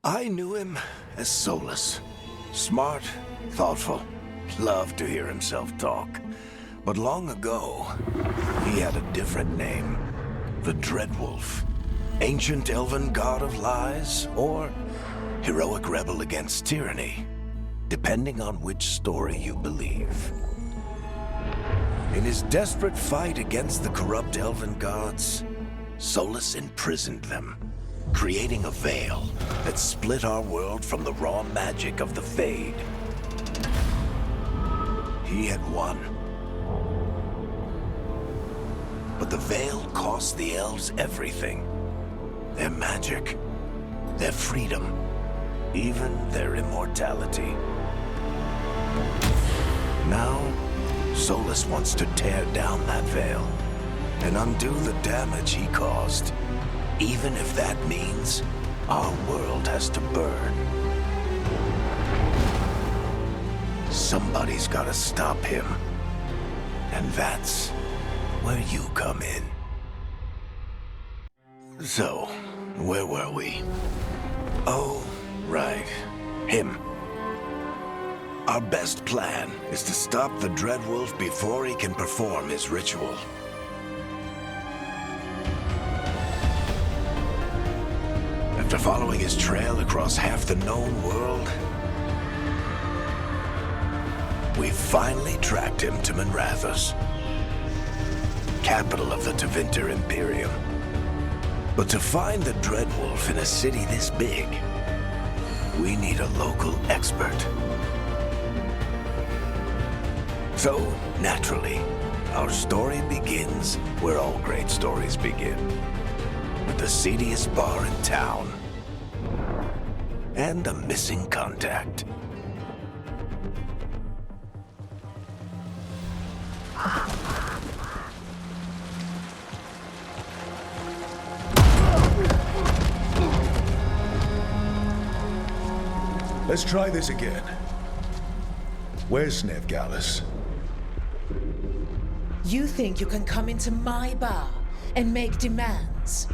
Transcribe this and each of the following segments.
I knew him as Solus. Smart, thoughtful, loved to hear himself talk. But long ago, he had a different name. The Dreadwolf. Ancient elven god of lies, or heroic rebel against tyranny, depending on which story you believe. In his desperate fight against the corrupt elven gods, Solus imprisoned them, creating a veil that split our world from the raw magic of the Fade. He had won. But the veil cost the elves everything. Their magic, their freedom, even their immortality. Now, Solus wants to tear down that veil and undo the damage he caused, even if that means our world has to burn. Somebody's gotta stop him, and that's where you come in. So, where were we? Oh, right. Him. Our best plan is to stop the Dreadwolf before he can perform his ritual. After following his trail across half the known world, we finally tracked him to Minrathous, capital of the Tevinter Imperium. But to find the Dreadwolf in a city this big, we need a local expert. So, naturally, our story begins where all great stories begin. With the seediest bar in town. And a missing contact. Let's try this again. Where's Nevgalis? You think you can come into my bar and make demands?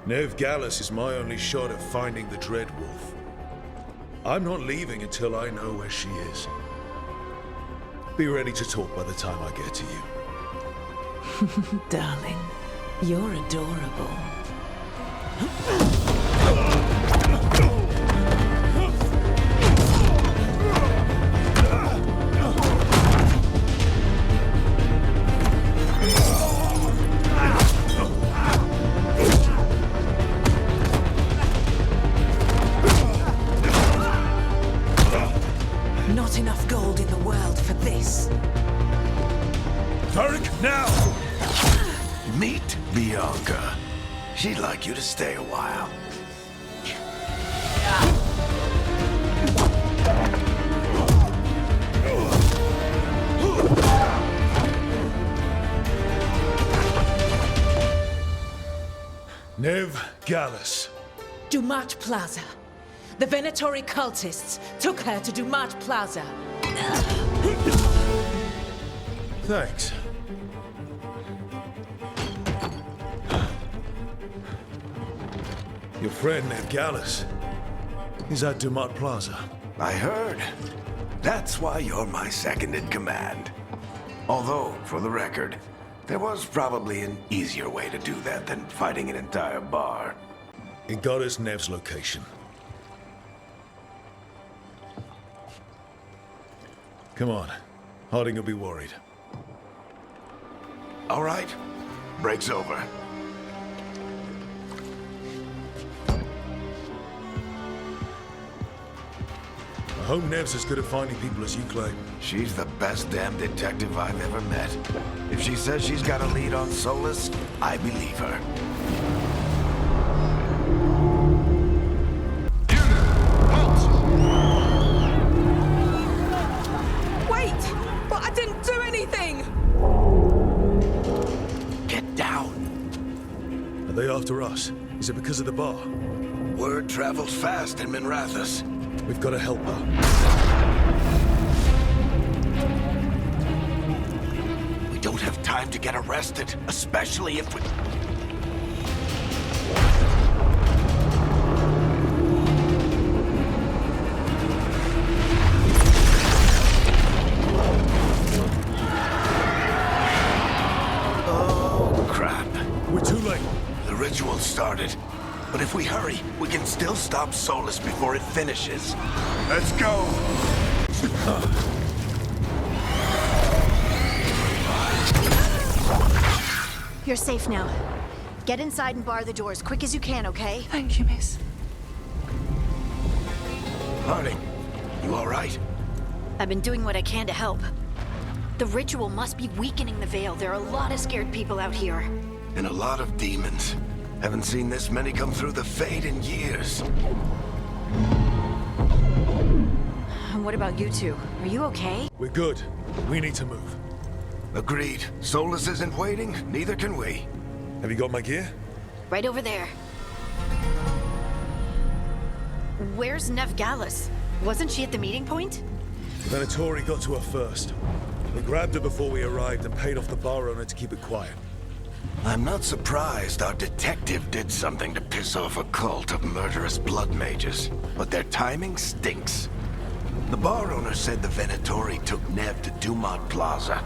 Nevgalis is my only shot at finding the Dreadwolf. I'm not leaving until I know where she is. Be ready to talk by the time I get to you. Darling, you're adorable. Not enough gold in the world for this. Tarek, now! Meet Bianca. She'd like you to stay a while. Nevgalis. Dumat Plaza. The Venatori cultists took her to Dumat Plaza. Thanks. Your friend Nevgalis is at Dumat Plaza. I heard. That's why you're my second in command. Although, for the record, there was probably an easier way to do that than fighting an entire bar. It got us Nev's location. Come on. Harding will be worried. All right. Break's over. I hope Nev's as good at finding people as you claim. She's the best damn detective I've ever met. If she says she's got a lead on Solus, I believe her. Wait! But I didn't do anything! Get down. Are they after us? Is it because of the bar? Word travels fast in Minrathous. We've got to help her. We don't have time to get arrested, especially if we... too late. The ritual started. But if we hurry, we can still stop Solus before it finishes. Let's go! You're safe now. Get inside and bar the doors quick as you can, okay? Thank you, miss. Harding, you all right? I've been doing what I can to help. The ritual must be weakening the Veil. There are a lot of scared people out here. And a lot of demons. Haven't seen this many come through the Fade in years. And what about you two? Are you okay? We're good. We need to move. Agreed. Solus isn't waiting, neither can we. Have you got my gear? Right over there. Where's Nev Gallus? Wasn't she at the meeting point? The Venatori got to her first. We grabbed her before we arrived and paid off the bar owner to keep it quiet. I'm not surprised our detective did something to piss off a cult of murderous blood mages, but their timing stinks. The bar owner said the Venatori took Nev to Dumont Plaza.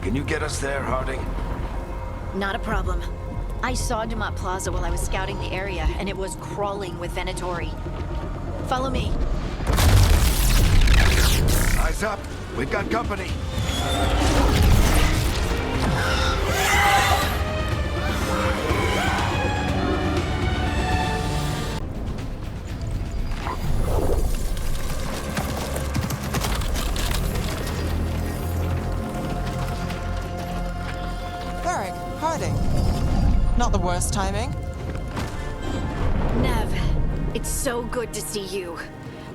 Can you get us there, Harding? Not a problem. I saw Dumont Plaza while I was scouting the area, and it was crawling with Venatori. Follow me. Eyes up. We've got company. Harding. Not the worst timing. Nev, it's so good to see you.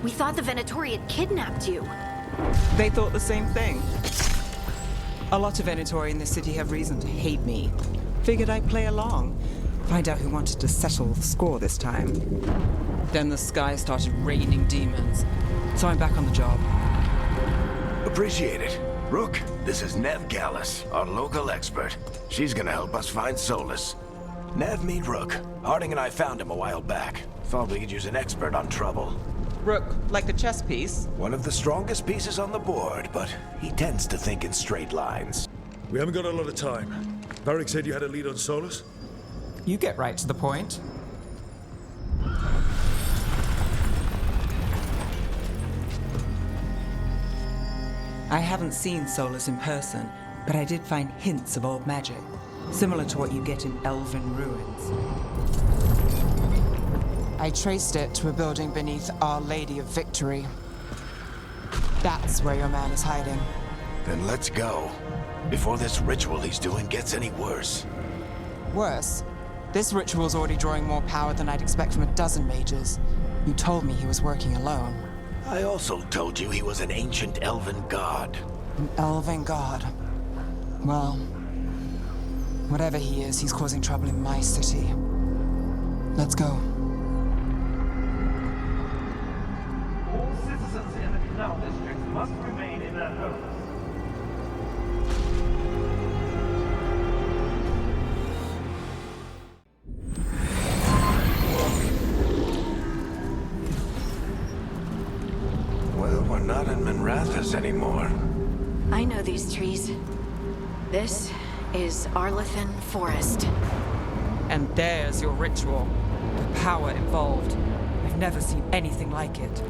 We thought the Venatori had kidnapped you. They thought the same thing. A lot of Venatori in this city have reason to hate me. Figured I'd play along. Find out who wanted to settle the score this time. Then the sky started raining demons. So I'm back on the job. Appreciate it. Rook, this is Nev Gallus, our local expert. She's gonna help us find Solus. Nev, meet Rook. Harding and I found him a while back. Thought we could use an expert on trouble. Rook, like the chess piece? One of the strongest pieces on the board, but he tends to think in straight lines. We haven't got a lot of time. Varric said you had a lead on Solus? You get right to the point. I haven't seen Solus in person, but I did find hints of old magic, similar to what you get in elven ruins. I traced it to a building beneath Our Lady of Victory. That's where your man is hiding. Then let's go. Before this ritual he's doing gets any worse. Worse, this ritual's already drawing more power than I'd expect from a dozen mages. You told me he was working alone. I also told you he was an ancient elven god. An elven god. Well, whatever he is, he's causing trouble in my city. Let's go. All citizens in the Canal District must remain in their homes. Well, we're not in Minrathous anymore. I know these trees. This is Arlethan Forest. And there's your ritual. The power involved. I've never seen anything like it.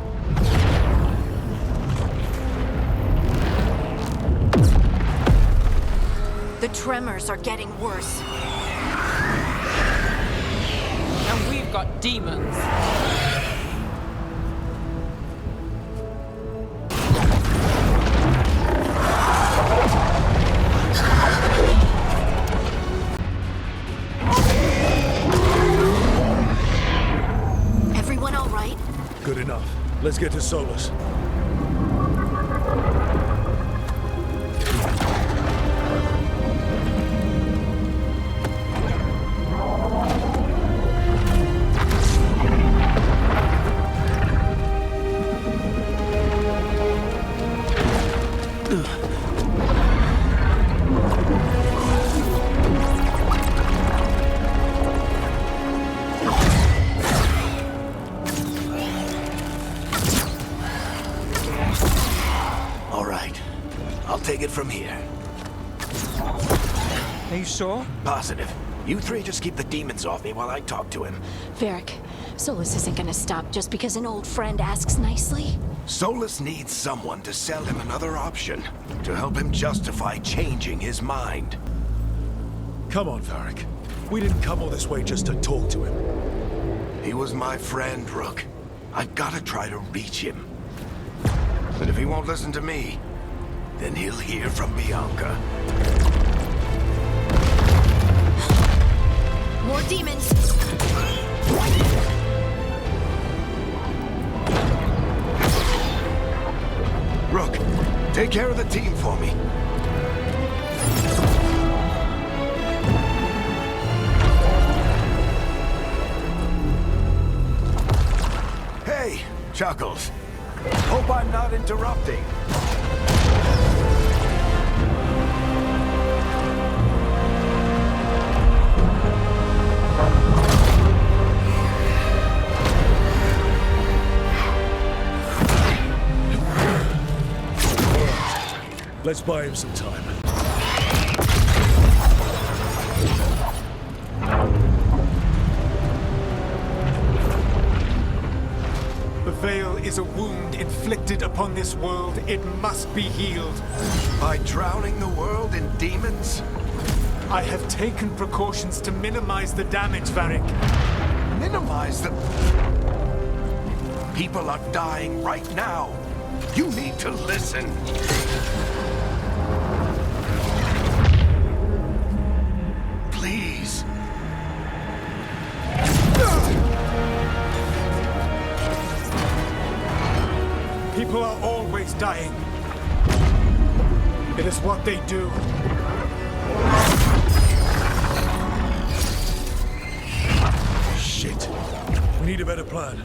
The tremors are getting worse. And we've got demons. Everyone all right? Good enough. Let's get to Solus. All right. I'll take it from here. Are you sure? Positive. You three just keep the demons off me while I talk to him. Varric, Solus isn't gonna stop just because an old friend asks nicely. Solus needs someone to sell him another option, to help him justify changing his mind. Come on, Varric. We didn't come all this way just to talk to him. He was my friend, Rook. I've gotta try to reach him. But if he won't listen to me, then he'll hear from Bianca. More demons! Rook, take care of the team for me. Hey, Chuckles. Hope I'm not interrupting. Let's buy him some time. The Veil is a wound inflicted upon this world. It must be healed. By drowning the world in demons? I have taken precautions to minimize the damage, Varric. Minimize the... People are dying right now. You need to listen. Please. People are always dying. It is what they do. Shit. We need a better plan.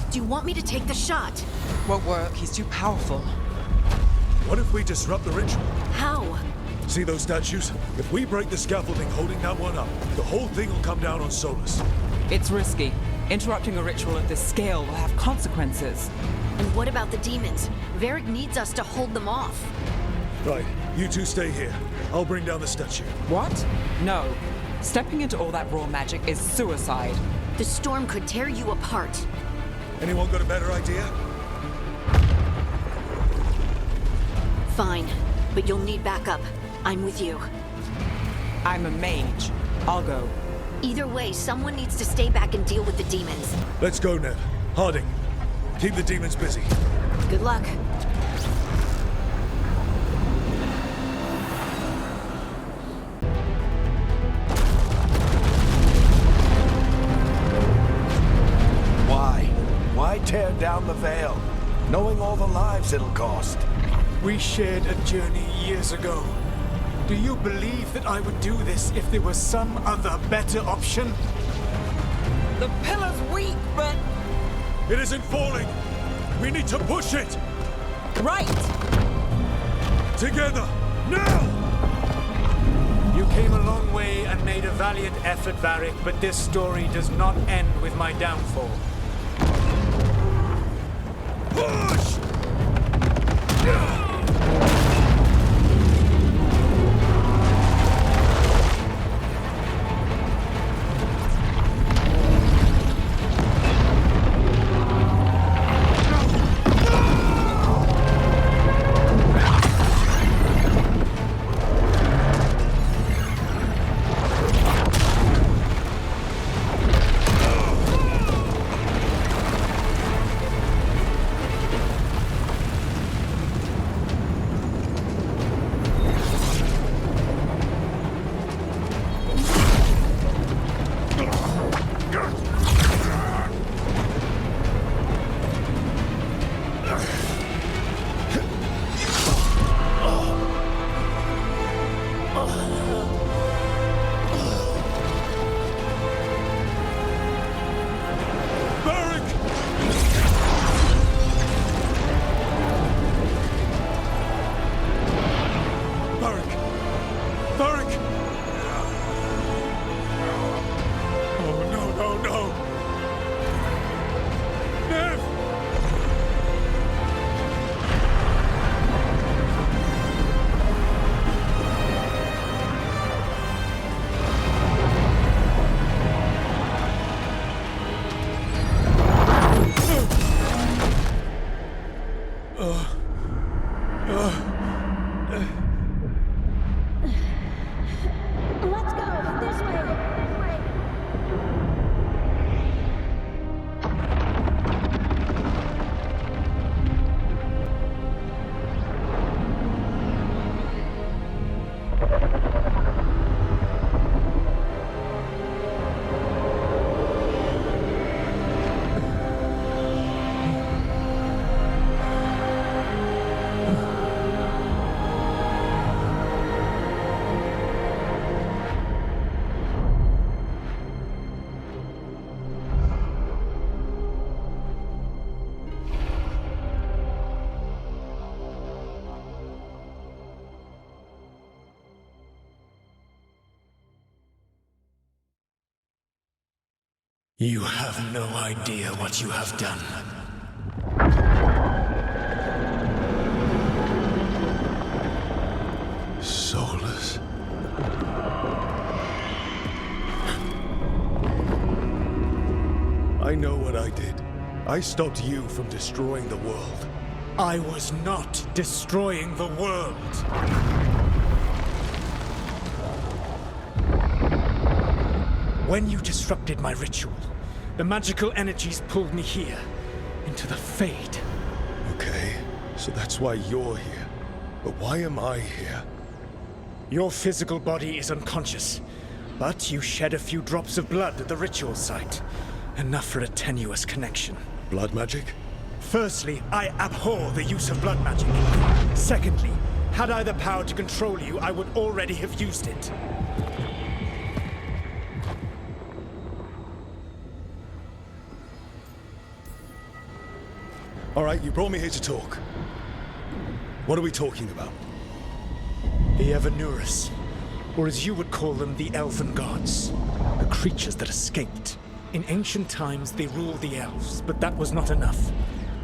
Do you want me to take the shot? Won't work. He's too powerful. What if we disrupt the ritual? How? See those statues? If we break the scaffolding holding that one up, the whole thing will come down on Solus. It's risky. Interrupting a ritual of this scale will have consequences. And what about the demons? Varric needs us to hold them off. Right, you two stay here. I'll bring down the statue. What? No. Stepping into all that raw magic is suicide. The storm could tear you apart. Anyone got a better idea? Fine, but you'll need backup. I'm with you. I'm a mage. I'll go. Either way, someone needs to stay back and deal with the demons. Let's go, Ned. Harding, keep the demons busy. Good luck. Why tear down the Veil, knowing all the lives it'll cost? We shared a journey years ago. Do you believe that I would do this if there was some other better option? The pillar's weak, but... It isn't falling. We need to push it. Right! Together, now! You came a long way and made a valiant effort, Varric, but this story does not end with my downfall. Push! You have no idea what you have done. Soulless. I know what I did. I stopped you from destroying the world. I was not destroying the world. When you disrupted my ritual, the magical energies pulled me here, into the Fade. Okay, so that's why you're here. But why am I here? Your physical body is unconscious, but you shed a few drops of blood at the ritual site. Enough for a tenuous connection. Blood magic? Firstly, I abhor the use of blood magic. Secondly, had I the power to control you, I would already have used it. All right, you brought me here to talk. What are we talking about? The Evanurus, or as you would call them, the Elven Gods. The creatures that escaped. In ancient times, they ruled the elves, but that was not enough.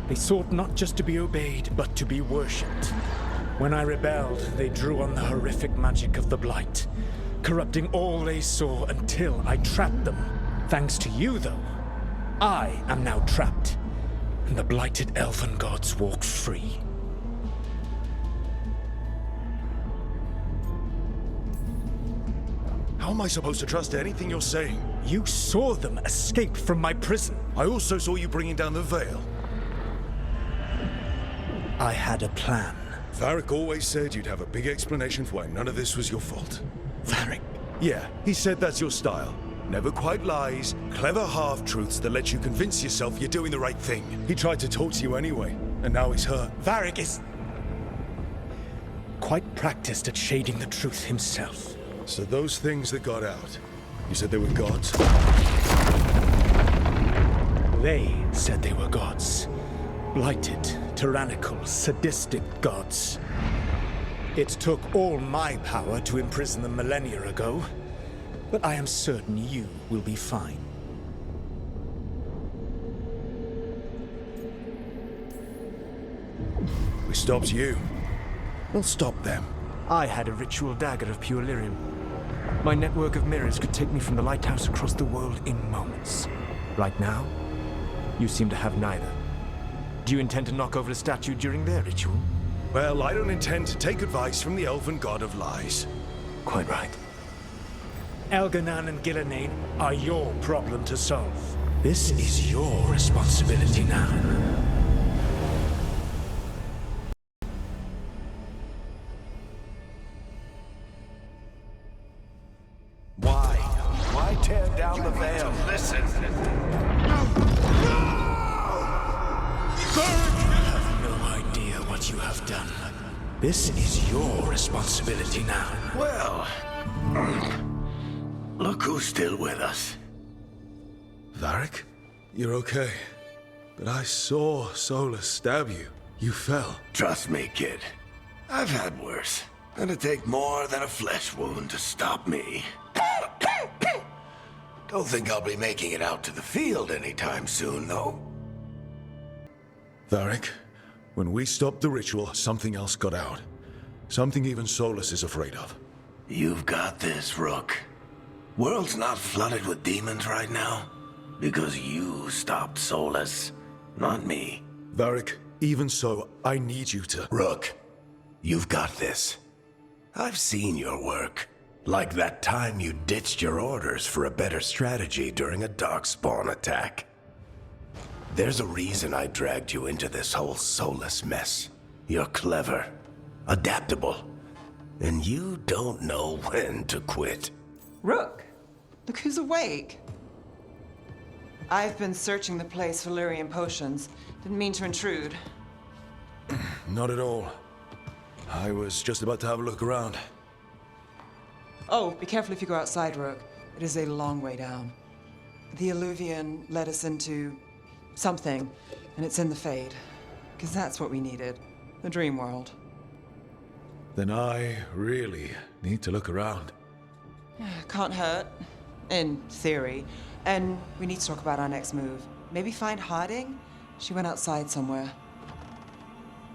They sought not just to be obeyed, but to be worshipped. When I rebelled, they drew on the horrific magic of the Blight, corrupting all they saw until I trapped them. Thanks to you, though, I am now trapped, and the blighted Elven Gods walk free. How am I supposed to trust anything you're saying? You saw them escape from my prison. I also saw you bringing down the veil. I had a plan. Varric always said you'd have a big explanation for why none of this was your fault. Varric. Yeah, he said that's your style. Never quite lies, clever half-truths that let you convince yourself you're doing the right thing. He tried to talk to you anyway, and now he's hurt. Varric is quite practiced at shading the truth himself. So those things that got out, you said they were gods? They said they were gods. Blighted, tyrannical, sadistic gods. It took all my power to imprison them millennia ago, but I am certain you will be fine. We stopped you. We'll stop them. I had a ritual dagger of pure lyrium. My network of mirrors could take me from the lighthouse across the world in moments. Right now, you seem to have neither. Do you intend to knock over the statue during their ritual? Well, I don't intend to take advice from the elven god of lies. Quite right. Elganan and Gillenane are your problem to solve. This is your responsibility now. Why tear down the veil? Listen. You have done. This is your responsibility now. Well, look who's still with us. Varric? You're okay. But I saw Solus stab you. You fell. Trust me, kid. I've had worse. It'd take more than a flesh wound to stop me. Don't think I'll be making it out to the field anytime soon, though. Varric, when we stopped the ritual, something else got out. Something even Solus is afraid of. You've got this, Rook. World's not flooded with demons right now. Because you stopped Solus, not me. Varric, even so, I need you to... Rook, you've got this. I've seen your work. Like that time you ditched your orders for a better strategy during a darkspawn attack. There's a reason I dragged you into this whole Solus mess. You're clever, adaptable, and you don't know when to quit. Rook, look who's awake. I've been searching the place for lyrium potions. Didn't mean to intrude. Not at all. I was just about to have a look around. Oh, be careful if you go outside, Rook. It is a long way down. The Alluvian led us into something, and it's in the Fade. Because that's what we needed. The dream world. Then I really need to look around. Can't hurt. In theory. And we need to talk about our next move. Maybe find Harding? She went outside somewhere.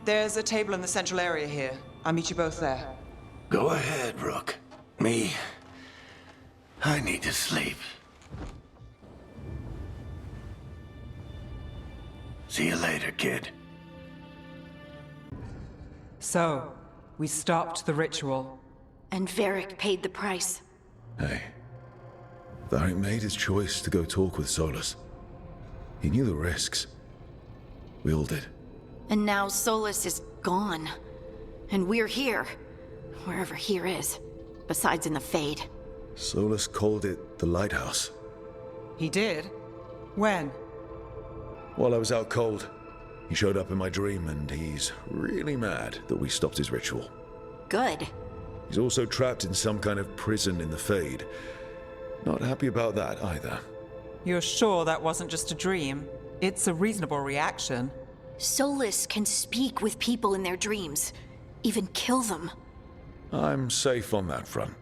There's a table in the central area here. I'll meet you both there. Go ahead, Rook. Me, I need to sleep. See you later, kid. So, we stopped the ritual. And Varric paid the price. Hey. Varric made his choice to go talk with Solus. He knew the risks. We all did. And now Solus is gone. And we're here. Wherever here is. Besides in the Fade. Solus called it the Lighthouse. He did? When? While I was out cold, he showed up in my dream, and he's really mad that we stopped his ritual. Good. He's also trapped in some kind of prison in the Fade. Not happy about that either. You're sure that wasn't just a dream? It's a reasonable reaction. Solus can speak with people in their dreams. Even kill them. I'm safe on that front.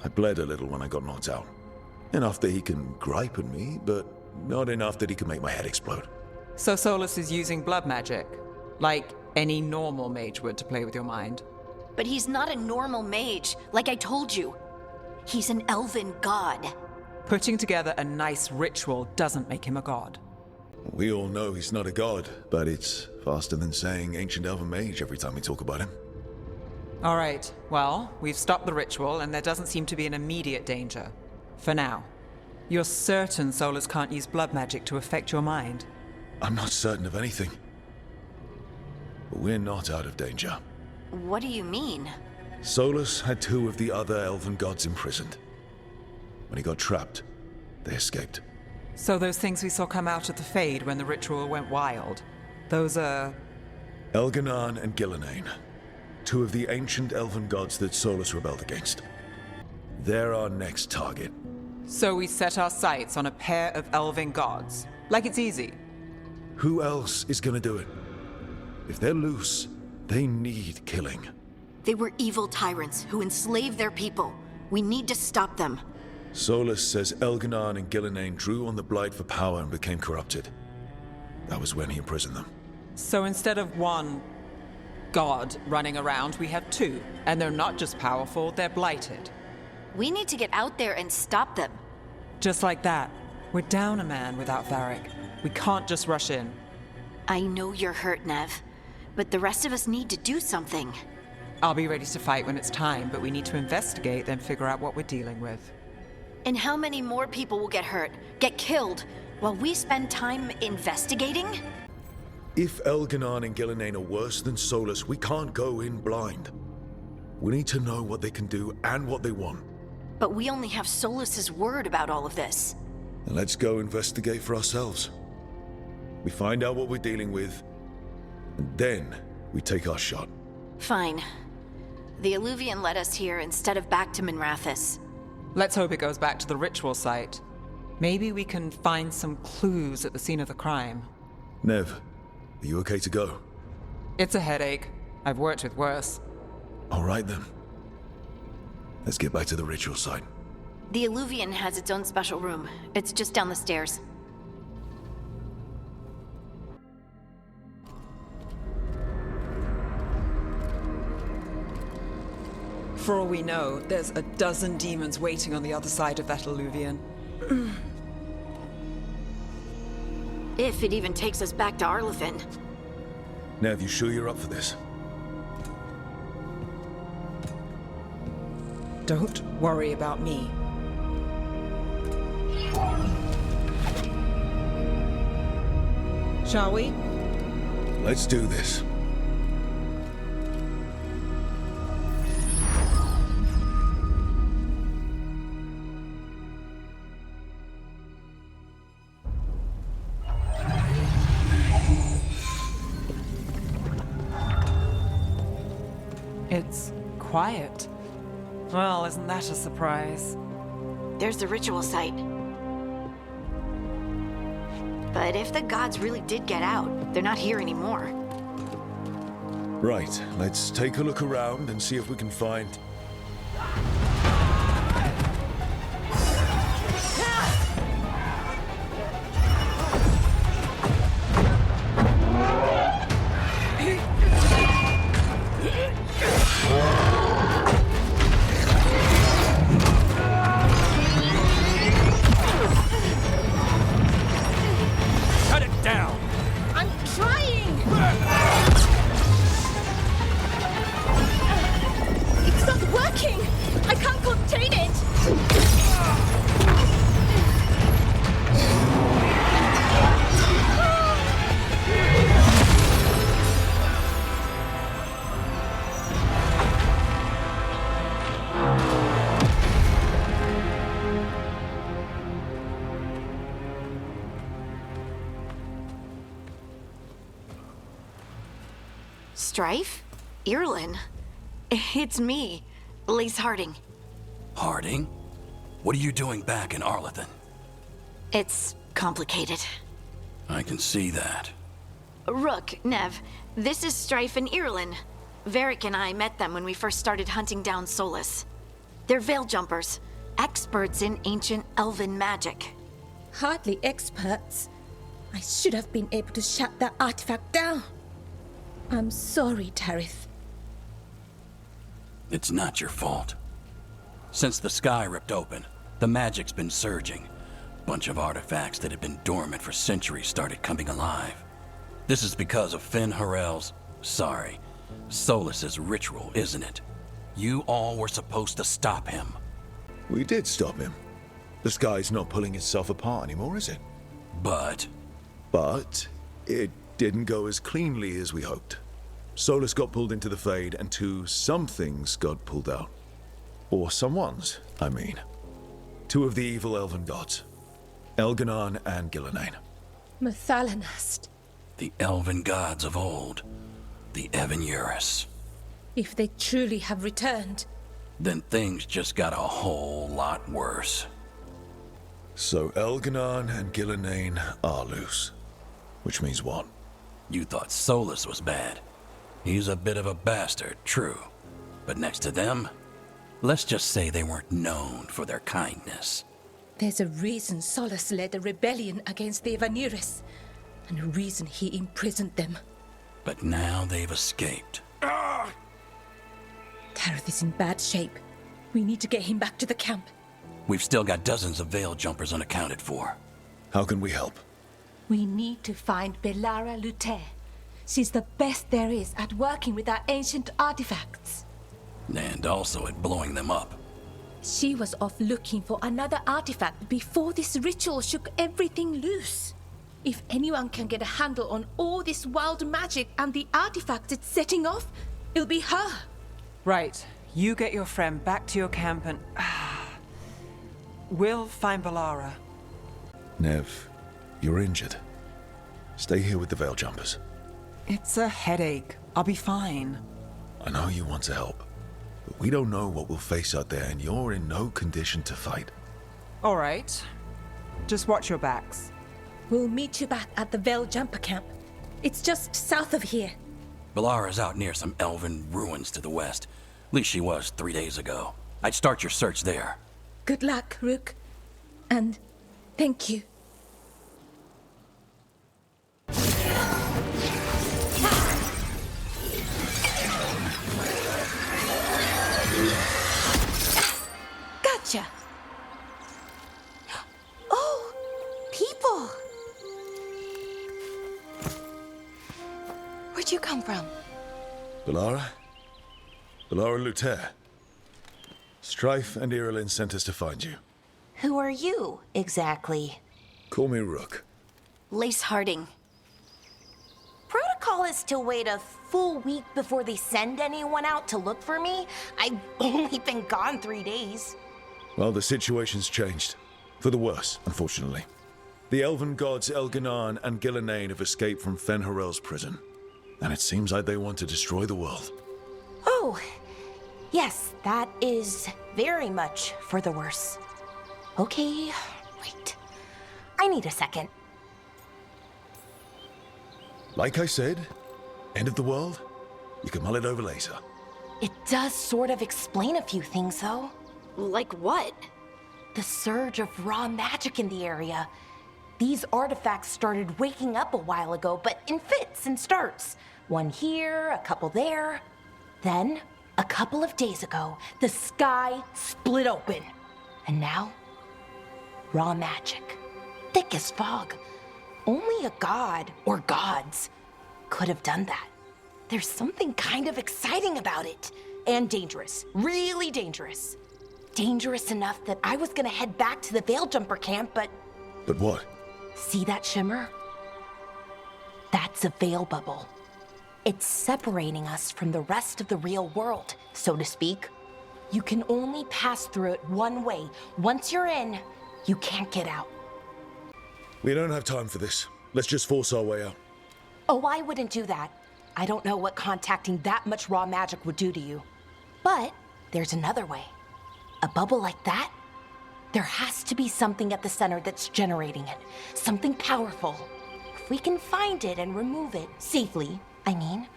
I bled a little when I got knocked out. Enough that he can gripe at me, but not enough that he can make my head explode. So Solus is using blood magic, like any normal mage would to play with your mind. But he's not a normal mage, like I told you. He's an elven god. Putting together a nice ritual doesn't make him a god. We all know he's not a god, but it's faster than saying ancient elven mage every time we talk about him. All right, well, we've stopped the ritual and there doesn't seem to be an immediate danger. For now. You're certain Solus can't use blood magic to affect your mind? I'm not certain of anything. But we're not out of danger. What do you mean? Solus had 2 of the other elven gods imprisoned. When he got trapped, they escaped. So those things we saw come out of the Fade when the ritual went wild, those are... Elganan and Gillenane, 2 of the ancient elven gods that Solus rebelled against. They're our next target. So we set our sights on a pair of elven gods. Like it's easy. Who else is gonna do it? If they're loose, they need killing. They were evil tyrants who enslaved their people. We need to stop them. Solus says Elganan and Gillenane drew on the Blight for power and became corrupted. That was when he imprisoned them. So instead of one god running around, we have 2. And they're not just powerful, they're blighted. We need to get out there and stop them. Just like that. We're down a man without Varric. We can't just rush in. I know you're hurt, Nev. But the rest of us need to do something. I'll be ready to fight when it's time, but we need to investigate, then figure out what we're dealing with. And how many more people will get hurt, get killed, while we spend time investigating? If Elganan and Gillenane are worse than Solus, we can't go in blind. We need to know what they can do and what they want. But we only have Solus's word about all of this. And let's go investigate for ourselves. We find out what we're dealing with, and then we take our shot. Fine. The Illuvian led us here instead of back to Minrathous. Let's hope it goes back to the ritual site. Maybe we can find some clues at the scene of the crime. Nev, are you okay to go? It's a headache. I've worked with worse. All right then. Let's get back to the ritual site. The Illuvian has its own special room. It's just down the stairs. For all we know, there's a dozen demons waiting on the other side of that Illuvian. If it even takes us back to Arlefin. Nev, you sure you're up for this? Don't worry about me. Shall we? Let's do this. It's quiet. Well, isn't that a surprise? There's the ritual site. But if the gods really did get out, they're not here anymore. Right, let's take a look around and see if we can find... Strife? Irlin? It's me, Lace Harding. Harding? What are you doing back in Arlethan? It's complicated. I can see that. Rook, Nev, this is Strife and Irlin. Varric and I met them when we first started hunting down Solus. They're veil jumpers, experts in ancient elven magic. Hardly experts. I should have been able to shut that artifact down. I'm sorry, Tarith. It's not your fault. Since the sky ripped open, the magic's been surging. Bunch of artifacts that had been dormant for centuries started coming alive. This is because of Finn Harel's, Solus's ritual, isn't it? You all were supposed to stop him. We did stop him. The sky's not pulling itself apart anymore, is it? But But it didn't go as cleanly as we hoped. Solus got pulled into the Fade, and some things got pulled out. Or someone's, I mean. Two of the evil elven gods. Elganon and Gillenane. Mathalanast. the elven gods of old, the Evan-Urus. If they truly have returned, Then things just got a whole lot worse. So Elganon and Gillenane are loose. Which means what? You thought Solus was bad. He's a bit of a bastard, true. But next to them, let's just say they weren't known for their kindness. there's a reason Solus led a rebellion against the Evan-Urus, and a reason he imprisoned them. But now they've escaped. Tareth is in bad shape. We need to get him back to the camp. We've still got dozens of veil jumpers unaccounted for. How can we help? We need to find Belara Luther. She's the best there is at working with our ancient artifacts. And also at blowing them up. She was off looking for another artifact before this ritual shook everything loose. If anyone can get a handle on all this wild magic and the artifacts it's setting off, it'll be her. Right. You get your friend back to your camp and... we'll find Belara. Nev, you're injured. Stay here with the veil jumpers. It's a headache. I'll be fine. I know you want to help, but we don't know what we'll face out there, and you're in no condition to fight. All right. Just watch your backs. We'll meet you back at the Veil Jumper camp. It's just south of here. Belara's out near some elven ruins to the west. At least she was 3 days ago. I'd start your search there. Good luck, Rook. And thank you. Gotcha! Oh, people! Where'd you come from? Belara? Belara Luther. Strife and Irilyn sent us to find you. Who are you, exactly? Call me Rook. Lace Harding. Protocol is to wait a full week before they send anyone out to look for me. I've only been gone 3 days. Well, the situation's changed. For the worse, unfortunately. The elven gods Elganon and Gillenane have escaped from Fenharel's prison. And it seems like they want to destroy the world. Oh, yes, that is very much for the worse. Okay, wait. I need a second. Like I said, end of the world? You can mull it over later. It does sort of explain a few things, though. Like what? The surge of raw magic in the area. These artifacts started waking up a while ago, but in fits and starts. One here, a couple there. Then, a couple of days ago, the sky split open. And now, raw magic. Thick as fog. Only a god, or gods, could have done that. There's something kind of exciting about it. And dangerous. Really dangerous. Dangerous enough that I was gonna head back to the Veil Jumper camp, but... But what? See that shimmer? That's a veil bubble. It's separating us from the rest of the real world, so to speak. You can only pass through it one way. Once you're in, you can't get out. We don't have time for this. Let's just force our way out. Oh, I wouldn't do that. I don't know what contacting that much raw magic would do to you. But there's another way. A bubble like that? There has to be something at the center that's generating it. Something powerful. If we can find it and remove it, safely, I mean,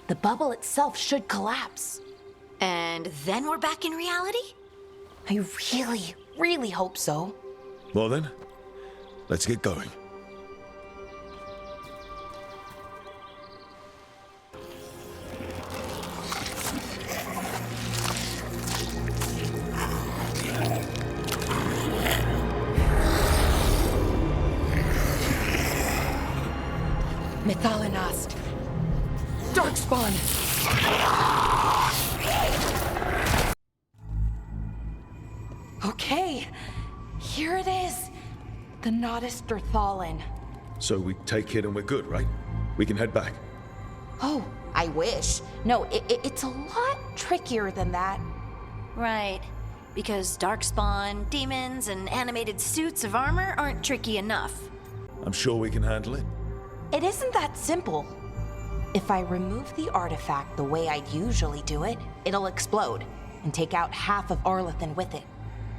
the bubble itself should collapse. And then we're back in reality? I really, really hope so. Well then, let's get going. Mythalinost. Darkspawn. Okay, here it is. The Nodus Derthalin. So we take it and we're good, right? We can head back. Oh, I wish. No, it's a lot trickier than that. Right. Because darkspawn, demons, and animated suits of armor aren't tricky enough. I'm sure we can handle it. It isn't that simple. If I remove the artifact the way I'd usually do it, it'll explode and take out half of Arlethan with it.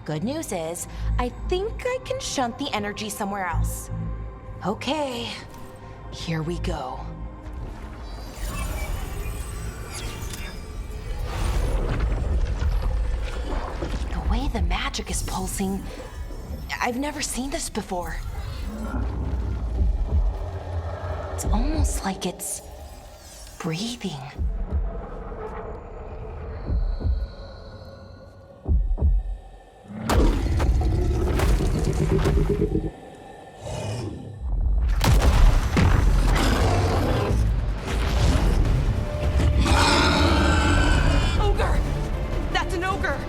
Good news is, I think I can shunt the energy somewhere else. Okay, here we go. The way the magic is pulsing, I've never seen this before. It's almost like it's breathing. Ogre! That's an ogre!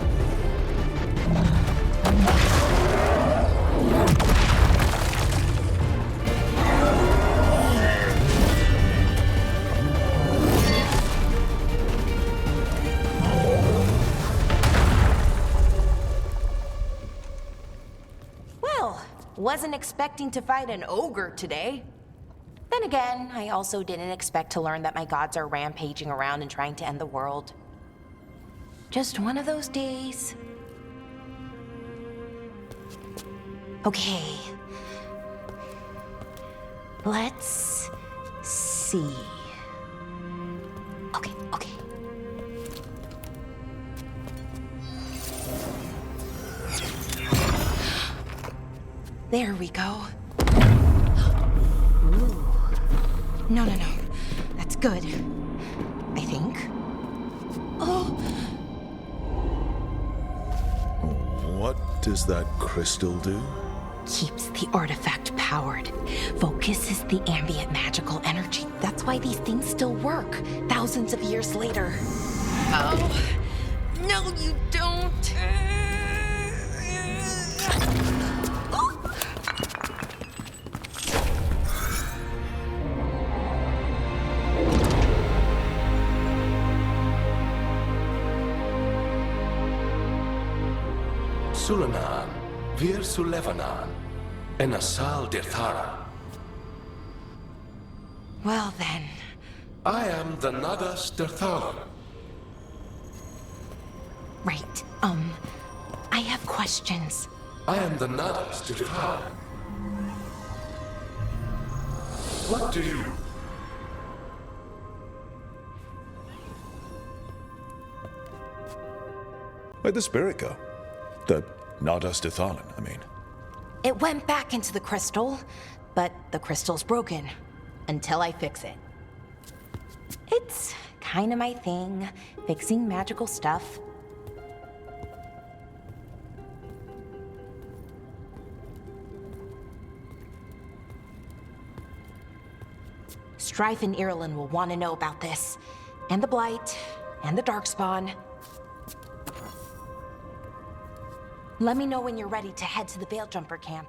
Wasn't expecting to fight an ogre today. Then again, I also didn't expect to learn that my gods are rampaging around and trying to end the world. Just one of those days. Okay. Let's see. Okay. There we go. Ooh. No. That's good. I think. Oh! What does that crystal do? Keeps the artifact powered. Focuses the ambient magical energy. That's why these things still work, thousands of years later. Oh! No, you don't! Sulanan, Vir Sulevanan, and Asal Dirthara. Well then. I am the Nadas Dirthalan. Right. I have questions. I am the Nadas Dirthalan. What do you... Where'd the spirit go? The Nadas Dirthalan, I mean. It went back into the crystal, but the crystal's broken. Until I fix it. It's kind of my thing, fixing magical stuff. Strife and Irulan will want to know about this. And the Blight, and the Darkspawn. Let me know when you're ready to head to the Veil-Jumper camp.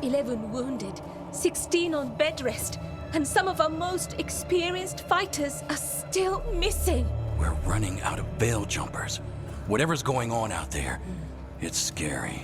11 wounded, 16 on bed rest, and some of our most experienced fighters are still missing. We're running out of veil jumpers. Whatever's going on out there, it's scary.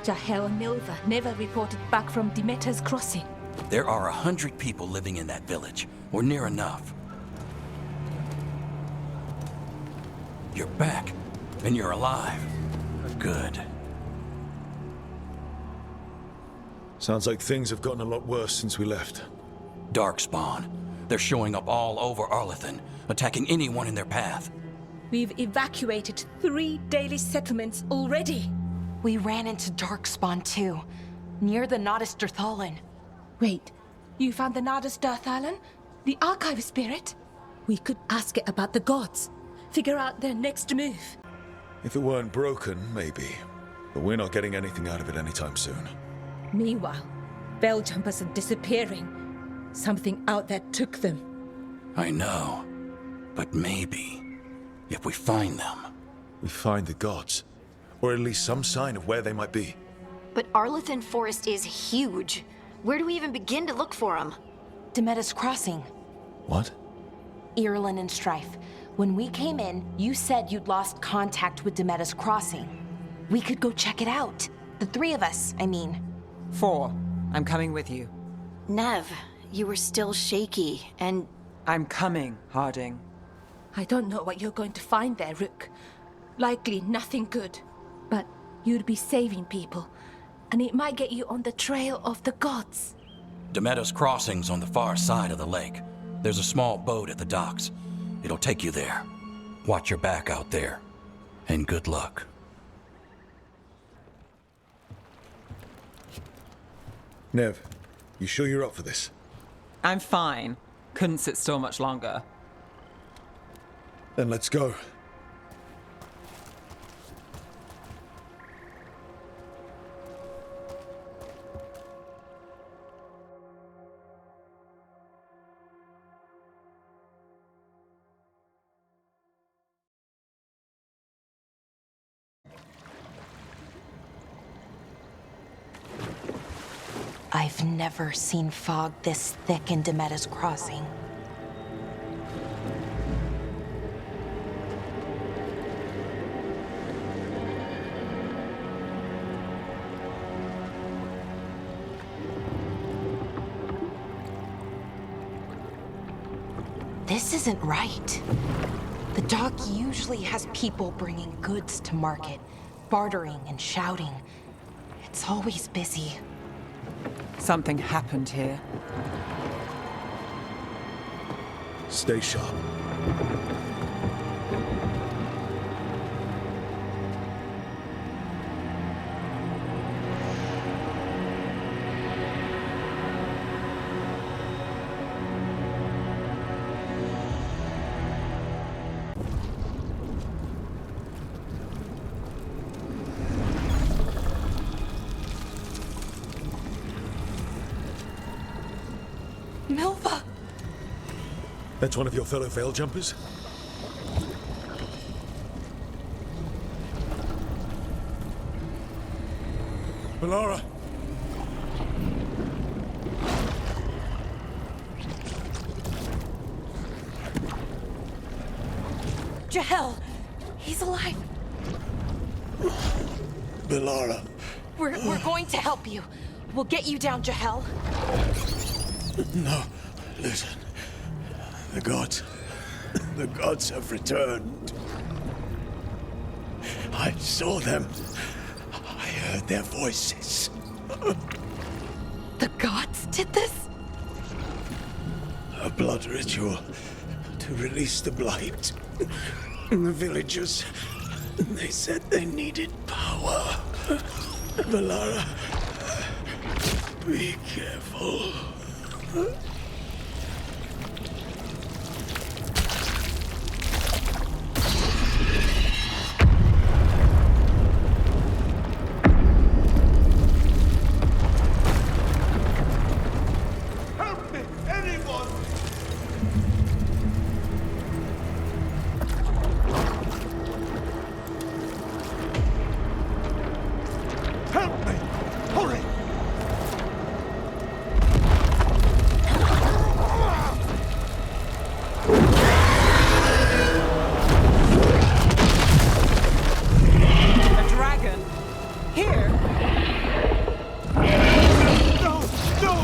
Jahel and Milva never reported back from Demeter's crossing. There are 100 people living in that village, or near enough. You're back, and you're alive. Good. Sounds like things have gotten a lot worse since we left. Darkspawn. They're showing up all over Arlethan, attacking anyone in their path. We've evacuated 3 daily settlements already. We ran into Darkspawn too, near the Nodus Dirthalan. Wait, you found the Nodus Dirthalan? The archive spirit? We could ask it about the gods. Figure out their next move. If it weren't broken, maybe. But we're not getting anything out of it anytime soon. Meanwhile, veil jumpers are disappearing. Something out there took them. I know. But maybe, if we find them... We find the gods. Or at least some sign of where they might be. But Arlethan Forest is huge. Where do we even begin to look for them? Demeter's Crossing. What? Irulan and Strife. When we came in, you said you'd lost contact with Demeter's Crossing. We could go check it out. The 3 of us, I mean. 4. I'm coming with you. Nev, you were still shaky, and... I'm coming, Harding. I don't know what you're going to find there, Rook. Likely nothing good. But you'd be saving people, and it might get you on the trail of the gods. Demeter's Crossing's on the far side of the lake. There's a small boat at the docks. It'll take you there. Watch your back out there. And good luck. Nev, you sure you're up for this? I'm fine. Couldn't sit still much longer. Then let's go. I've never seen fog this thick in Demeter's Crossing. This isn't right. The dock usually has people bringing goods to market, bartering and shouting. It's always busy. Something happened here. Stay sharp. Milva! That's one of your fellow veil jumpers? Melara! Jahel! He's alive! Melara. We're going to help you. We'll get you down, Jahel. No, listen. The gods have returned. I saw them. I heard their voices. The gods did this? A blood ritual to release the blight. The villagers, they said they needed power. Melara, be careful. Anyone! Help me! Hurry! A dragon? Here? No! No!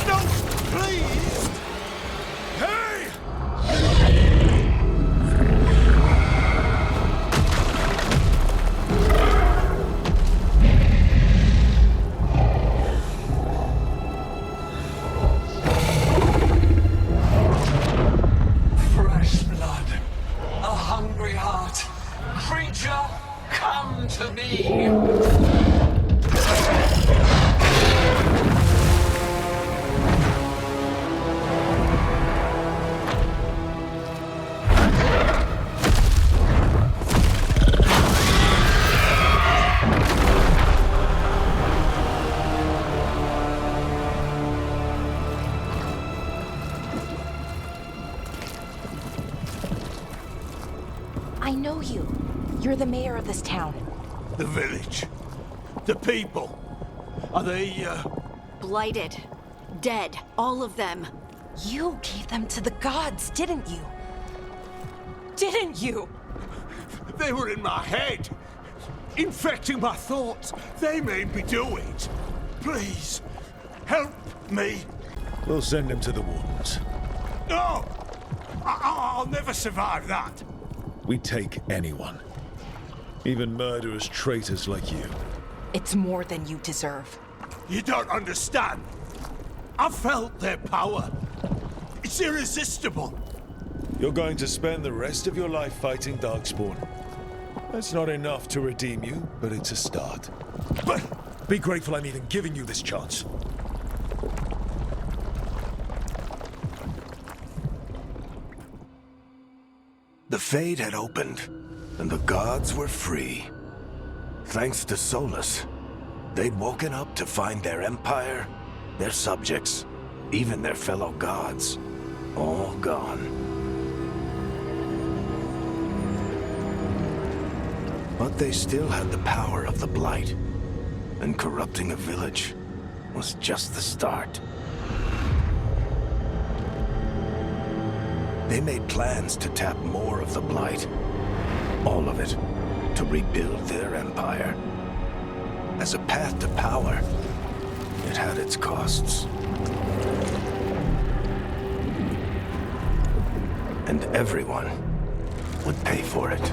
No! Please! Hey! Fresh blood, a hungry heart. Creature, come to me. I know you. You're the mayor of this town. The village. The people. Are they, Blighted. Dead. All of them. You gave them to the gods, didn't you? Didn't you? They were in my head. Infecting my thoughts. They made me do it. Please, help me. We'll send him to the wardens. No! I'll never survive that. We take anyone. Even murderous traitors like you. It's more than you deserve. You don't understand. I felt their power. It's irresistible. You're going to spend the rest of your life fighting Darkspawn. That's not enough to redeem you, but it's a start. But Be grateful I'm even giving you this chance. the Fade had opened, and the gods were free. Thanks to Solus, they'd woken up to find their empire, their subjects, even their fellow gods, all gone. But they still had the power of the Blight, and corrupting a village was just the start. They made plans to tap more of the Blight, all of it, to rebuild their empire. As a path to power, it had its costs. And everyone would pay for it.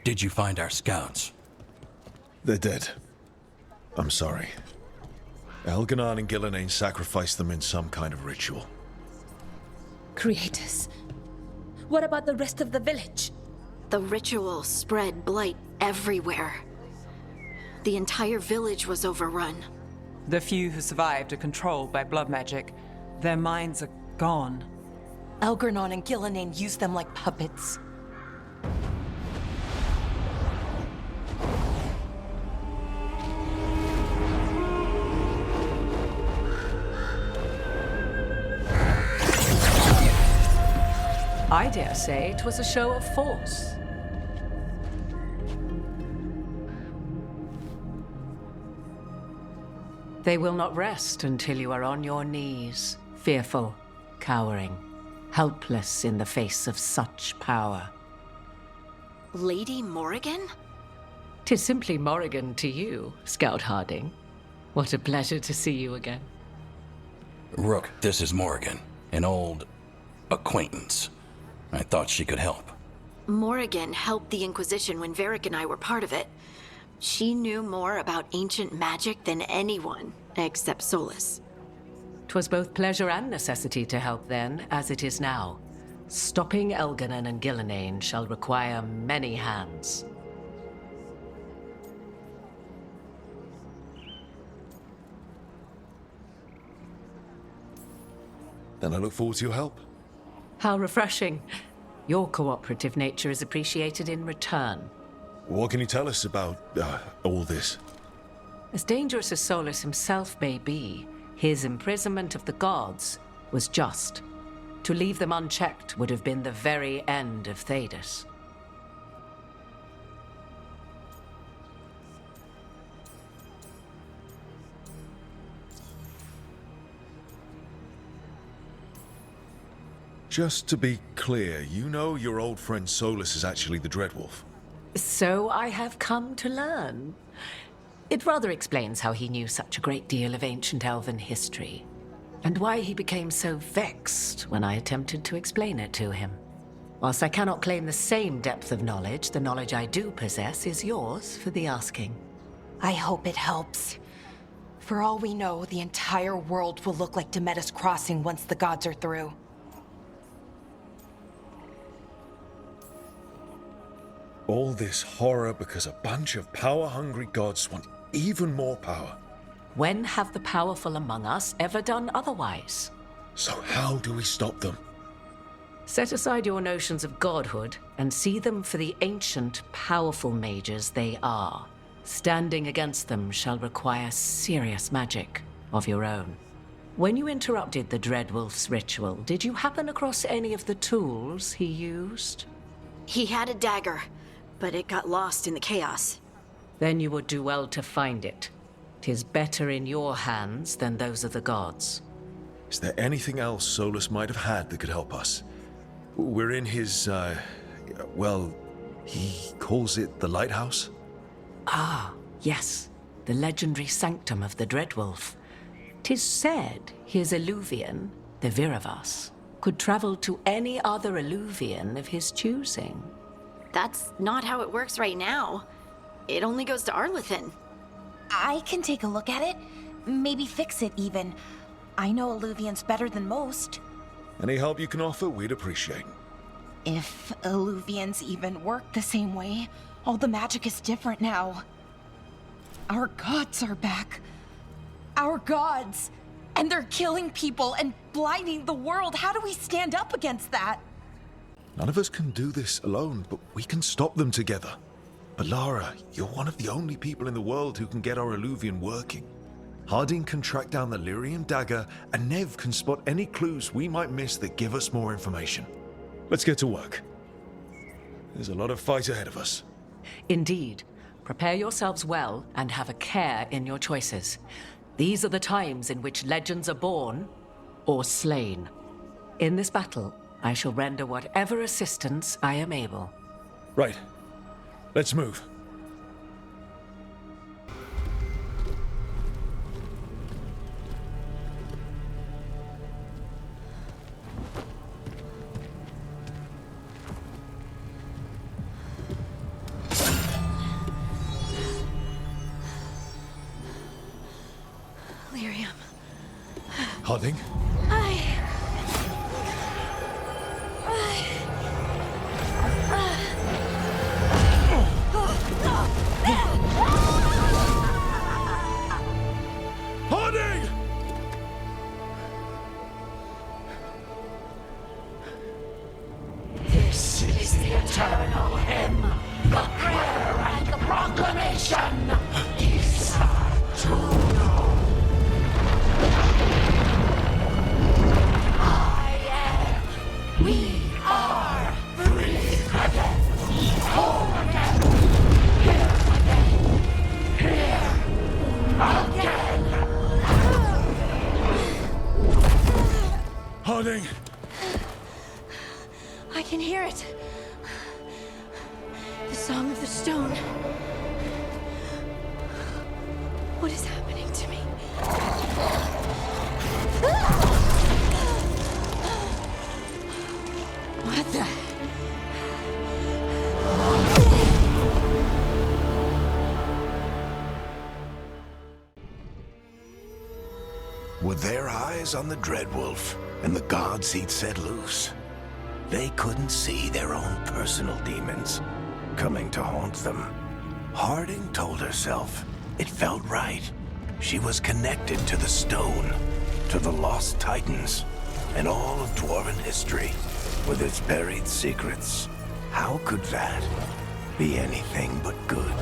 Did you find our scouts? They're dead. I'm sorry. Elganon and Gillenane sacrificed them in some kind of ritual. Creators. What about the rest of the village? The ritual spread blight everywhere. The entire village was overrun. The few who survived are controlled by blood magic. Their minds are gone. Elganon and Gillenane used them like puppets. I dare say it was a show of force. They will not rest until you are on your knees, fearful, cowering, helpless in the face of such power. Lady Morrigan? 'Tis simply Morrigan to you, Scout Harding. What a pleasure to see you again. Rook, this is Morrigan, an old acquaintance. I thought she could help. Morrigan helped the Inquisition when Varric and I were part of it. She knew more about ancient magic than anyone, except Solus. 'Twas both pleasure and necessity to help then, as it is now. Stopping Elganon and Gillenane shall require many hands. Then I look forward to your help. How refreshing. Your cooperative nature is appreciated in return. What can you tell us about all this? As dangerous as Solus himself may be, his imprisonment of the gods was just. To leave them unchecked would have been the very end of Thedas. Just to be clear, you know your old friend Solus is actually the Dreadwolf. So I have come to learn. It rather explains how he knew such a great deal of ancient elven history, and why he became so vexed when I attempted to explain it to him. Whilst I cannot claim the same depth of knowledge, the knowledge I do possess is yours for the asking. I hope it helps. For all we know, the entire world will look like Demetus Crossing once the gods are through. All this horror because a bunch of power-hungry gods want even more power. When have the powerful among us ever done otherwise? So how do we stop them? Set aside your notions of godhood and see them for the ancient, powerful mages they are. Standing against them shall require serious magic of your own. When you interrupted the Dreadwolf's ritual, did you happen across any of the tools he used? He had a dagger, but it got lost in the chaos. Then you would do well to find it. 'Tis better in your hands than those of the gods. Is there anything else Solus might have had that could help us? We're in his, well, he calls it the lighthouse? Ah, yes. The legendary sanctum of the Dreadwolf. 'Tis said his Illuvian, the Viravas, could travel to any other Illuvian of his choosing. That's not how it works right now. It only goes to Arlethan. I can take a look at it. Maybe fix it, even. I know Illuvians better than most. Any help you can offer, we'd appreciate. If Illuvians even work the same way, all the magic is different now. Our gods are back. Our gods! And they're killing people and blinding the world. How do we stand up against that? None of us can do this alone, but we can stop them together. Alara, you're one of the only people in the world who can get our Illuvian working. Harding can track down the Lyrium dagger, and Nev can spot any clues we might miss that give us more information. Let's get to work. There's a lot of fight ahead of us. Indeed. Prepare yourselves well and have a care in your choices. These are the times in which legends are born or slain. In this battle, I shall render whatever assistance I am able. Right. Let's move. Lyrium. Harding? Harding! This is the eternal hymn, the prayer and the proclamation. We are free again, whole again, here again. Harding! I can hear it. The Song of the Stone. What is happening to me? What the? Were their eyes on the Dreadwolf and the gods he'd set loose? They couldn't see their own personal demons coming to haunt them. Harding told herself it felt right. She was connected to the stone, to the lost titans, and all of Dwarven history. with its buried secrets. How could that be anything but good?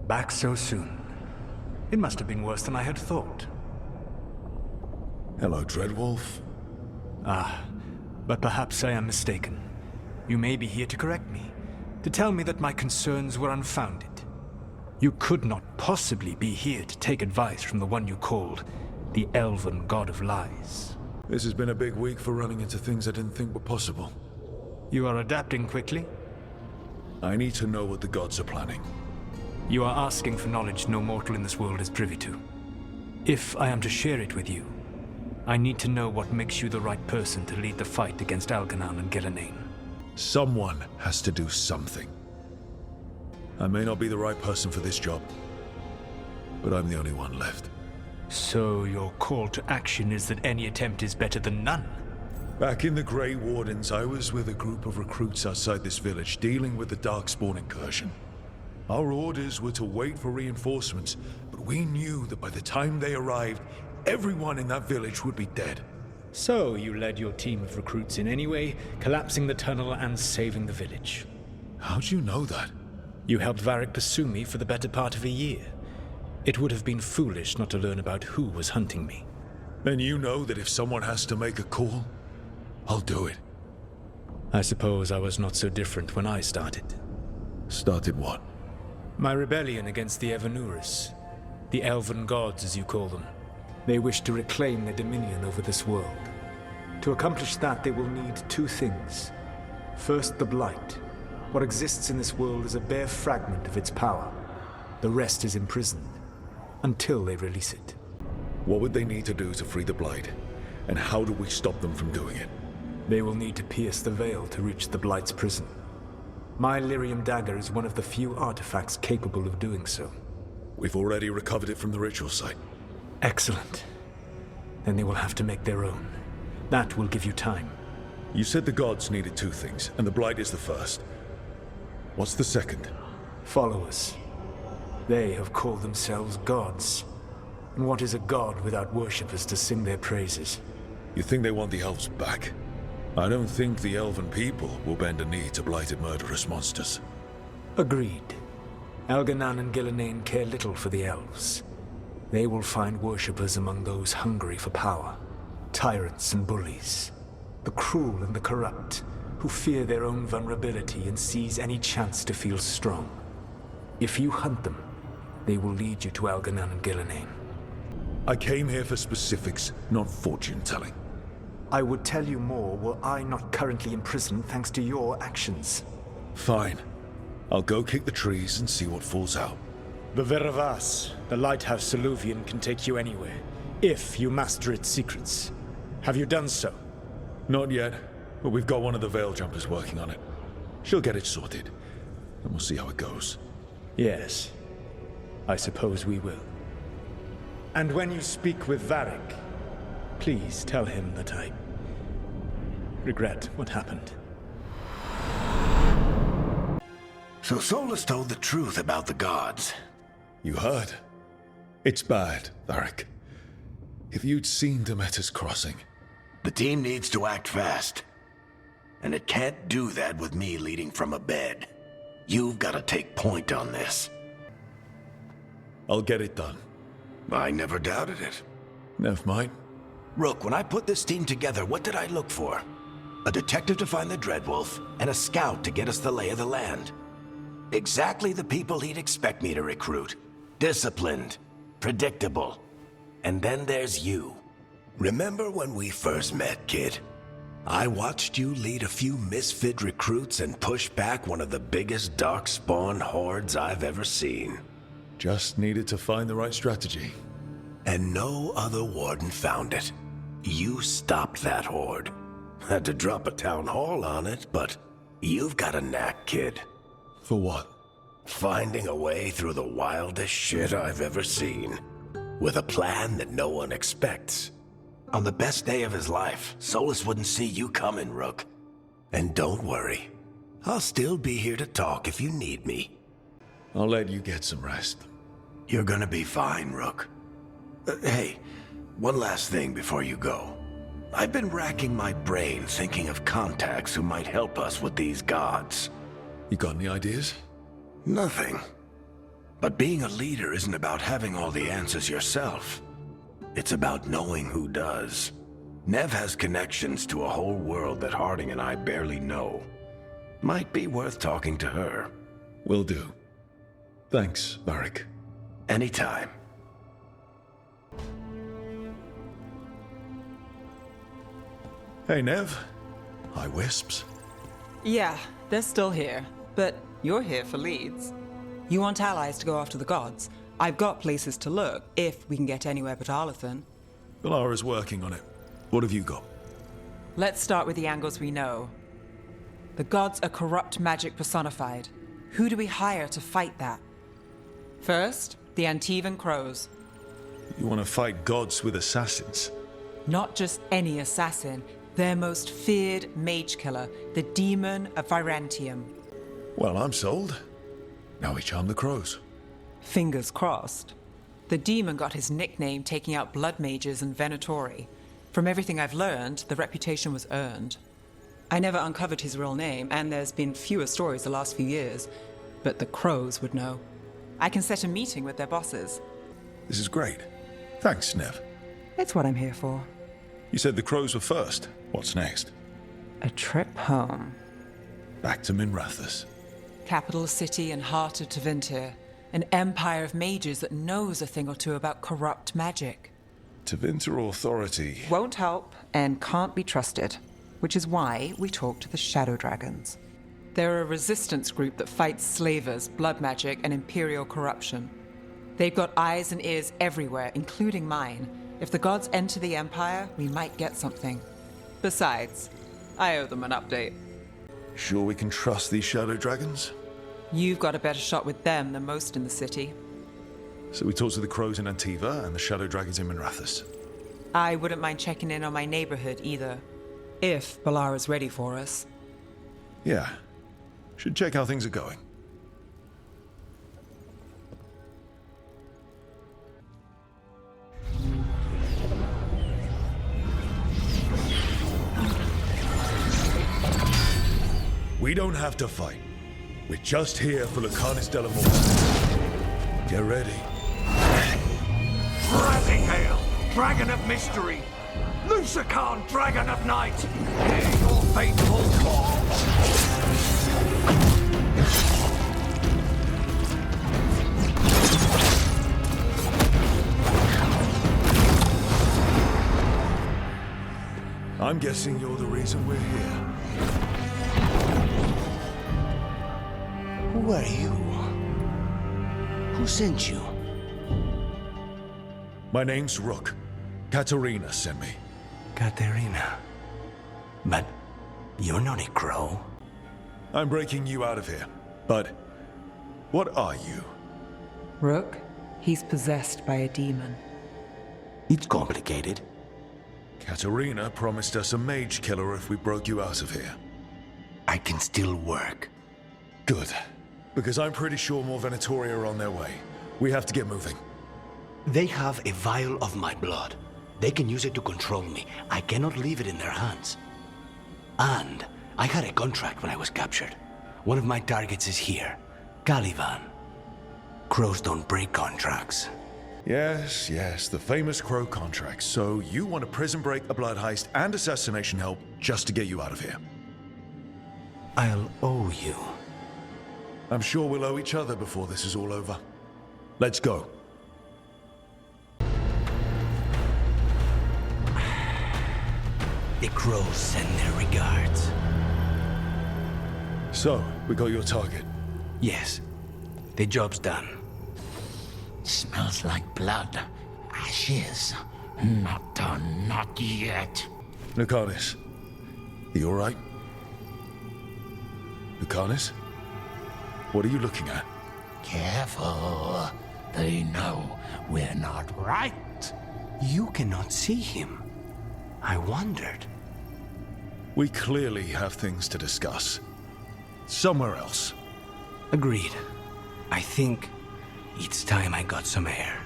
Back so soon. It must have been worse than I had thought. Hello, Dreadwolf. But perhaps I am mistaken. You may be here to correct me, to tell me that my concerns were unfounded. You could not possibly be here to take advice from the one you called the Elven God of Lies. This has been a big week for running into things I didn't think were possible. You are adapting quickly? I need to know what the gods are planning. You are asking for knowledge no mortal in this world is privy to. If I am to share it with you, I need to know what makes you the right person to lead the fight against Algernon and Gillenane. Someone has to do something. I may not be the right person for this job, but I'm the only one left. So your call to action is that any attempt is better than none? Back in the Grey Wardens, I was with a group of recruits outside this village dealing with the Darkspawn incursion. Our orders were to wait for reinforcements, but we knew that by the time they arrived, everyone in that village would be dead. So you led your team of recruits in any way, collapsing the tunnel and saving the village. How'd you know that? You helped Varric pursue me for the better part of a year. It would have been foolish not to learn about who was hunting me. Then you know that if someone has to make a call, I'll do it. I suppose I was not so different when I started. Started what? My rebellion against the Evanuris. The Elven Gods, as you call them. They wish to reclaim their dominion over this world. To accomplish that, they will need two things. First, the Blight. What exists in this world is a bare fragment of its power. The rest is imprisoned, until they release it. What would they need to do to free the Blight? And how do we stop them from doing it? They will need to pierce the veil to reach the Blight's prison. My Lyrium dagger is one of the few artifacts capable of doing so. We've already recovered it from the ritual site. Excellent. Then they will have to make their own. That will give you time. You said the gods needed two things, and the Blight is the first. What's the second? Followers. They have called themselves gods. And what is a god without worshippers to sing their praises? You think they want the elves back? I don't think the elven people will bend a knee to blighted murderous monsters. Agreed. Algernon and Gillenane care little for the elves. They will find worshippers among those hungry for power. Tyrants and bullies. The cruel and the corrupt, who fear their own vulnerability and seize any chance to feel strong. If you hunt them, they will lead you to Algernon and Gillenane. I came here for specifics, not fortune-telling. I would tell you more were I not currently imprisoned thanks to your actions. Fine. I'll go kick the trees and see what falls out. The Veravas, the lighthouse Soluvian, can take you anywhere, if you master its secrets. Have you done so? Not yet, but we've got one of the Veil Jumpers working on it. She'll get it sorted, and we'll see how it goes. Yes. I suppose we will. And when you speak with Varric, please tell him that I regret what happened. So Solus told the truth about the gods. You heard? It's bad, Varric. If you'd seen Demeter's crossing... The team needs to act fast. And it can't do that with me leading from a bed. You've got to take point on this. I'll get it done. I never doubted it. Never mind. Rook, when I put this team together, what did I look for? A detective to find the Dreadwolf, and a scout to get us the lay of the land. Exactly the people he'd expect me to recruit. Disciplined, predictable. And then there's you. Remember when we first met, kid? I watched you lead a few misfit recruits and push back one of the biggest darkspawn hordes I've ever seen. Just needed to find the right strategy. And no other warden found it. You stopped that horde. Had to drop a town hall on it, but you've got a knack, kid. For what? Finding a way through the wildest shit I've ever seen. With a plan that no one expects. On the best day of his life, Solus wouldn't see you coming, Rook. And don't worry. I'll still be here to talk if you need me. I'll let you get some rest. You're gonna be fine, Rook. Hey, one last thing before you go. I've been racking my brain thinking of contacts who might help us with these gods. You got any ideas? Nothing. But being a leader isn't about having all the answers yourself. It's about knowing who does. Nev has connections to a whole world that Harding and I barely know. Might be worth talking to her. Will do. Thanks, Varric. Anytime. Hey, Nev. Hi, Wisps. Yeah, they're still here. But you're here for leads. You want allies to go after the gods? I've got places to look, if we can get anywhere but Arlathan. Valara's working on it. What have you got? Let's start with the angles we know. The gods are corrupt magic personified. Who do we hire to fight that? First, the Antivan Crows. You want to fight gods with assassins? Not just any assassin, their most feared mage killer, the Demon of Virantium. Well, I'm sold. Now we charm the crows. Fingers crossed. The demon got his nickname taking out blood mages and Venatori. From everything I've learned, the reputation was earned. I never uncovered his real name, and there's been fewer stories the last few years, but the crows would know. I can set a meeting with their bosses. This is great. Thanks, Nev. It's what I'm here for. You said the crows were first. What's next? A trip home. Back to Minrathous. Capital city and heart of Tevinter. An empire of mages that knows a thing or two about corrupt magic. Tevinter authority. Won't help and can't be trusted, which is why we talk to the Shadow Dragons. They're a resistance group that fights slavers, blood magic, and imperial corruption. They've got eyes and ears everywhere, including mine. If the gods enter the empire, we might get something. Besides, I owe them an update. Sure we can trust these shadow dragons? You've got a better shot with them than most in the city. So we talk to the crows in Antiva and the shadow dragons in Minrathous. I wouldn't mind checking in on my neighborhood either. If Balara's ready for us. Yeah. Should check how things are going. We don't have to fight. We're just here for Lucanus Delamorte. Get ready. Rising Hail, Dragon of Mystery! Lucican, Dragon of Night! Hear your faithful call! I'm guessing you're the reason we're here. Who are you? Who sent you? My name's Rook. Katerina sent me. Katerina. But you're not a crow. I'm breaking you out of here. But what are you? Rook, he's possessed by a demon. It's complicated. Katerina promised us a mage killer if we broke you out of here. I can still work. Good. Because I'm pretty sure more Venatori are on their way. We have to get moving. They have a vial of my blood. They can use it to control me. I cannot leave it in their hands. And I had a contract when I was captured. One of my targets is here. Caliban. Crows don't break contracts. Yes, the famous crow contract. So you want a prison break, a blood heist, and assassination help just to get you out of here. I'll owe you. I'm sure we'll owe each other before this is all over. Let's go. The crows send their regards. So, we got your target. Yes. The job's done. Smells like blood. Ashes. Not done, not yet. Lucanus, you alright? Lucanus? What are you looking at? Careful. They know we're not right. You cannot see him. I wondered. We clearly have things to discuss. Somewhere else. Agreed. I think it's time I got some air.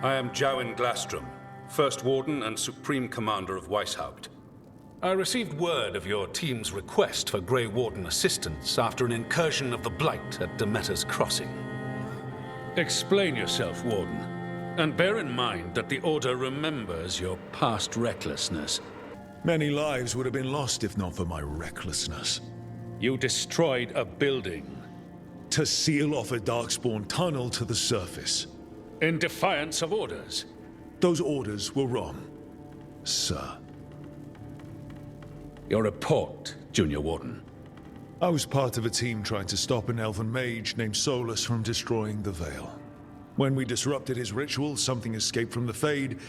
I am Jowen Glastrom, First Warden and Supreme Commander of Weishaupt. I received word of your team's request for Grey Warden assistance after an incursion of the Blight at Demeter's Crossing. Explain yourself, Warden, and bear in mind that the Order remembers your past recklessness. Many lives would have been lost if not for my recklessness. You destroyed a building. To seal off a Darkspawn tunnel to the surface. In defiance of orders. Those orders were wrong, sir. Your report, Junior Warden. I was part of a team trying to stop an elven mage named Solus from destroying the Veil. When we disrupted his ritual, something escaped from the Fade,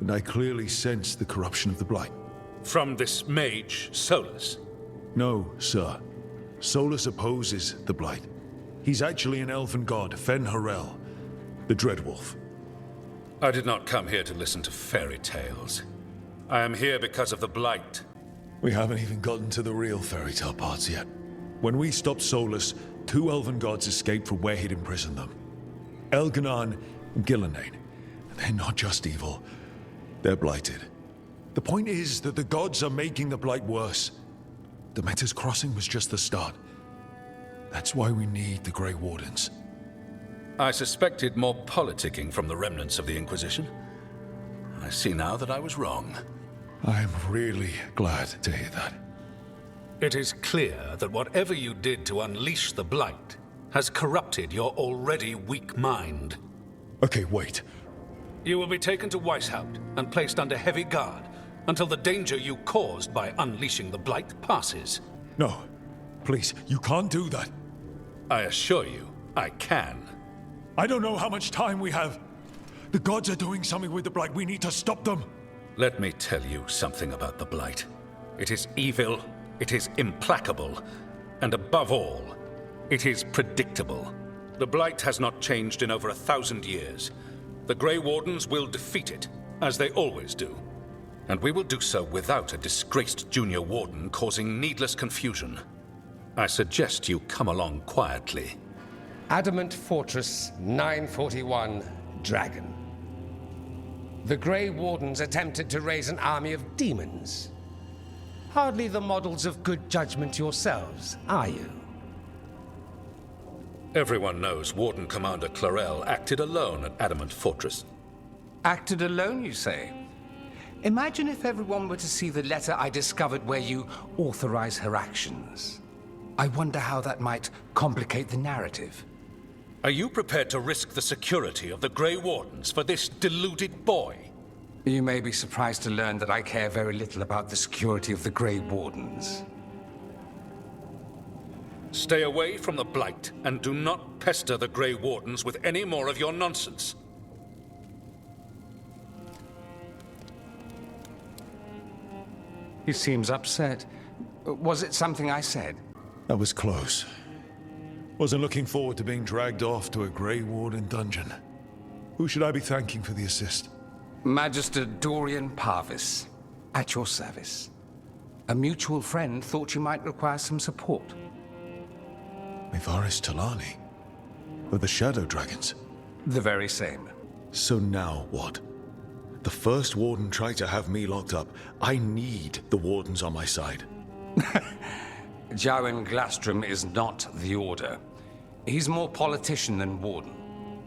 and I clearly sensed the corruption of the Blight. From this mage, Solus? No, sir. Solus opposes the Blight. He's actually an elven god, Fen Harel, the Dreadwolf. I did not come here to listen to fairy tales. I am here because of the Blight. We haven't even gotten to the real fairy tale parts yet. When we stopped Solus, 2 elven gods escaped from where he'd imprisoned them. Elganon and Gillenane. They're not just evil. They're blighted. The point is that the gods are making the Blight worse. Demeter's Crossing was just the start. That's why we need the Grey Wardens. I suspected more politicking from the remnants of the Inquisition. I see now that I was wrong. I'm really glad to hear that. It is clear that whatever you did to unleash the Blight has corrupted your already weak mind. Okay, wait. You will be taken to Weishaupt and placed under heavy guard until the danger you caused by unleashing the Blight passes. No, please, you can't do that. I assure you, I can. I don't know how much time we have. The gods are doing something with the Blight. We need to stop them. Let me tell you something about the Blight. It is evil, it is implacable, and above all, it is predictable. The Blight has not changed in over 1,000 years. The Grey Wardens will defeat it, as they always do. And we will do so without a disgraced junior warden causing needless confusion. I suggest you come along quietly. Adamant Fortress 941, Dragon. The Grey Wardens attempted to raise an army of demons. Hardly the models of good judgment yourselves, are you? Everyone knows Warden Commander Clarel acted alone at Adamant Fortress. Acted alone, you say? Imagine if everyone were to see the letter I discovered where you authorize her actions. I wonder how that might complicate the narrative. Are you prepared to risk the security of the Grey Wardens for this deluded boy? You may be surprised to learn that I care very little about the security of the Grey Wardens. Stay away from the Blight, and do not pester the Grey Wardens with any more of your nonsense. He seems upset. Was it something I said? That was close. Wasn't looking forward to being dragged off to a Grey Warden dungeon. Who should I be thanking for the assist? Magister Dorian Parvis, at your service. A mutual friend thought you might require some support. Mivaris Talani? Of the Shadow Dragons? The very same. So now what? The First Warden tried to have me locked up. I need the Wardens on my side. Jowen Glastrom is not the Order. He's more politician than Warden.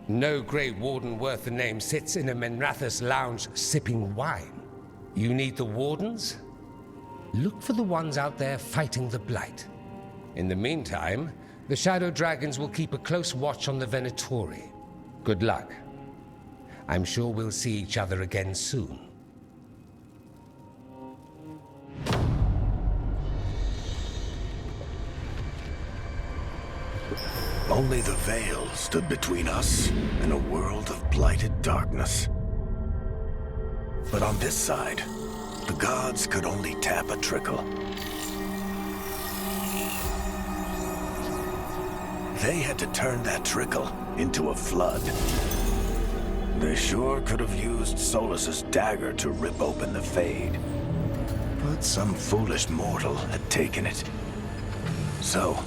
No Grey Warden worth the name sits in a Menrathus lounge sipping wine. You need the Wardens? Look for the ones out there fighting the Blight. In the meantime, the Shadow Dragons will keep a close watch on the Venatori. Good luck. I'm sure we'll see each other again soon. Only the veil stood between us and a world of blighted darkness. But on this side, the gods could only tap a trickle. They had to turn that trickle into a flood. They sure could have used Solus's dagger to rip open the Fade. But some foolish mortal had taken it. So,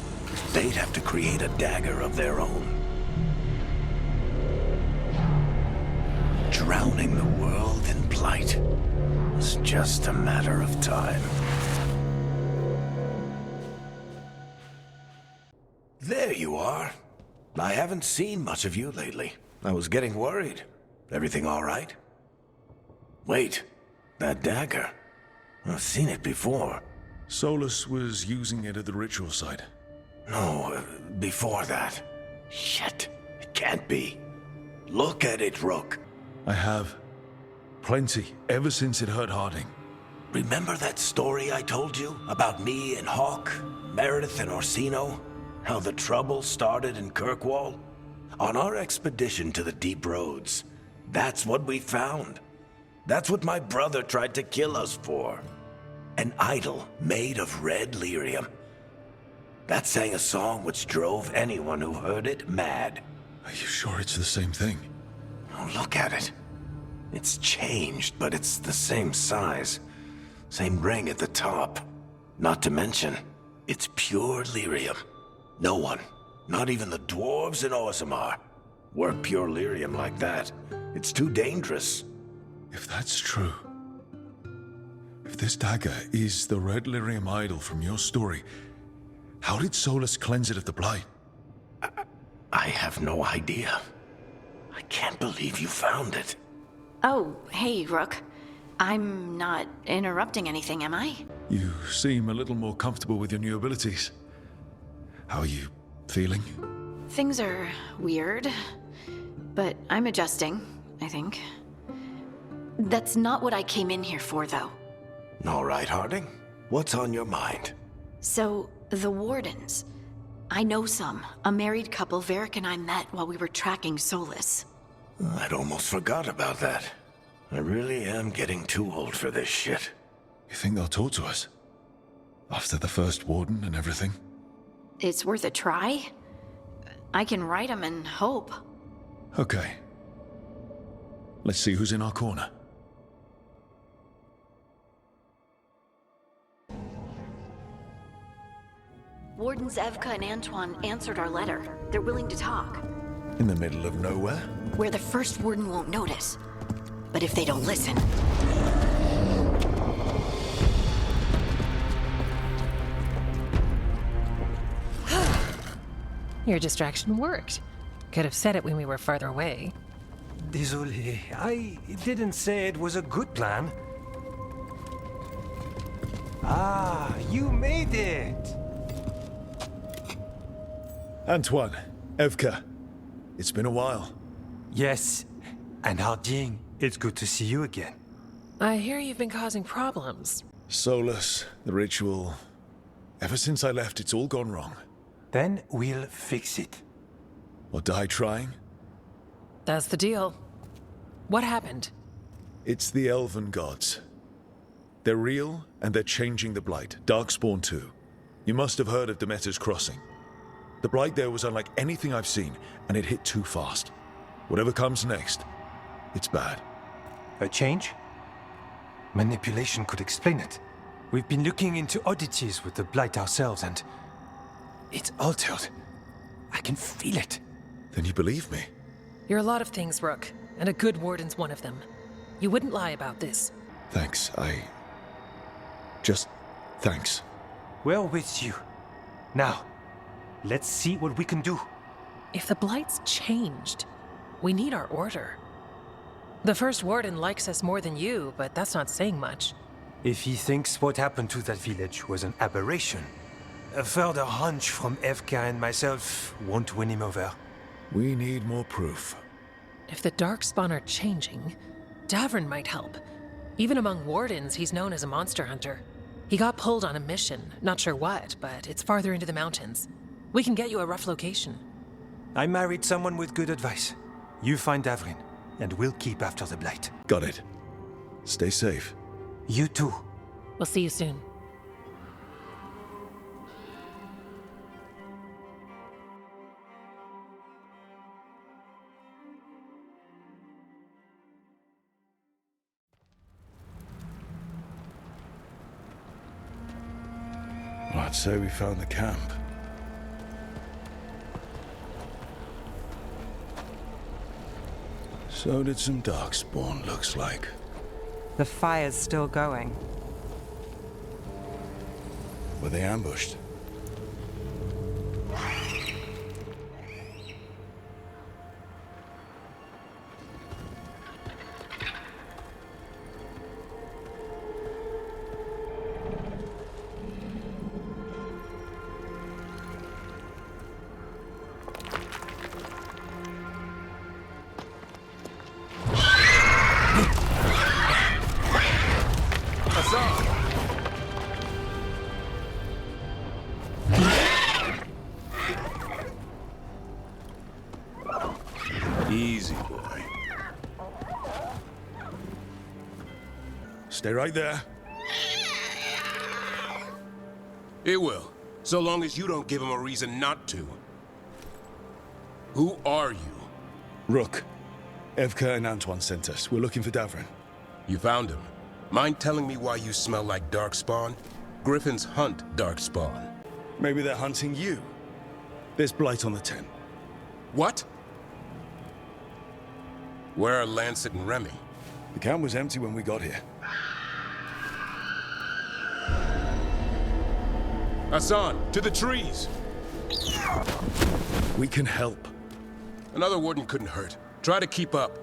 they'd have to create a dagger of their own. Drowning the world in blight was just a matter of time. There you are. I haven't seen much of you lately. I was getting worried. Everything all right? Wait, that dagger. I've seen it before. Solus was using it at the ritual site. No, before that. Shit, it can't be. Look at it, Rook. I have. Plenty, ever since it hurt Harding. Remember that story I told you about me and Hawk, Meredith and Orsino? How the trouble started in Kirkwall? On our expedition to the Deep Roads, that's what we found. That's what my brother tried to kill us for. An idol made of red lyrium. That sang a song which drove anyone who heard it mad. Are you sure it's the same thing? Oh, look at it. It's changed, but it's the same size. Same ring at the top. Not to mention, it's pure lyrium. No one, not even the dwarves in Orzammar, work pure lyrium like that. It's too dangerous. If that's true, if this dagger is the red lyrium idol from your story, how did Solus cleanse it of the blight? I have no idea. I can't believe you found it. Oh, hey, Rook. I'm not interrupting anything, am I? You seem a little more comfortable with your new abilities. How are you feeling? Things are weird, but I'm adjusting, I think. That's not what I came in here for, though. All right, Harding. What's on your mind? So, the Wardens. I know some. A married couple Varric and I met while we were tracking Solus. I'd almost forgot about that. I really am getting too old for this shit. You think they'll talk to us? After the first Warden and everything? It's worth a try. I can write them and hope. Okay. Let's see who's in our corner. Wardens Evka and Antoine answered our letter. They're willing to talk. In the middle of nowhere? Where the first Warden won't notice. But if they don't listen... Your distraction worked. Could have said it when we were farther away. Désolé, I didn't say it was a good plan. Ah, you made it! Antoine, Evka, it's been a while. Yes, and Harding, it's good to see you again. I hear you've been causing problems. Solus, the ritual. Ever since I left, it's all gone wrong. Then we'll fix it. Or die trying? That's the deal. What happened? It's the Elven gods. They're real, and they're changing the Blight. Darkspawn too. You must have heard of Demeter's Crossing. The Blight there was unlike anything I've seen, and it hit too fast. Whatever comes next, it's bad. A change? Manipulation could explain it. We've been looking into oddities with the Blight ourselves, and... it's altered. I can feel it. Then you believe me? You're a lot of things, Rook, and a good Warden's one of them. You wouldn't lie about this. Thanks, thanks. We're with you. Now, let's see what we can do. If the Blight's changed, we need our order. The first Warden likes us more than you, but that's not saying much. If he thinks what happened to that village was an aberration, a further hunch from Evka and myself won't win him over. We need more proof. If the Darkspawn are changing, Davern might help. Even among Wardens, he's known as a monster hunter. He got pulled on a mission, not sure what, but it's farther into the mountains. We can get you a rough location. I married someone with good advice. You find Davrin, and we'll keep after the Blight. Got it. Stay safe. You too. We'll see you soon. Well, I'd say we found the camp. So did some Darkspawn, looks like. The fire's still going. Were they ambushed? Easy, boy. Stay right there. It will, so long as you don't give him a reason not to. Who are you? Rook. Evka and Antoine sent us. We're looking for Davrin. You found him. Mind telling me why you smell like Darkspawn? Griffins hunt Darkspawn. Maybe they're hunting you. There's Blight on the tent. What? Where are Lancet and Remy? The camp was empty when we got here. Hassan, to the trees! We can help. Another warden couldn't hurt. Try to keep up.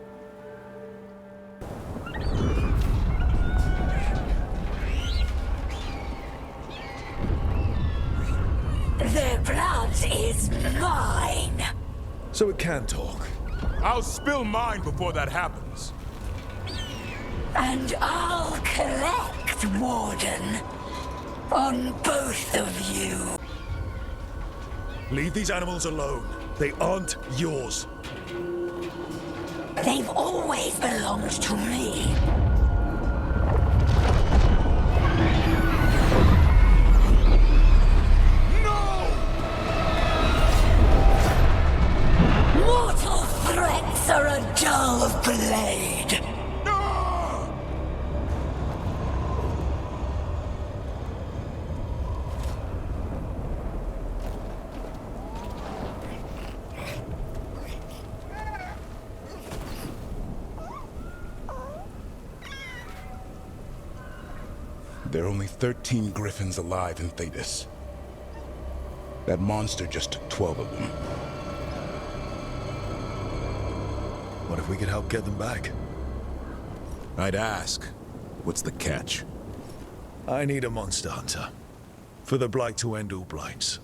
Their blood is mine. So it can talk. I'll spill mine before that happens. And I'll collect, Warden, on both of you. Leave these animals alone. They aren't yours. They've always belonged to me. Mortal threats are a dull blade. There are only 13 Griffins alive in Thetis. That monster just took 12 of them. What if we could help get them back? I'd ask. What's the catch? I need a monster hunter. For the Blight to end all Blights.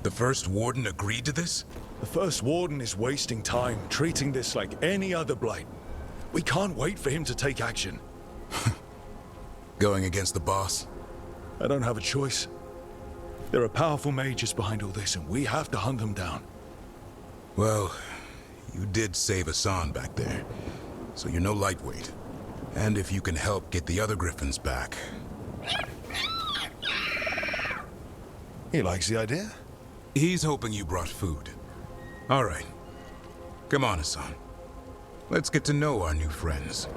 The First Warden agreed to this? The First Warden is wasting time treating this like any other Blight. We can't wait for him to take action. Going against the boss? I don't have a choice. There are powerful mages behind all this, and we have to hunt them down. Well, you did save Hassan back there, so you're no lightweight. And if you can help get the other Griffins back... He likes the idea? He's hoping you brought food. All right. Come on, Hassan. Let's get to know our new friends.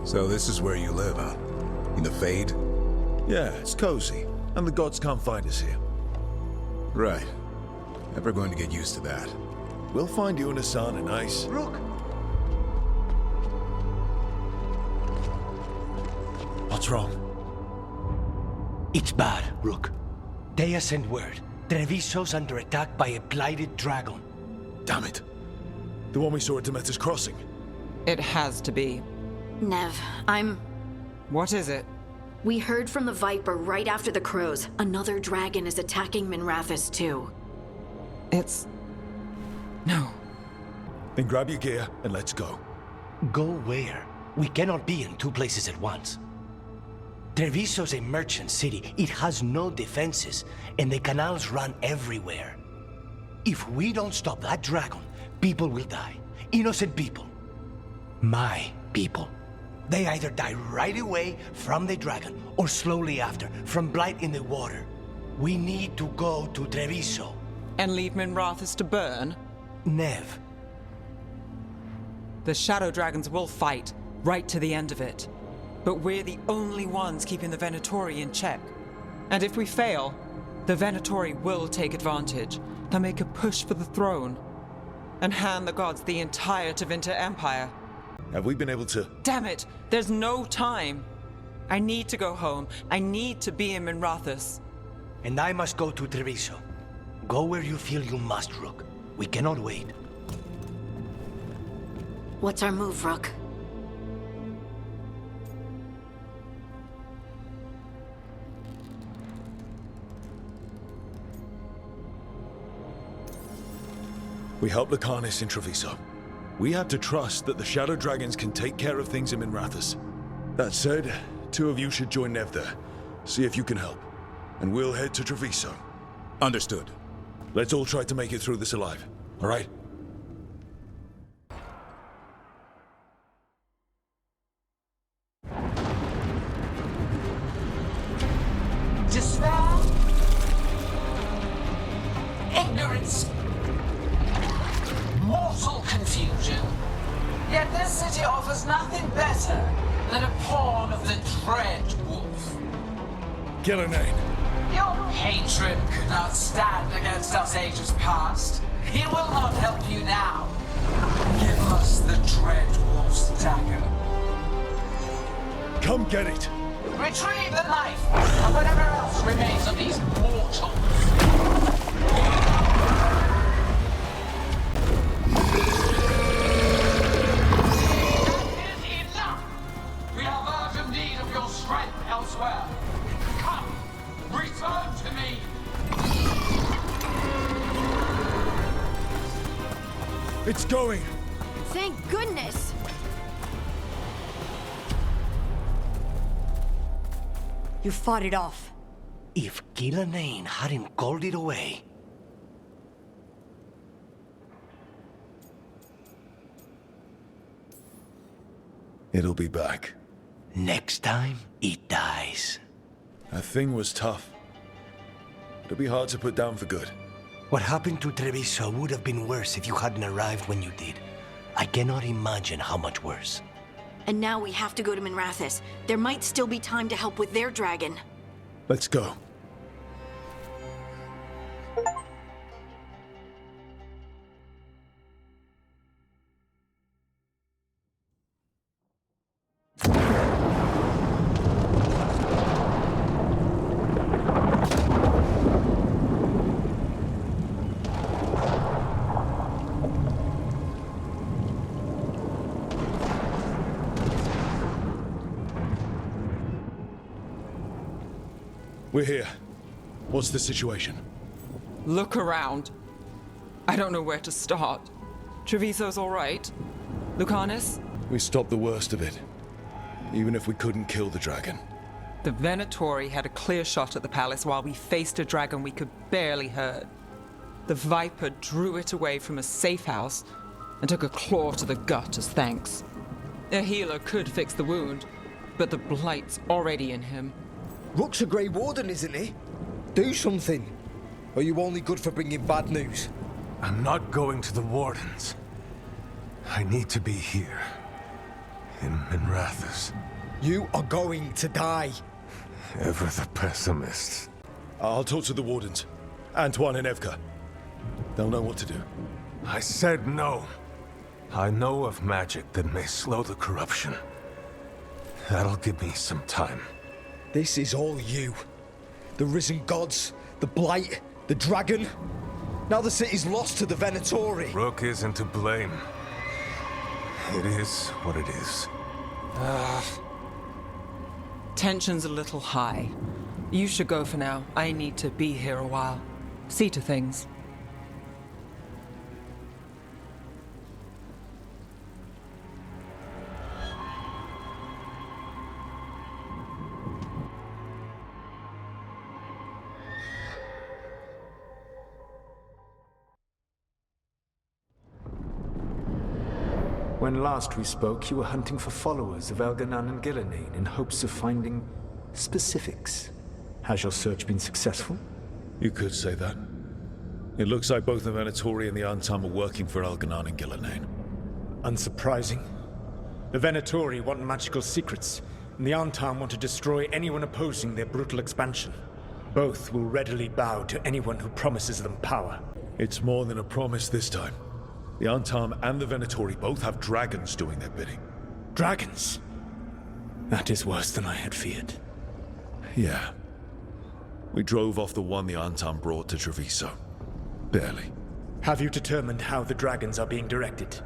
So this is where you live, huh? In the Fade? Yeah, it's cozy. And the gods can't find us here. Right. Never going to get used to that. We'll find you and Hassan a nice... Rook! What's wrong? It's bad, Rook. Dea sent word. Treviso's under attack by a blighted dragon. Damn it. The one we saw at Demeter's Crossing. It has to be. Nev, What is it? We heard from the Viper right after the Crows. Another dragon is attacking Minrathous too. It's... No. Then grab your gear and let's go. Go where? We cannot be in two places at once. Treviso's a merchant city. It has no defenses, and the canals run everywhere. If we don't stop that dragon, people will die. Innocent people. My people. They either die right away from the dragon, or slowly after, from blight in the water. We need to go to Treviso. And leave Minrathous to burn? Nev. The Shadow Dragons will fight, right to the end of it. But we're the only ones keeping the Venatori in check. And if we fail, the Venatori will take advantage. They'll make a push for the throne. And hand the gods the entire Tevinter Empire. Have we been able to... Damn it! There's no time! I need to go home. I need to be in Minrathous. And I must go to Treviso. Go where you feel you must, Rook. We cannot wait. What's our move, Rook? We help Lucanus in Treviso. We have to trust that the Shadow Dragons can take care of things in Minrathous. That said, two of you should join Nev there. See if you can help. And we'll head to Treviso. Understood. Let's all try to make it through this alive, all right? Despair, ignorance, mortal confusion. Yet this city offers nothing better than a pawn of the Dread Wolf. Gillenane. Your hatred could not stand against us ages past. It will not help you now. Give us the Dread Wolf's dagger. Come get it. Retrieve the knife and whatever else remains of these mortals. That is enough! We have urgent need of your strength elsewhere. Come, return to me! It's going! Thank goodness! You fought it off. If Gillenane hadn't called it away... It'll be back. Next time, it dies. That thing was tough. It'll be hard to put down for good. What happened to Treviso would have been worse if you hadn't arrived when you did. I cannot imagine how much worse. And now we have to go to Minrathous. There might still be time to help with their dragon. Let's go. We're here. What's the situation? Look around. I don't know where to start. Treviso's all right. Lucanus? We stopped the worst of it. Even if we couldn't kill the dragon. The Venatori had a clear shot at the palace while we faced a dragon we could barely hurt. The Viper drew it away from a safe house and took a claw to the gut as thanks. A healer could fix the wound, but the blight's already in him. Rook's a Grey Warden, isn't he? Do something. Or are you only good for bringing bad news? I'm not going to the Wardens. I need to be here. In Minrathous. You are going to die. Ever the pessimist. I'll talk to the Wardens. Antoine and Evka. They'll know what to do. I said no. I know of magic that may slow the corruption. That'll give me some time. This is all you. The risen gods, the blight, the dragon. Now the city's lost to the Venatori. Rook isn't to blame. It is what it is. Tension's a little high. You should go for now. I need to be here a while. See to things. When last we spoke, you were hunting for followers of Elganan and Gillenane in hopes of finding specifics. Has your search been successful? You could say that. It looks like both the Venatori and the Antam are working for Elganan and Gillenane. Unsurprising. The Venatori want magical secrets, and the Antam want to destroy anyone opposing their brutal expansion. Both will readily bow to anyone who promises them power. It's more than a promise this time. The Antam and the Venatori both have dragons doing their bidding. Dragons? That is worse than I had feared. Yeah. We drove off the one the Antam brought to Treviso. Barely. Have you determined how the dragons are being directed?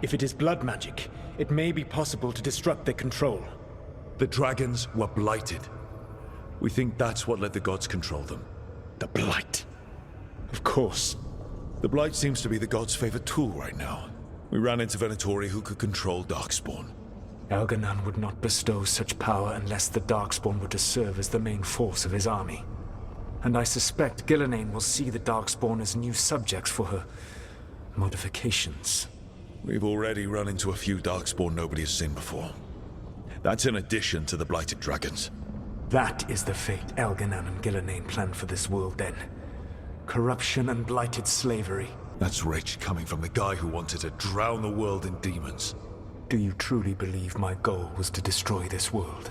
If it is blood magic, it may be possible to disrupt their control. The dragons were blighted. We think that's what let the gods control them. The blight? Of course. The blight seems to be the gods' favorite tool right now. We ran into Venatori who could control Darkspawn. Elganan would not bestow such power unless the Darkspawn were to serve as the main force of his army. And I suspect Gillenane will see the Darkspawn as new subjects for her modifications. We've already run into a few Darkspawn nobody has seen before. That's in addition to the blighted dragons. That is the fate Elganan and Gillenane planned for this world then. Corruption and blighted slavery. That's rich coming from the guy who wanted to drown the world in demons. Do you truly believe my goal was to destroy this world?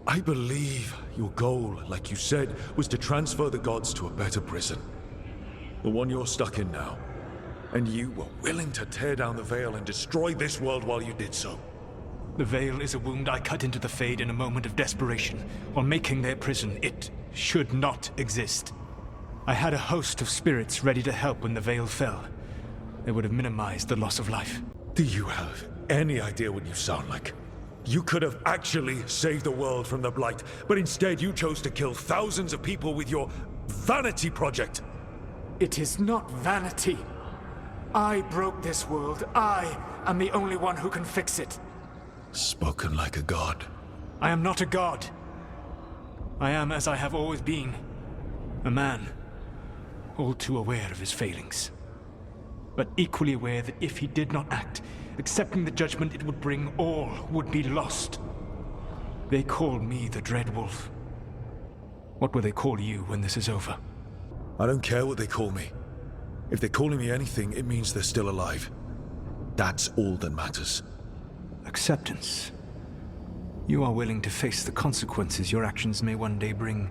I believe your goal, like you said, was to transfer the gods to a better prison. The one you're stuck in now. And you were willing to tear down the veil and destroy this world while you did so. The veil is a wound I cut into the Fade in a moment of desperation, while making their prison. It should not exist. I had a host of spirits ready to help when the veil fell. They would have minimized the loss of life. Do you have any idea what you sound like? You could have actually saved the world from the Blight, but instead you chose to kill thousands of people with your vanity project. It is not vanity. I broke this world. I am the only one who can fix it. Spoken like a god. I am not a god. I am as I have always been. A man. All too aware of his failings. But equally aware that if he did not act, accepting the judgment it would bring, all would be lost. They call me the Dread Wolf. What will they call you when this is over? I don't care what they call me. If they're calling me anything, it means they're still alive. That's all that matters. Acceptance. You are willing to face the consequences your actions may one day bring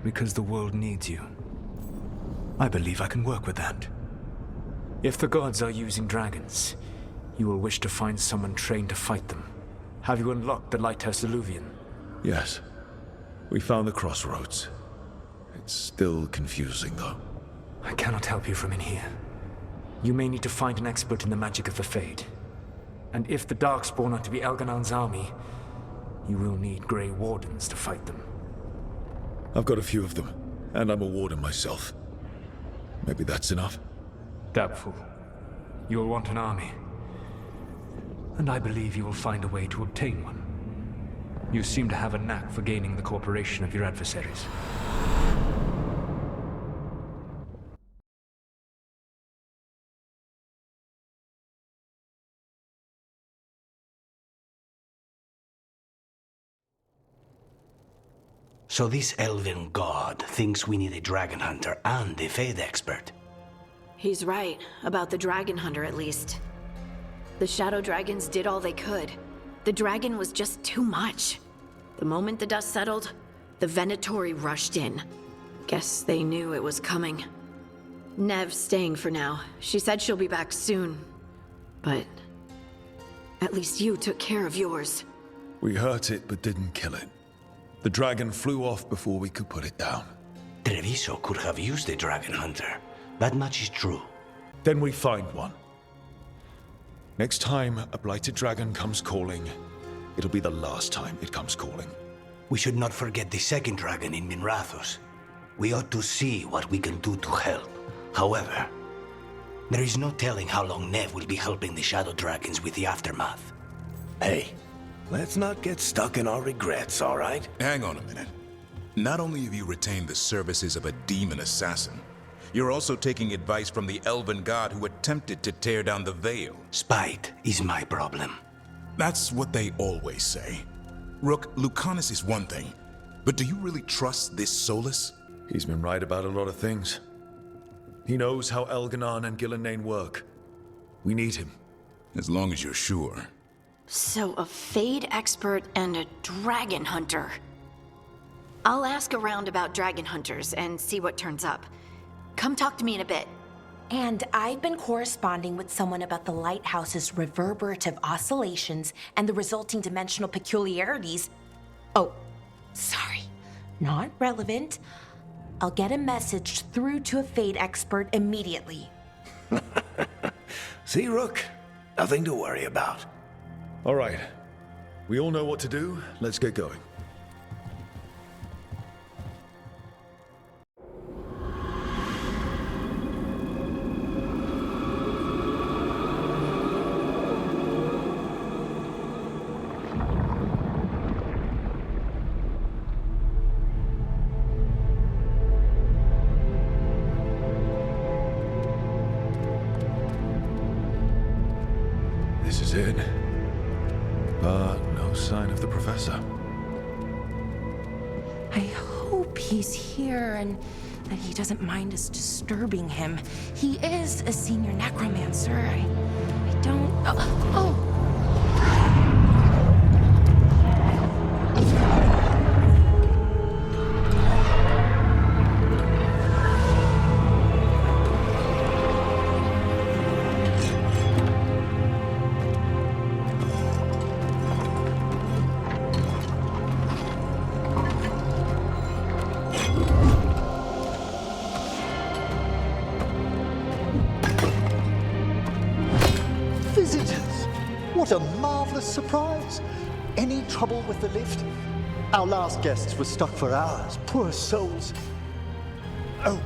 because the world needs you. I believe I can work with that. If the gods are using dragons, you will wish to find someone trained to fight them. Have you unlocked the Lighthouse Illuvian? Yes. We found the crossroads. It's still confusing, though. I cannot help you from in here. You may need to find an expert in the magic of the Fade. And if the Darkspawn are to be Elganan's army, you will need Grey Wardens to fight them. I've got a few of them, and I'm a warden myself. Maybe that's enough? Doubtful. You'll want an army. And I believe you will find a way to obtain one. You seem to have a knack for gaining the cooperation of your adversaries. So this elven god thinks we need a dragon hunter and a Fade expert. He's right, about the dragon hunter at least. The shadow dragons did all they could. The dragon was just too much. The moment the dust settled, the Venatori rushed in. Guess they knew it was coming. Nev's staying for now. She said she'll be back soon. But at least you took care of yours. We hurt it, but didn't kill it. The dragon flew off before we could put it down. Treviso could have used a dragon hunter. That much is true. Then we find one. Next time a blighted dragon comes calling, it'll be the last time it comes calling. We should not forget the second dragon in Minrathos. We ought to see what we can do to help. However, there is no telling how long Nev will be helping the shadow dragons with the aftermath. Hey, let's not get stuck in our regrets, all right? Hang on a minute. Not only have you retained the services of a demon assassin, You're also taking advice from the elven god who attempted to tear down the veil. Spite is my problem. That's what they always say. Rook, Lucanus is one thing, but do you really trust this Solus? He's been right about a lot of things. He knows how Elganon and Gillenane work. We need him. As long as you're sure. So, a Fade expert and a dragon hunter. I'll ask around about dragon hunters and see what turns up. Come talk to me in a bit. And I've been corresponding with someone about the lighthouse's reverberative oscillations and the resulting dimensional peculiarities. Oh, sorry, not relevant. I'll get a message through to a Fade expert immediately. See, Rook? Nothing to worry about. All right. We all know what to do. Let's get going. This is it. But no sign of the professor. I hope he's here and that he doesn't mind us disturbing him. He is a senior necromancer. I don't... Oh! Visitors! What a marvelous surprise! Any trouble with the lift? Our last guests were stuck for hours. Poor souls. Oh.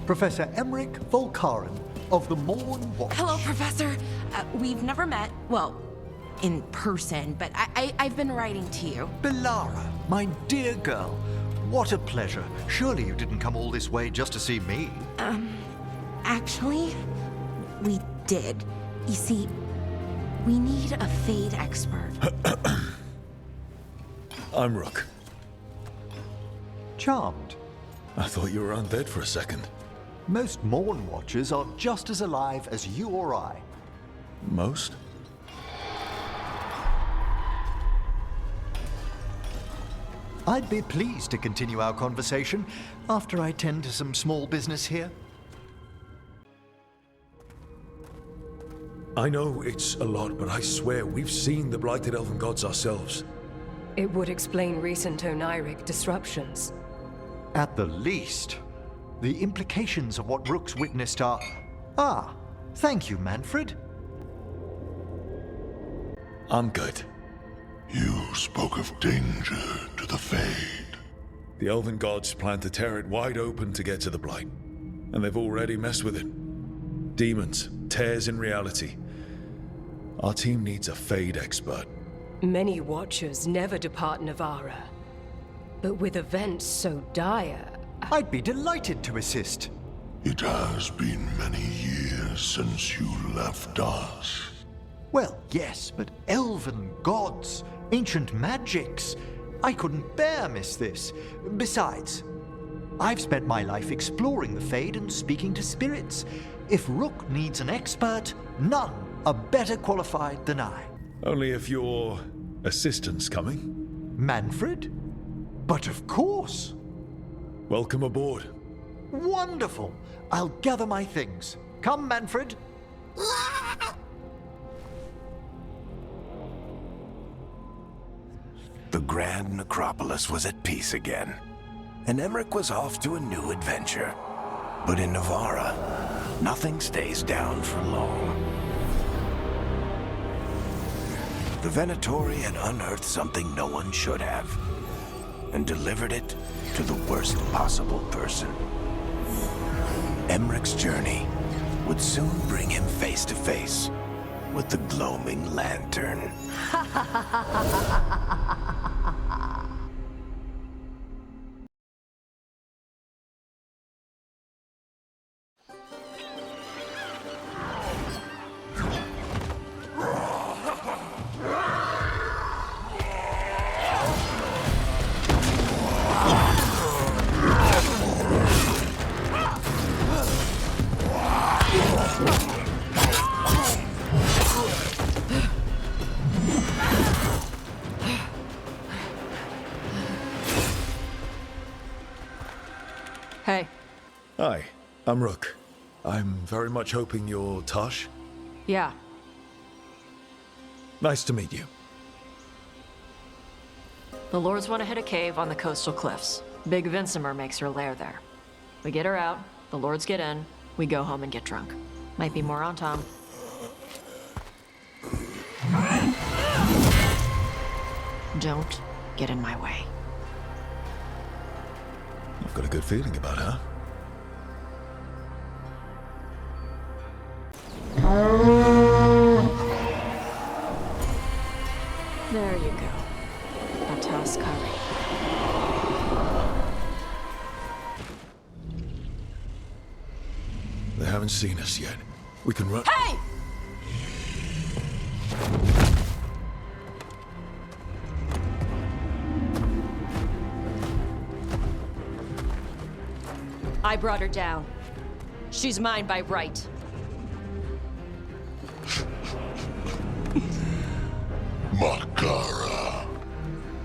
Professor Emmerich Volkaren of the Morn Watch. Hello, Professor. We've never met, well, in person, but I've been writing to you. Belara, my dear girl. What a pleasure. Surely you didn't come all this way just to see me. Actually, we did. You see, we need a Fade expert. I'm Rook. Charmed. I thought you were undead for a second. Most Morn Watchers are just as alive as you or I. Most? I'd be pleased to continue our conversation after I tend to some small business here. I know it's a lot, but I swear we've seen the blighted elven gods ourselves. It would explain recent Oniric disruptions. At the least, the implications of what Rook's witnessed are... Ah, thank you, Manfred. I'm good. You spoke of danger to the Fade. The elven gods plan to tear it wide open to get to the blight, and they've already messed with it. Demons, tears in reality. Our team needs a Fade expert. Many Watchers never depart Navarra. But with events so dire... I'd be delighted to assist. It has been many years since you left us. Well, yes, but elven gods, ancient magics. I couldn't bear miss this. Besides, I've spent my life exploring the Fade and speaking to spirits. If Rook needs an expert, none are better qualified than I. Only if your assistant's coming. Manfred? But of course. Welcome aboard. Wonderful. I'll gather my things. Come, Manfred. The Grand Necropolis was at peace again, and Emmerich was off to a new adventure. But in Navarra, nothing stays down for long. The Venatori had unearthed something no one should have, and delivered it to the worst possible person. Emmerich's journey would soon bring him face to face with the gloaming lantern. Hi, I'm Rook. I'm very much hoping you're Tosh. Yeah. Nice to meet you. The Lords want to hit a cave on the coastal cliffs. Big Vincimer makes her lair there. We get her out, the Lords get in, we go home and get drunk. Might be more on Tom. Don't get in my way. I've got a good feeling about her. There you go. A toss curry. They haven't seen us yet. We can run. Hey! I brought her down. She's mine by right. Makara.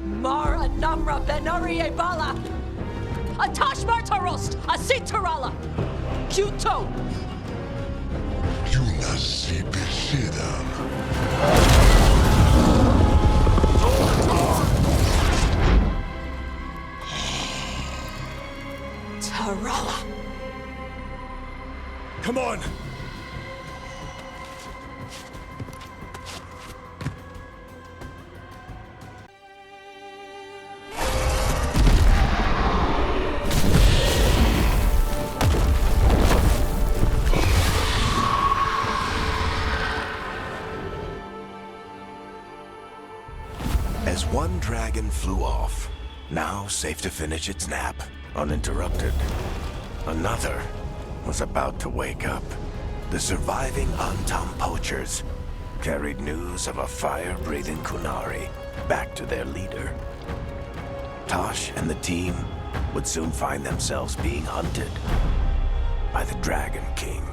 Mara Namra Benarie Bala! Atash Martarost! Asitarala! Kyuto! Yunasi Bishida. Tarala! Come on! As one dragon flew off, now safe to finish its nap, uninterrupted, another was about to wake up. The surviving Antam poachers carried news of a fire-breathing Kunari back to their leader. Tosh and the team would soon find themselves being hunted by the Dragon King.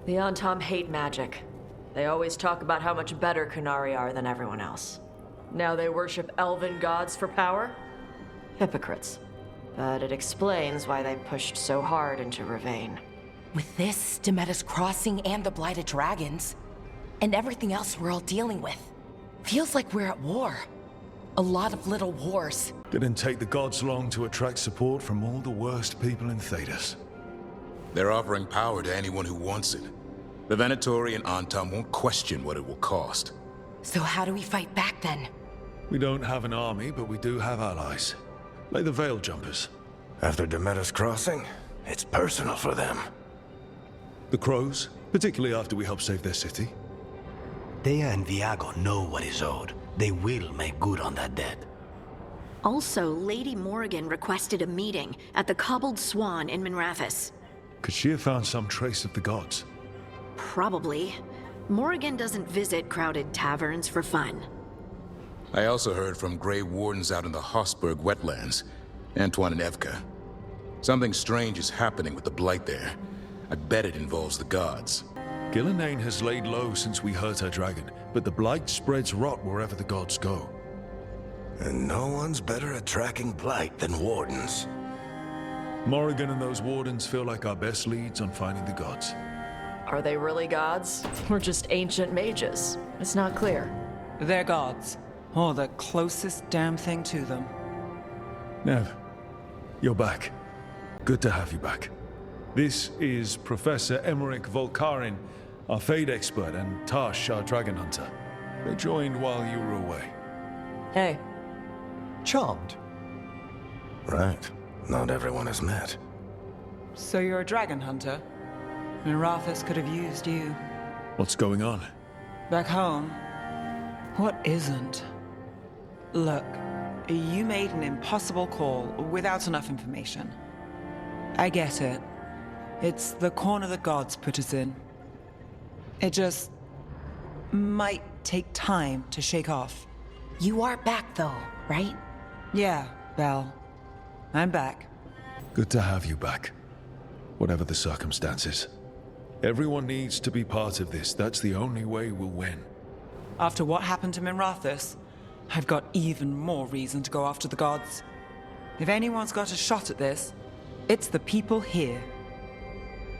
The Antam hate magic. They always talk about how much better Kunari are than everyone else. Now they worship elven gods for power? Hypocrites. But it explains why they pushed so hard into Ravane. With this, Demeter's Crossing and the Blighted Dragons, and everything else we're all dealing with, feels like we're at war. A lot of little wars. Didn't take the gods long to attract support from all the worst people in Thedas. They're offering power to anyone who wants it. The Venatori and Antam won't question what it will cost. So how do we fight back then? We don't have an army, but we do have allies. Like the Veil Jumpers. After Demeter's Crossing, it's personal for them. The Crows, particularly after we help save their city. Thea and Viago know what is owed. They will make good on that debt. Also, Lady Morrigan requested a meeting at the Cobbled Swan in Minrathous. Could she have found some trace of the gods? Probably. Morrigan doesn't visit crowded taverns for fun. I also heard from Grey Wardens out in the Hossberg wetlands, Antoine and Evka. Something strange is happening with the Blight there. I bet it involves the gods. Gillenane has laid low since we hurt her dragon, but the Blight spreads rot wherever the gods go. And no one's better at tracking Blight than Wardens. Morrigan and those Wardens feel like our best leads on finding the gods. Are they really gods? Or just ancient mages? It's not clear. They're gods. Or the closest damn thing to them. Nev, you're back. Good to have you back. This is Professor Emmerich Volkarin, our Fade expert, and Tash, our dragon hunter. They joined while you were away. Hey. Charmed. Right. Not everyone has met. So you're a dragon hunter? Minrathous could have used you. What's going on? Back home, what isn't? Look, you made an impossible call without enough information. I get it. It's the corner the gods put us in. It just might take time to shake off. You are back though, right? Yeah, Belle. I'm back. Good to have you back. Whatever the circumstances. Everyone needs to be part of this. That's the only way we'll win. After what happened to Minrathous, I've got even more reason to go after the gods. If anyone's got a shot at this, it's the people here.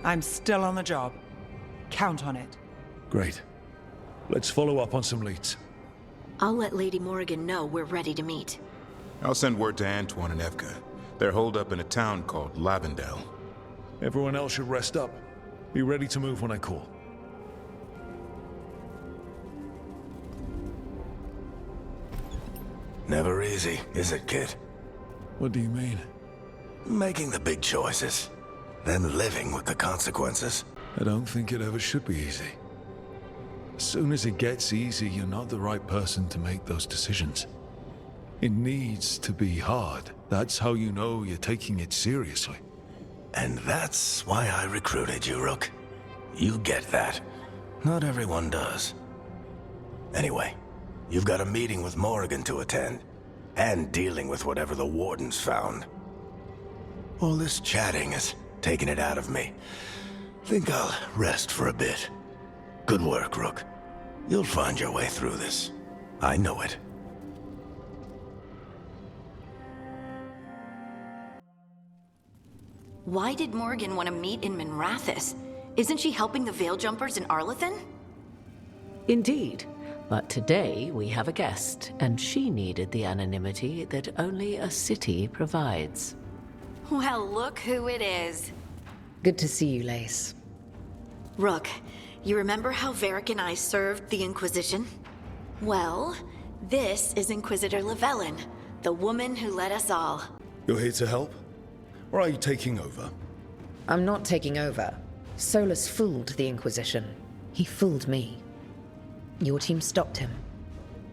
I'm still on the job. Count on it. Great. Let's follow up on some leads. I'll let Lady Morrigan know we're ready to meet. I'll send word to Antoine and Evka. They're holed up in a town called Lavendale. Everyone else should rest up. Be ready to move when I call. Never easy, is it, kid? What do you mean? Making the big choices, then living with the consequences. I don't think it ever should be easy. As soon as it gets easy, you're not the right person to make those decisions. It needs to be hard. That's how you know you're taking it seriously. And that's why I recruited you, Rook. You get that. Not everyone does. Anyway, you've got a meeting with Morrigan to attend, and dealing with whatever the Wardens found. All this chatting is taking it out of me. Think I'll rest for a bit. Good work, Rook. You'll find your way through this. I know it. Why did Morrigan want to meet in Minrathous? Isn't she helping the Veiljumpers in Arlathan? Indeed. But today we have a guest, and she needed the anonymity that only a city provides. Well, look who it is. Good to see you, Lace. Rook, you remember how Varric and I served the Inquisition? Well, this is Inquisitor Llewellyn, the woman who led us all. You're here to help? Or are you taking over? I'm not taking over. Solus fooled the Inquisition. He fooled me. Your team stopped him.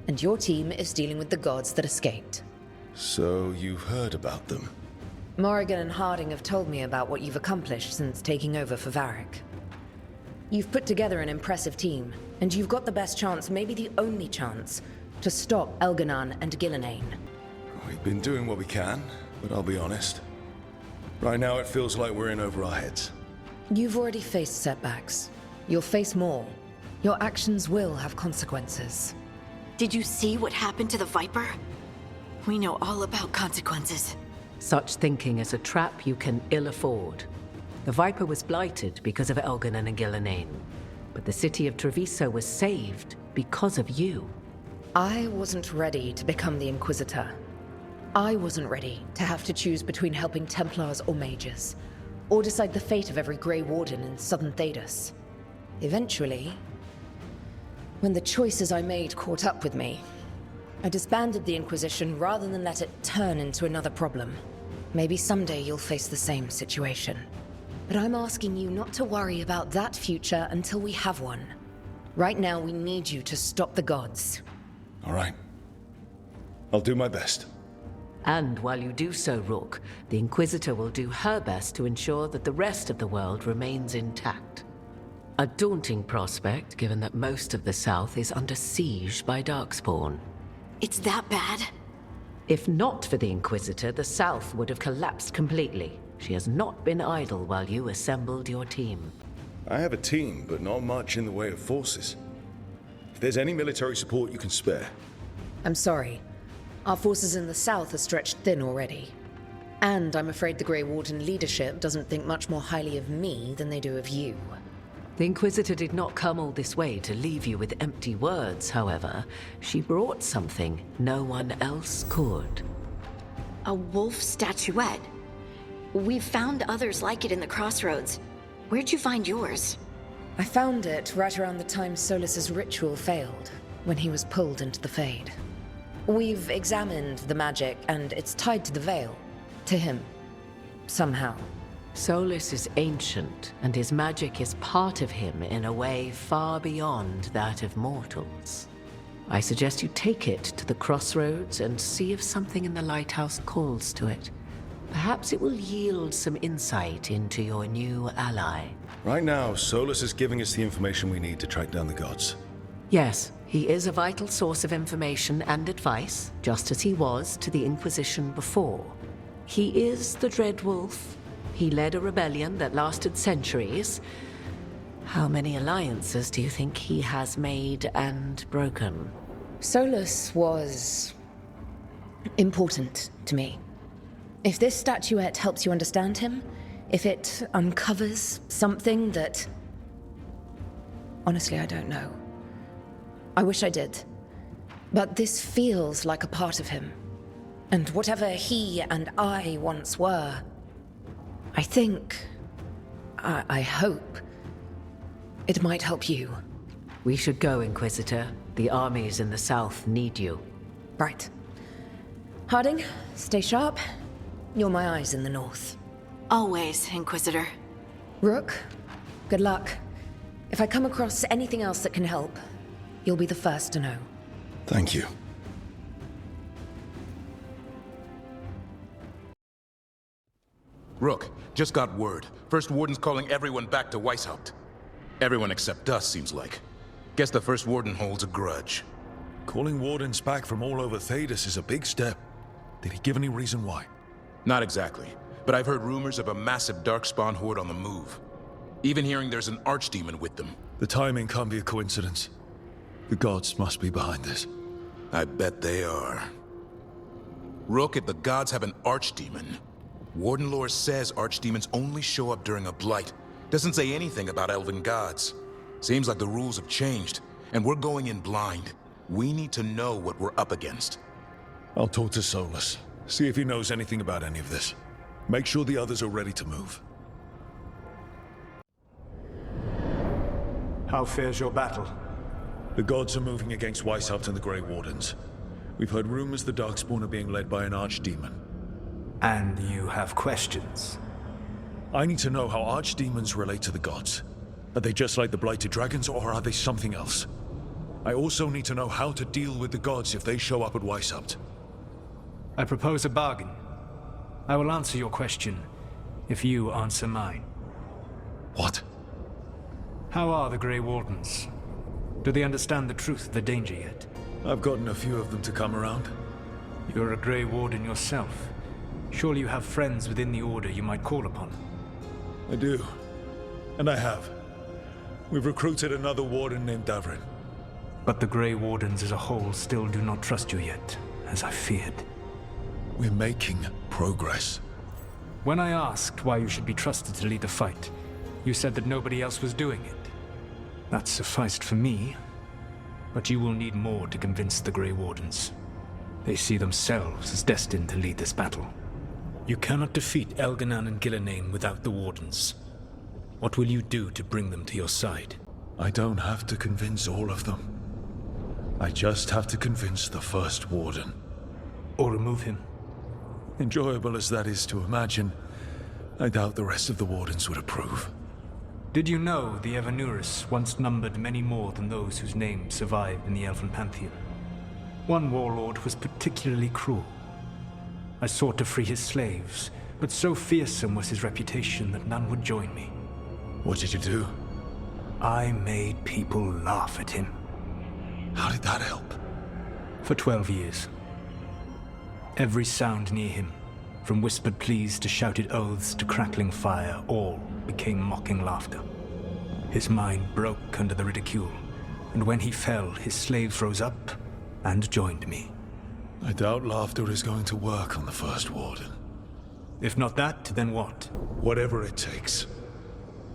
And your team is dealing with the gods that escaped. So you've heard about them? Morrigan and Harding have told me about what you've accomplished since taking over for Varric. You've put together an impressive team, and you've got the best chance, maybe the only chance, to stop Elganon and Gillenane. We've been doing what we can, but I'll be honest. Right now it feels like we're in over our heads. You've already faced setbacks. You'll face more. Your actions will have consequences. Did you see what happened to the Viper? We know all about consequences. Such thinking is a trap you can ill afford. The Viper was blighted because of Elganon and Gillenane, but the city of Treviso was saved because of you. I wasn't ready to become the Inquisitor. I wasn't ready to have to choose between helping Templars or mages, or decide the fate of every Grey Warden in southern Thedas. Eventually, when the choices I made caught up with me, I disbanded the Inquisition rather than let it turn into another problem. Maybe someday you'll face the same situation. But I'm asking you not to worry about that future until we have one. Right now, we need you to stop the gods. All right. I'll do my best. And while you do so, Rook, the Inquisitor will do her best to ensure that the rest of the world remains intact. A daunting prospect, given that most of the South is under siege by Darkspawn. It's that bad? If not for the Inquisitor, the South would have collapsed completely. She has not been idle while you assembled your team. I have a team, but not much in the way of forces. If there's any military support you can spare. I'm sorry. Our forces in the south are stretched thin already. And I'm afraid the Grey Warden leadership doesn't think much more highly of me than they do of you. The Inquisitor did not come all this way to leave you with empty words, however. She brought something no one else could. A wolf statuette? We've found others like it in the crossroads. Where'd you find yours? I found it right around the time Solus's ritual failed, when he was pulled into the Fade. We've examined the magic, and it's tied to the Veil. To him. Somehow. Solus is ancient, and his magic is part of him in a way far beyond that of mortals. I suggest you take it to the crossroads and see if something in the lighthouse calls to it. Perhaps it will yield some insight into your new ally. Right now, Solus is giving us the information we need to track down the gods. Yes, he is a vital source of information and advice, just as he was to the Inquisition before. He is the Dread Wolf. He led a rebellion that lasted centuries. How many alliances do you think he has made and broken? Solus was important to me. If this statuette helps you understand him, if it uncovers something that... Honestly, I don't know. I wish I did. But this feels like a part of him. And whatever he and I once were, I think... I hope... it might help you. We should go, Inquisitor. The armies in the south need you. Right. Harding, stay sharp. You're my eyes in the north. Always, Inquisitor. Rook, good luck. If I come across anything else that can help, you'll be the first to know. Thank you. Rook, just got word. First Warden's calling everyone back to Weishaupt. Everyone except us, seems like. Guess the First Warden holds a grudge. Calling Wardens back from all over Thedas is a big step. Did he give any reason why? Not exactly, but I've heard rumors of a massive Darkspawn horde on the move. Even hearing there's an Archdemon with them. The timing can't be a coincidence. The gods must be behind this. I bet they are. Rook, if the gods have an Archdemon, Warden lore says Archdemons only show up during a blight. Doesn't say anything about elven gods. Seems like the rules have changed, and we're going in blind. We need to know what we're up against. I'll talk to Solus, see if he knows anything about any of this. Make sure the others are ready to move. How fares your battle? The gods are moving against Weishaupt and the Grey Wardens. We've heard rumors the Darkspawn are being led by an Archdemon. And you have questions? I need to know how Archdemons relate to the gods. Are they just like the Blighted Dragons, or are they something else? I also need to know how to deal with the gods if they show up at Weishaupt. I propose a bargain. I will answer your question if you answer mine. What? How are the Grey Wardens? Do they understand the truth of the danger yet? I've gotten a few of them to come around. You're a Grey Warden yourself. Surely you have friends within the Order you might call upon. I do. And I have. We've recruited another Warden named Davrin. But the Grey Wardens as a whole still do not trust you yet, as I feared. We're making progress. When I asked why you should be trusted to lead the fight, you said that nobody else was doing it. That sufficed for me, but you will need more to convince the Grey Wardens. They see themselves as destined to lead this battle. You cannot defeat Elganan and Gillenane without the Wardens. What will you do to bring them to your side? I don't have to convince all of them. I just have to convince the First Warden. Or remove him. Enjoyable as that is to imagine, I doubt the rest of the Wardens would approve. Did you know the Evanurus once numbered many more than those whose names survive in the Elven Pantheon? One warlord was particularly cruel. I sought to free his slaves, but so fearsome was his reputation that none would join me. What did you do? I made people laugh at him. How did that help? For 12 years. Every sound near him, from whispered pleas to shouted oaths to crackling fire, all became mocking laughter. His mind broke under the ridicule, and when he fell, his slaves rose up and joined me. I doubt laughter is going to work on the First Warden. If not that, then what? Whatever it takes.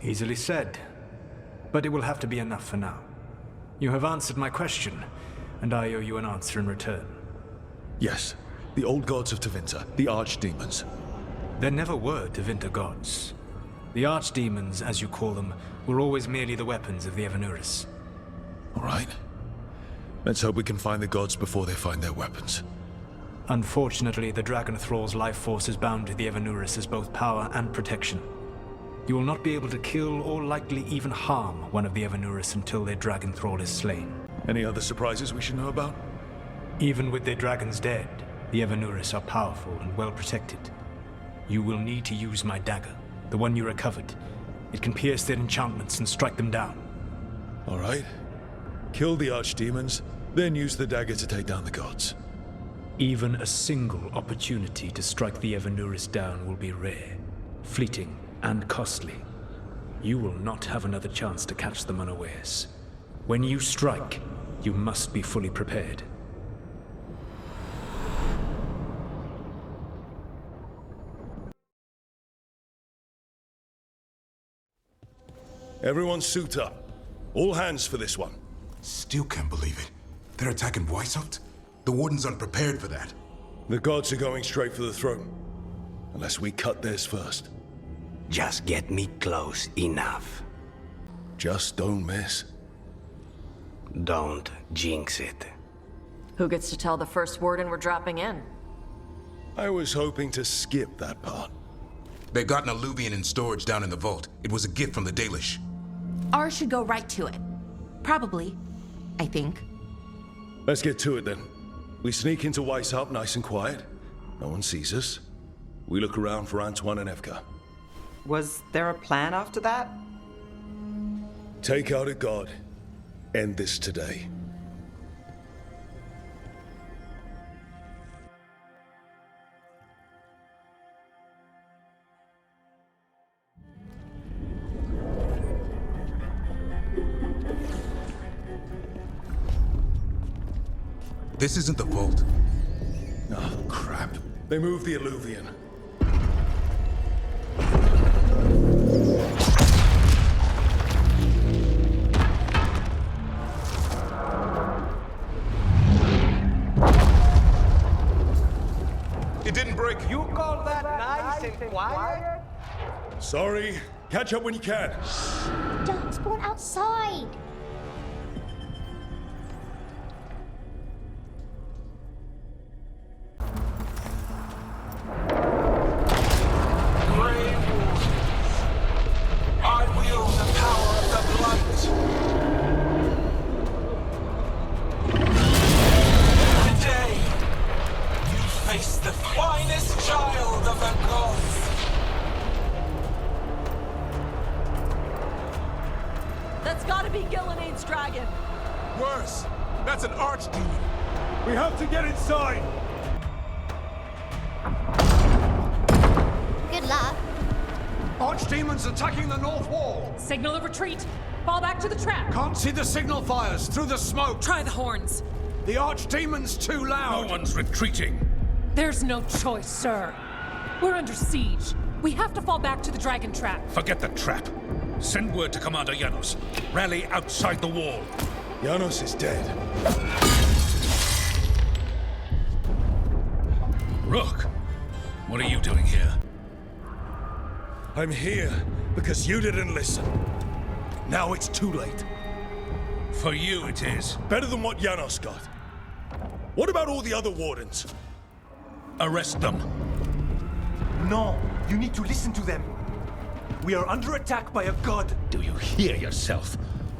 Easily said, but it will have to be enough for now. You have answered my question, and I owe you an answer in return. Yes, the old gods of Tevinter, the Archdemons. There never were Tevinter gods. The Archdemons, as you call them, were always merely the weapons of the Evanurus. All right. Let's hope we can find the gods before they find their weapons. Unfortunately, the Dragon Thrall's life force is bound to the Evanurus as both power and protection. You will not be able to kill or likely even harm one of the Evanurus until their Dragon Thrall is slain. Any other surprises we should know about? Even with their dragons dead, the Evanurus are powerful and well protected. You will need to use my dagger, the one you recovered. It can pierce their enchantments and strike them down. All right. Kill the Archdemons, then use the dagger to take down the gods. Even a single opportunity to strike the Evanurus down will be rare, fleeting, and costly. You will not have another chance to catch them unawares. When you strike, you must be fully prepared. Everyone suit up. All hands for this one. Still can't believe it. They're attacking Weishaupt? The Warden's unprepared for that. The gods are going straight for the throne. Unless we cut theirs first. Just get me close enough. Just don't miss. Don't jinx it. Who gets to tell the first warden we're dropping in? I was hoping to skip that part. They've got an alluvian in storage down in the vault. It was a gift from the Dalish. Ours should go right to it. Probably. I think. Let's get to it then. We sneak into Weishaupt nice and quiet. No one sees us. We look around for Antoine and Evka. Was there a plan after that? Take out a god. End this today. This isn't the vault. Oh, crap. They moved the alluvian. It didn't break. You call that nice and quiet? Sorry. Catch up when you can. Don't spawn outside. I wield the power of the blunt. Today, you face the finest child of the gods. That's gotta be Gilline's dragon. Worse. That's an archdemon. We have to get inside. Good luck. Archdemons attacking the north wall. Signal a retreat. Fall back to the trap. Can't see the signal fires through the smoke. Try the horns. The Archdemon's too loud. No one's retreating. There's no choice, sir. We're under siege. We have to fall back to the dragon trap. Forget the trap. Send word to Commander Janos. Rally outside the wall. Janos is dead. Rook, what are you doing here? I'm here because you didn't listen. Now it's too late. For you it is. Better than what Janos got. What about all the other wardens? Arrest them. No, you need to listen to them. We are under attack by a god. Do you hear yourself?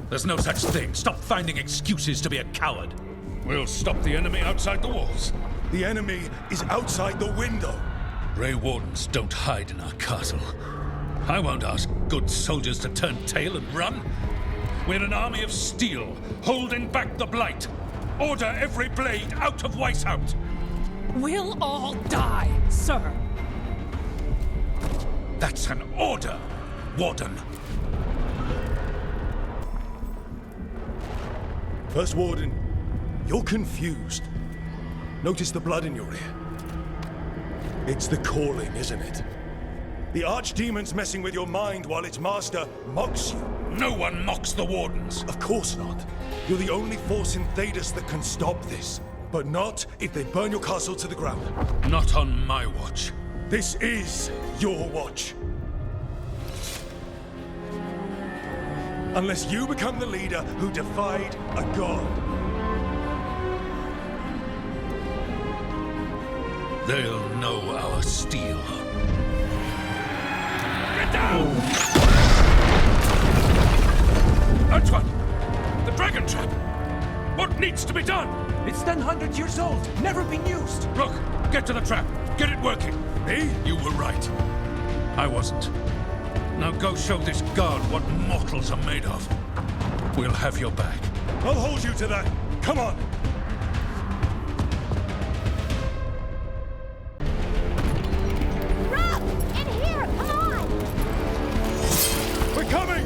There's no such thing. Stop finding excuses to be a coward. We'll stop the enemy outside the walls. The enemy is outside the window. Grey Wardens don't hide in our castle. I won't ask good soldiers to turn tail and run. We're an army of steel, holding back the Blight. Order every blade out of Weishaupt. We'll all die, sir. That's an order, Warden. First Warden, you're confused. Notice the blood in your ear. It's the calling, isn't it? The Archdemon's messing with your mind while its master mocks you. No one mocks the Wardens. Of course not. You're the only force in Thedas that can stop this. But not if they burn your castle to the ground. Not on my watch. This is your watch. Unless you become the leader who defied a god. They'll know our steel. Get down! Antoine! The dragon trap! What needs to be done? It's 100 years old, never been used. Look, get to the trap. Get it working. Me? You were right. I wasn't. Now go show this guard what mortals are made of. We'll have your back. I'll hold you to that. Come on. Rob! In here! Come on! We're coming!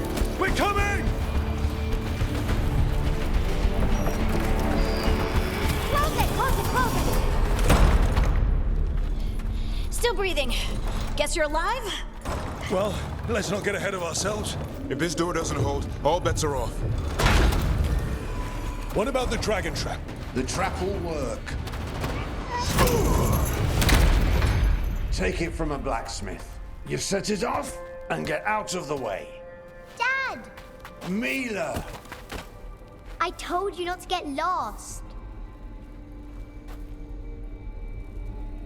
Guess you're alive? Well, let's not get ahead of ourselves. If this door doesn't hold, all bets are off. What about the dragon trap? The trap will work. Take it from a blacksmith. You set it off and get out of the way. Dad! Mila! I told you not to get lost.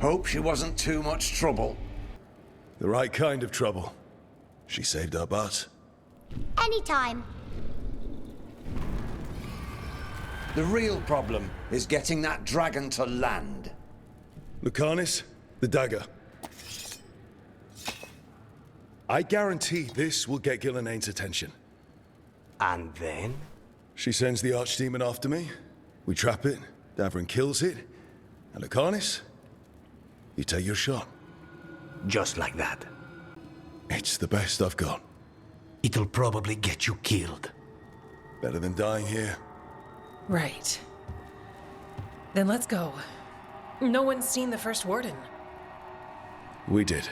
Hope she wasn't too much trouble. The right kind of trouble. She saved our butts. Anytime. The real problem is getting that dragon to land. Lucanis, the dagger. I guarantee this will get Gillenane's attention. And then? She sends the archdemon after me. We trap it, Davrin kills it. And Lucanis, you take your shot. Just like that. It's the best I've got. It'll probably get you killed. Better than dying here. Right. Then let's go. No one's seen the first warden. We did.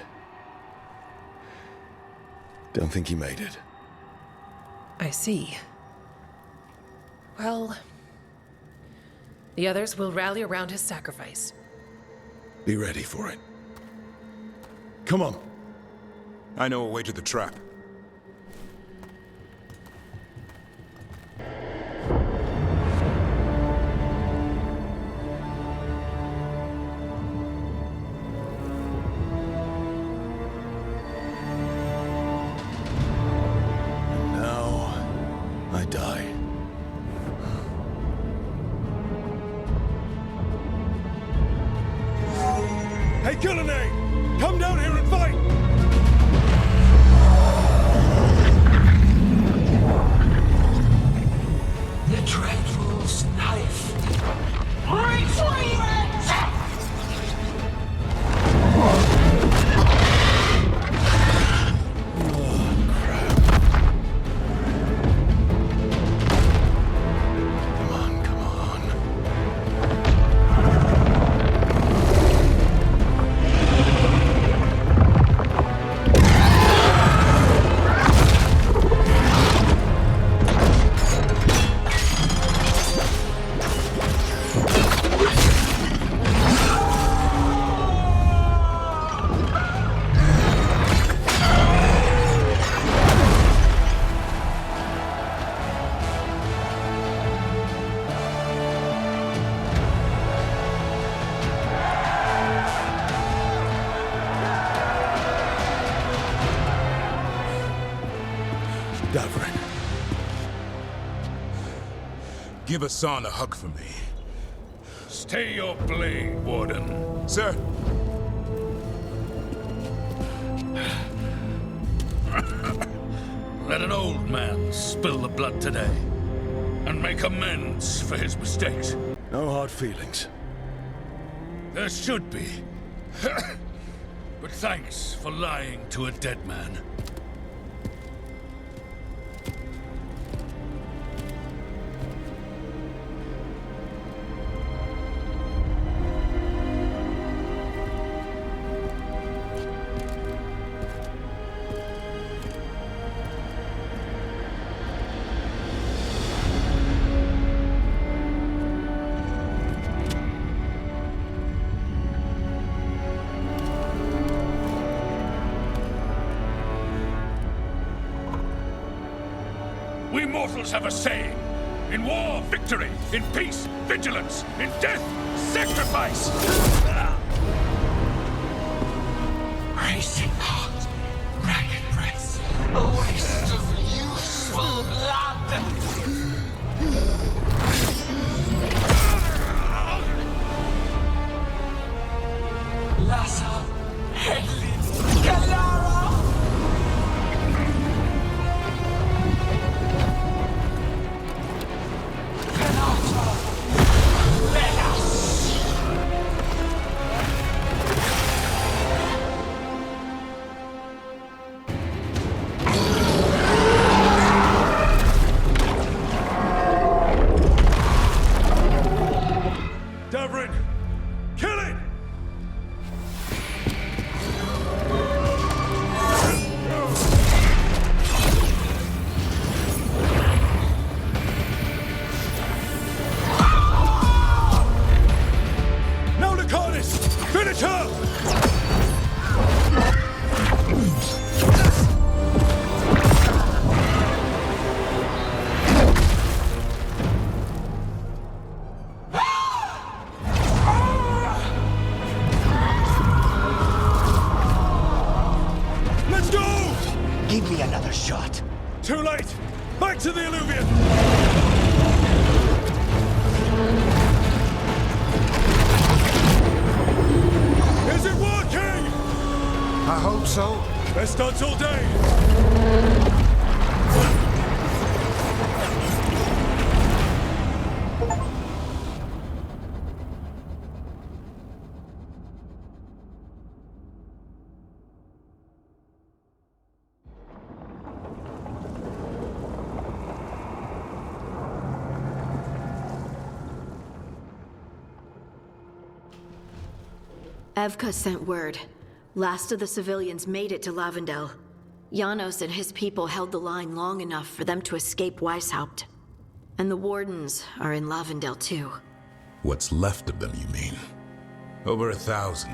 Don't think he made it. I see. Well, the others will rally around his sacrifice. Be ready for it. Come on. I know a way to the trap. Die. Hey, Gillenane! Come down here and fight! The Dreadful's knife. Retrieve it! Davrin. Give Hassan a hug for me. Stay your blade, Warden. Sir. Let an old man spill the blood today and make amends for his mistakes. No hard feelings. There should be. But thanks for lying to a dead man. We mortals have a saying. In war, victory. In peace, vigilance. In death, sacrifice. Racing heart, ragged breath, a waste of useful blood. Lassa, Hedlin, Galara. Give me another shot. Too late! Back to the Illuvian! Is it working? I hope so. Best odds all day! Evka sent word. Last of the civilians made it to Lavendel. Janos and his people held the line long enough for them to escape Weishaupt. And the Wardens are in Lavendel too. What's left of them, you mean? Over 1,000.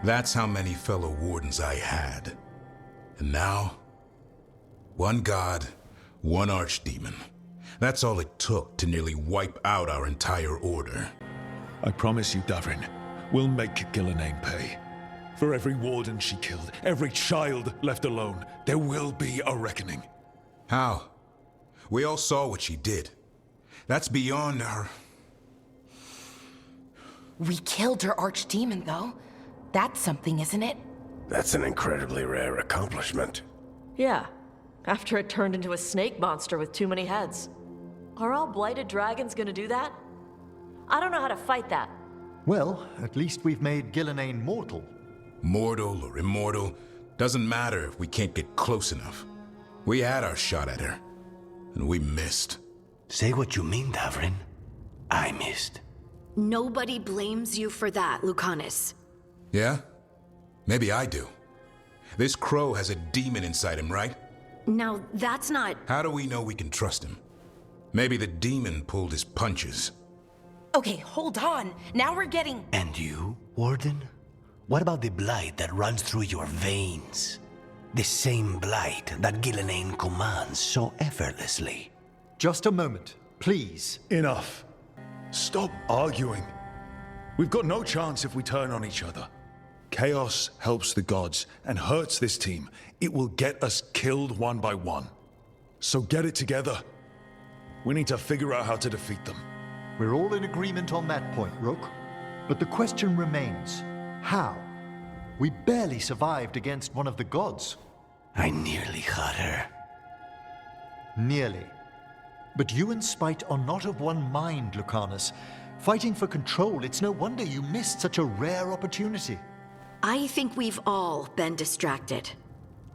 That's how many fellow Wardens I had. And now, one god, one archdemon. That's all it took to nearly wipe out our entire order. I promise you, Davrin, we'll make Gillenane pay. For every warden she killed, every child left alone, there will be a reckoning. How? We all saw what she did. That's beyond our... We killed her archdemon, though. That's something, isn't it? That's an incredibly rare accomplishment. Yeah, after it turned into a snake monster with too many heads. Are all blighted dragons gonna do that? I don't know how to fight that. Well, at least we've made Gillenane mortal. Mortal or immortal, doesn't matter if we can't get close enough. We had our shot at her, and we missed. Say what you mean, Davrin. I missed. Nobody blames you for that, Lucanus. Yeah? Maybe I do. This crow has a demon inside him, right? Now, that's not... How do we know we can trust him? Maybe the demon pulled his punches. Okay, hold on. Now we're getting... And you, Warden? What about the blight that runs through your veins? The same blight that Gillenane commands so effortlessly. Just a moment, please. Enough. Stop arguing. We've got no chance if we turn on each other. Chaos helps the gods and hurts this team. It will get us killed one by one. So get it together. We need to figure out how to defeat them. We're all in agreement on that point, Rook. But the question remains, how? We barely survived against one of the gods. I nearly had her. Nearly. But you and Spite are not of one mind, Lucanus. Fighting for control, it's no wonder you missed such a rare opportunity. I think we've all been distracted.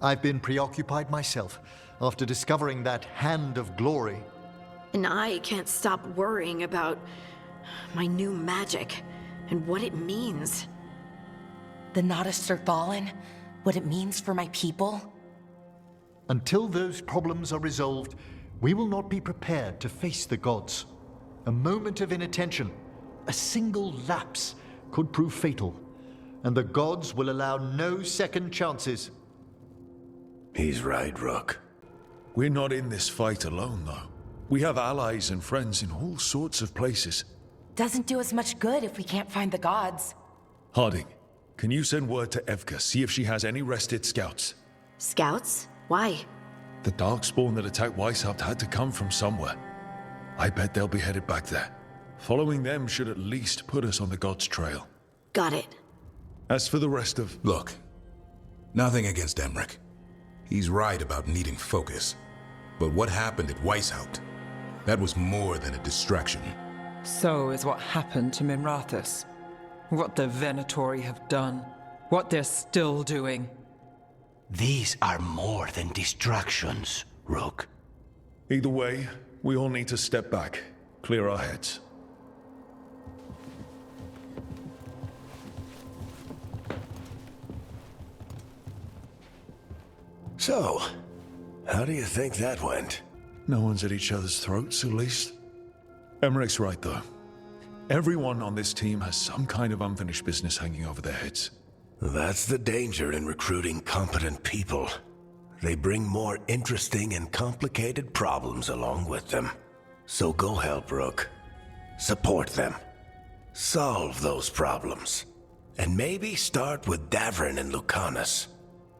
I've been preoccupied myself, after discovering that hand of glory. And I can't stop worrying about my new magic and what it means. The Nodus are fallen? What it means for my people? Until those problems are resolved, we will not be prepared to face the gods. A moment of inattention, a single lapse, could prove fatal, and the gods will allow no second chances. He's right, Rook. We're not in this fight alone, though. We have allies and friends in all sorts of places. Doesn't do us much good if we can't find the gods. Harding, can you send word to Evka, see if she has any rested scouts? Scouts? Why? The Darkspawn that attacked Weishaupt had to come from somewhere. I bet they'll be headed back there. Following them should at least put us on the gods' trail. Got it. As for the rest of... Look, nothing against Emmerich. He's right about needing focus. But what happened at Weishaupt? That was more than a distraction. So is what happened to Minrathous. What the Venatori have done. What they're still doing. These are more than distractions, Rook. Either way, we all need to step back, clear our heads. So, how do you think that went? No one's at each other's throats, at least. Emmerich's right, though. Everyone on this team has some kind of unfinished business hanging over their heads. That's the danger in recruiting competent people. They bring more interesting and complicated problems along with them. So go help Rook. Support them. Solve those problems. And maybe start with Davrin and Lucanus.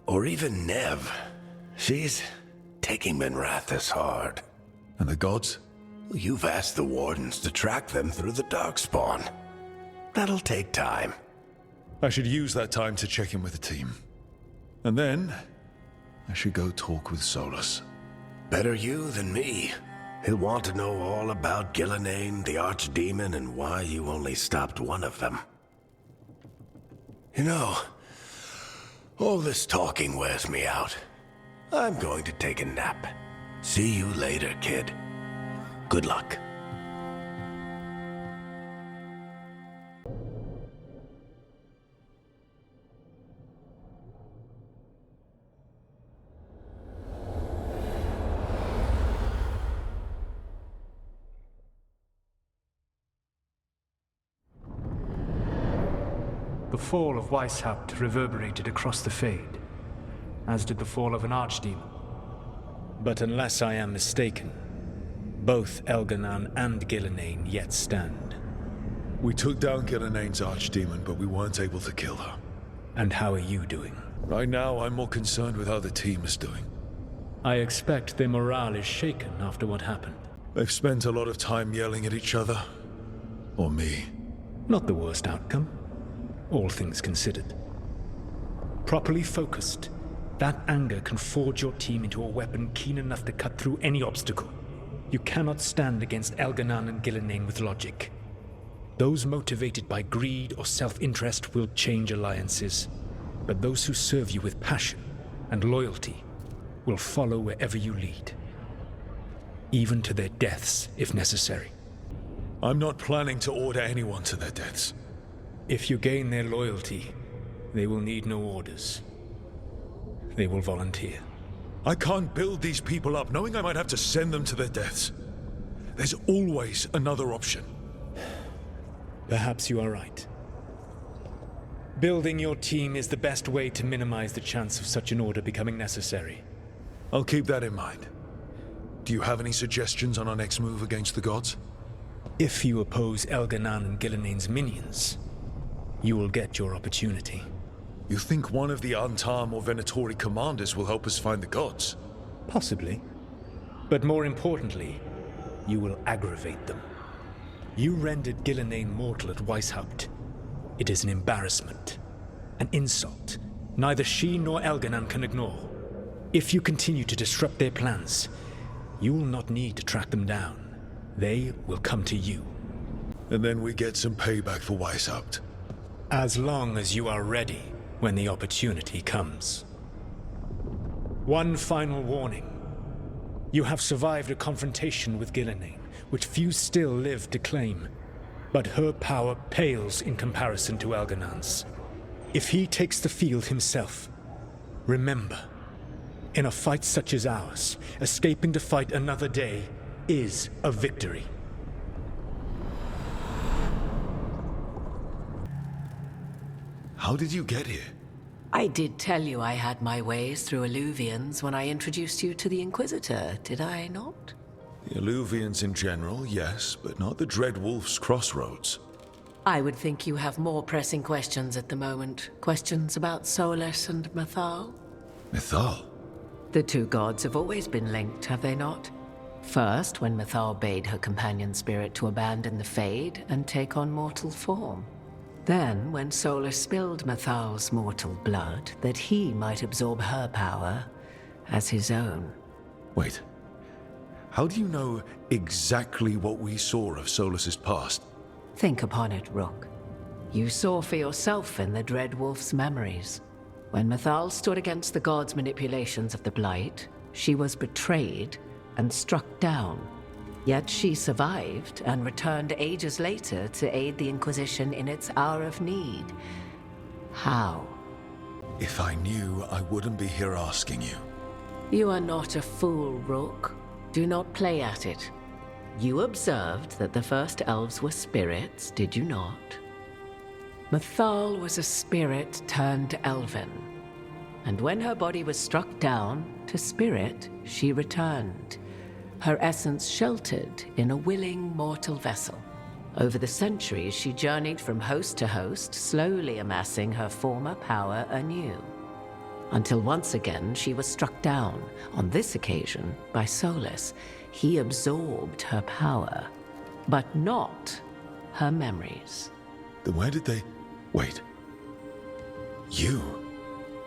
Or even Nev. She's taking Minrathous hard. And the gods? You've asked the Wardens to track them through the Darkspawn. That'll take time. I should use that time to check in with the team. And then, I should go talk with Solus. Better you than me. He'll want to know all about Gillenane, the Archdemon, and why you only stopped one of them. You know, all this talking wears me out. I'm going to take a nap. See you later, kid. Good luck. The fall of Weishaupt reverberated across the Fade, as did the fall of an Archdemon. But unless I am mistaken, both Elganan and Gillenane yet stand. We took down Gillenane's Archdemon, but we weren't able to kill her. And how are you doing? Right now, I'm more concerned with how the team is doing. I expect their morale is shaken after what happened. They've spent a lot of time yelling at each other. Or me. Not the worst outcome, all things considered. Properly focused, that anger can forge your team into a weapon keen enough to cut through any obstacle. You cannot stand against Elganan and Gillenane with logic. Those motivated by greed or self-interest will change alliances, but those who serve you with passion and loyalty will follow wherever you lead, even to their deaths if necessary. I'm not planning to order anyone to their deaths. If you gain their loyalty, they will need no orders. They will volunteer. I can't build these people up knowing I might have to send them to their deaths. There's always another option. Perhaps you are right. Building your team is the best way to minimize the chance of such an order becoming necessary. I'll keep that in mind. Do you have any suggestions on our next move against the gods? If you oppose Elganan and Gillenane's minions, you will get your opportunity. You think one of the Antam or Venatori commanders will help us find the gods? Possibly. But more importantly, you will aggravate them. You rendered Gillenane mortal at Weishaupt. It is an embarrassment, an insult neither she nor Elganan can ignore. If you continue to disrupt their plans, you will not need to track them down. They will come to you. And then we get some payback for Weishaupt. As long as you are ready when the opportunity comes. One final warning. You have survived a confrontation with Gillenane, which few still live to claim. But her power pales in comparison to Elganan's. If he takes the field himself, remember, in a fight such as ours, escaping to fight another day is a victory. How did you get here? I did tell you I had my ways through Alluvians when I introduced you to the Inquisitor, did I not? The Alluvians in general, yes, but not the Dread Wolf's crossroads. I would think you have more pressing questions at the moment. Questions about Solus and Mythal? Mythal? The two gods have always been linked, have they not? First, when Mythal bade her companion spirit to abandon the Fade and take on mortal form. Then, when Solus spilled Mythal's mortal blood, that he might absorb her power as his own. Wait. How do you know exactly what we saw of Solus's past? Think upon it, Rook. You saw for yourself in the Dread Wolf's memories. When Mythal stood against the gods' manipulations of the Blight, she was betrayed and struck down. Yet she survived and returned ages later to aid the Inquisition in its hour of need. How? If I knew, I wouldn't be here asking you. You are not a fool, Rook. Do not play at it. You observed that the first elves were spirits, did you not? Mythal was a spirit turned elven. And when her body was struck down to spirit, she returned. Her essence sheltered in a willing mortal vessel. Over the centuries, she journeyed from host to host, slowly amassing her former power anew. until once again she was struck down, on this occasion by Solus. He absorbed her power, but not her memories. Then where did they... Wait. You?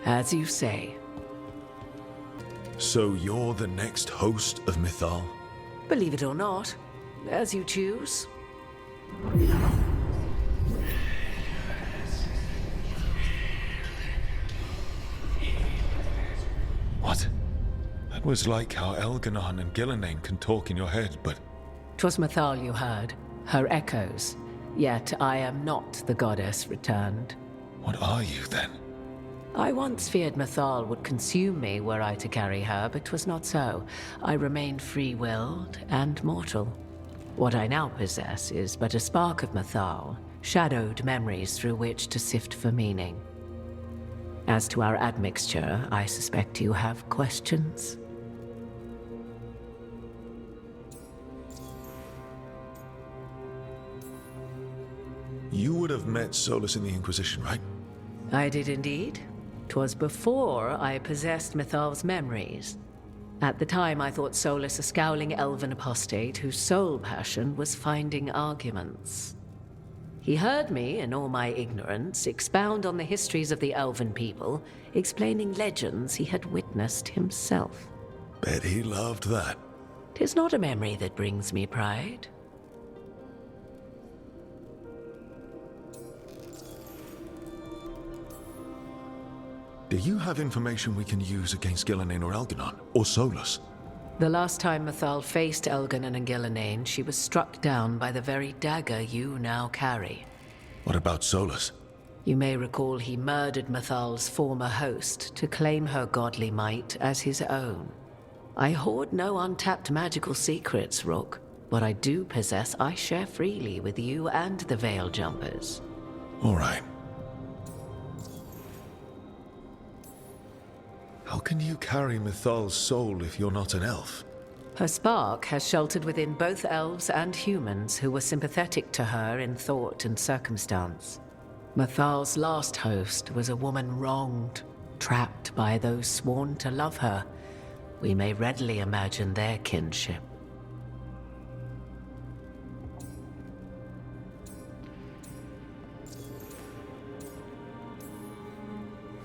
As you say. So you're the next host of Mythal? Believe it or not, as you choose. What? That was like how Elganon and Gillenane can talk in your head, but... 'Twas Mythal you heard, her echoes. Yet I am not the goddess returned. What are you, then? I once feared Mythal would consume me were I to carry her, but 'twas not so. I remained free-willed and mortal. What I now possess is but a spark of Mythal, shadowed memories through which to sift for meaning. As to our admixture, I suspect you have questions. You would have met Solus in the Inquisition, right? I did indeed. 'Twas before I possessed Mythal's memories. At the time, I thought Solus a scowling elven apostate whose sole passion was finding arguments. He heard me, in all my ignorance, expound on the histories of the elven people, explaining legends he had witnessed himself. Bet he loved that. 'Tis not a memory that brings me pride. Do you have information we can use against Gillenane or Elganon, or Solus? The last time Mythal faced Elganon and Gillenane, she was struck down by the very dagger you now carry. What about Solus? You may recall he murdered Mythal's former host to claim her godly might as his own. I hoard no untapped magical secrets, Rook. What I do possess, I share freely with you and the Veil Jumpers. All right. How can you carry Mythal's soul if you're not an elf? Her spark has sheltered within both elves and humans who were sympathetic to her in thought and circumstance. Mythal's last host was a woman wronged, trapped by those sworn to love her. We may readily imagine their kinship.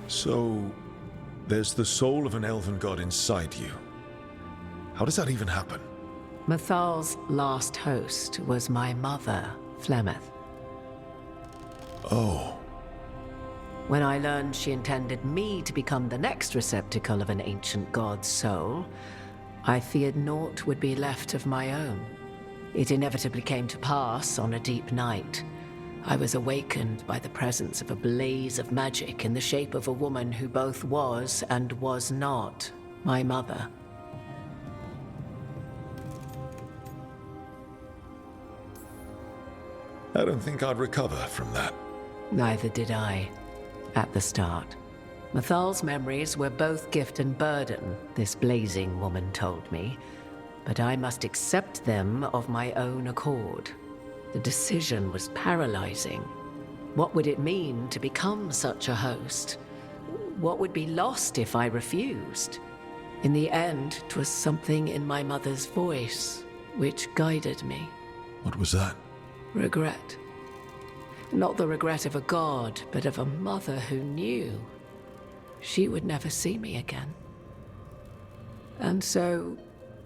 So, there's the soul of an elven god inside you. How does that even happen? Mythal's last host was my mother, Flemeth. Oh. When I learned she intended me to become the next receptacle of an ancient god's soul, I feared naught would be left of my own. It inevitably came to pass on a deep night. I was awakened by the presence of a blaze of magic in the shape of a woman who both was and was not my mother. I don't think I'd recover from that. Neither did I, at the start. Mythal's memories were both gift and burden, this blazing woman told me, but I must accept them of my own accord. The decision was paralyzing. What would it mean to become such a host? What would be lost if I refused? In the end, 'twas something in my mother's voice which guided me. What was that? Regret. Not the regret of a god, but of a mother who knew she would never see me again. And so,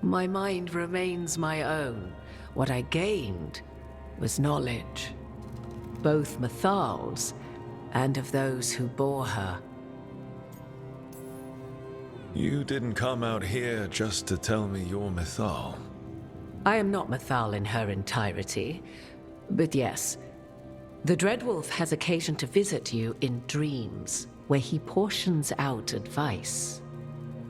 my mind remains my own. What I gained was knowledge, both Mythal's and of those who bore her. You didn't come out here just to tell me you're Mythal. I am not Mythal in her entirety, but yes, the Dreadwolf has occasion to visit you in dreams, where he portions out advice.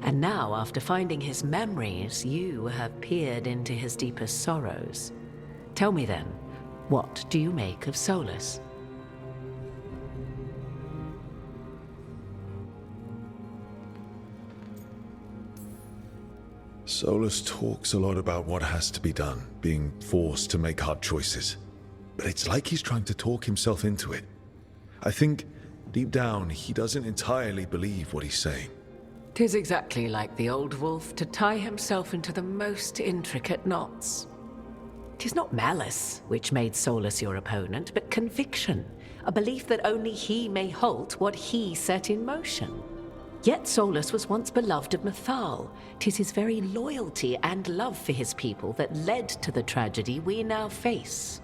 And now, after finding his memories, you have peered into his deepest sorrows. Tell me then, what do you make of Solus? Solus talks a lot about what has to be done, being forced to make hard choices. But it's like he's trying to talk himself into it. I think Deep down, he doesn't entirely believe what he's saying. 'Tis exactly like the old wolf to tie himself into the most intricate knots. 'Tis not malice which made Solus your opponent, but conviction, a belief that only he may halt what he set in motion. Yet Solus was once beloved of Mythal. 'Tis his very loyalty and love for his people that led to the tragedy we now face.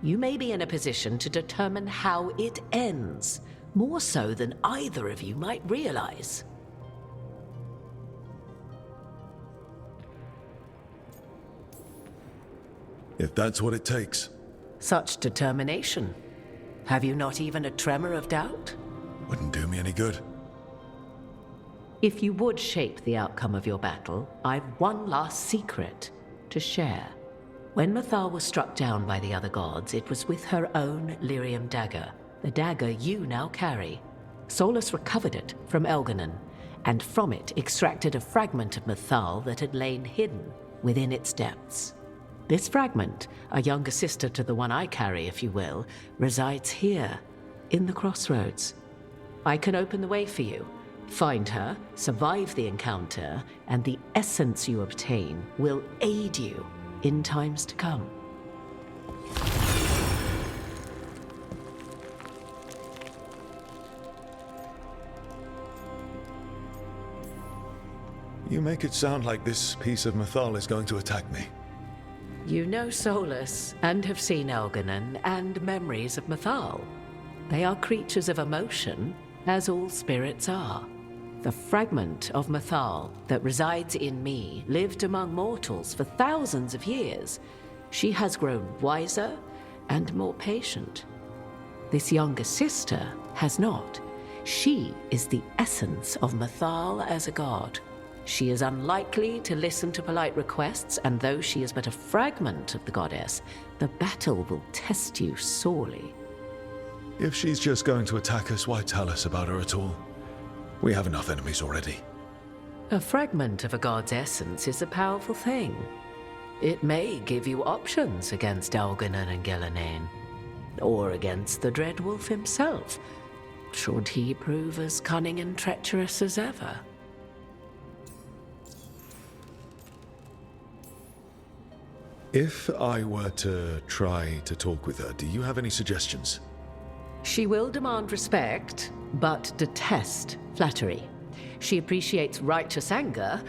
You may be in a position to determine how it ends, more so than either of you might realize. If that's what it takes. Such determination. Have you not even a tremor of doubt? Wouldn't do me any good. If you would shape the outcome of your battle, I've one last secret to share. When Mythal was struck down by the other gods, it was with her own lyrium dagger, the dagger you now carry. Solus recovered it from Elganon, and from it extracted a fragment of Mythal that had lain hidden within its depths. This fragment, a younger sister to the one I carry, if you will, resides here, in the crossroads. I can open the way for you. Find her, survive the encounter, and the essence you obtain will aid you in times to come. You make it sound like this piece of Mythal is going to attack me. You know Solus, and have seen Elganon, and memories of Mythal. They are creatures of emotion, as all spirits are. The fragment of Mythal that resides in me lived among mortals for thousands of years. She has grown wiser and more patient. This younger sister has not. She is the essence of Mythal as a god. She is unlikely to listen to polite requests, and though she is but a fragment of the goddess, the battle will test you sorely. If she's just going to attack us, why tell us about her at all? We have enough enemies already. A fragment of a god's essence is a powerful thing. It may give you options against Elganon and Gillenane, or against the Dread Wolf himself, should he prove as cunning and treacherous as ever. If I were to try to talk with her, do you have any suggestions? She will demand respect, but detest flattery. She appreciates righteous anger,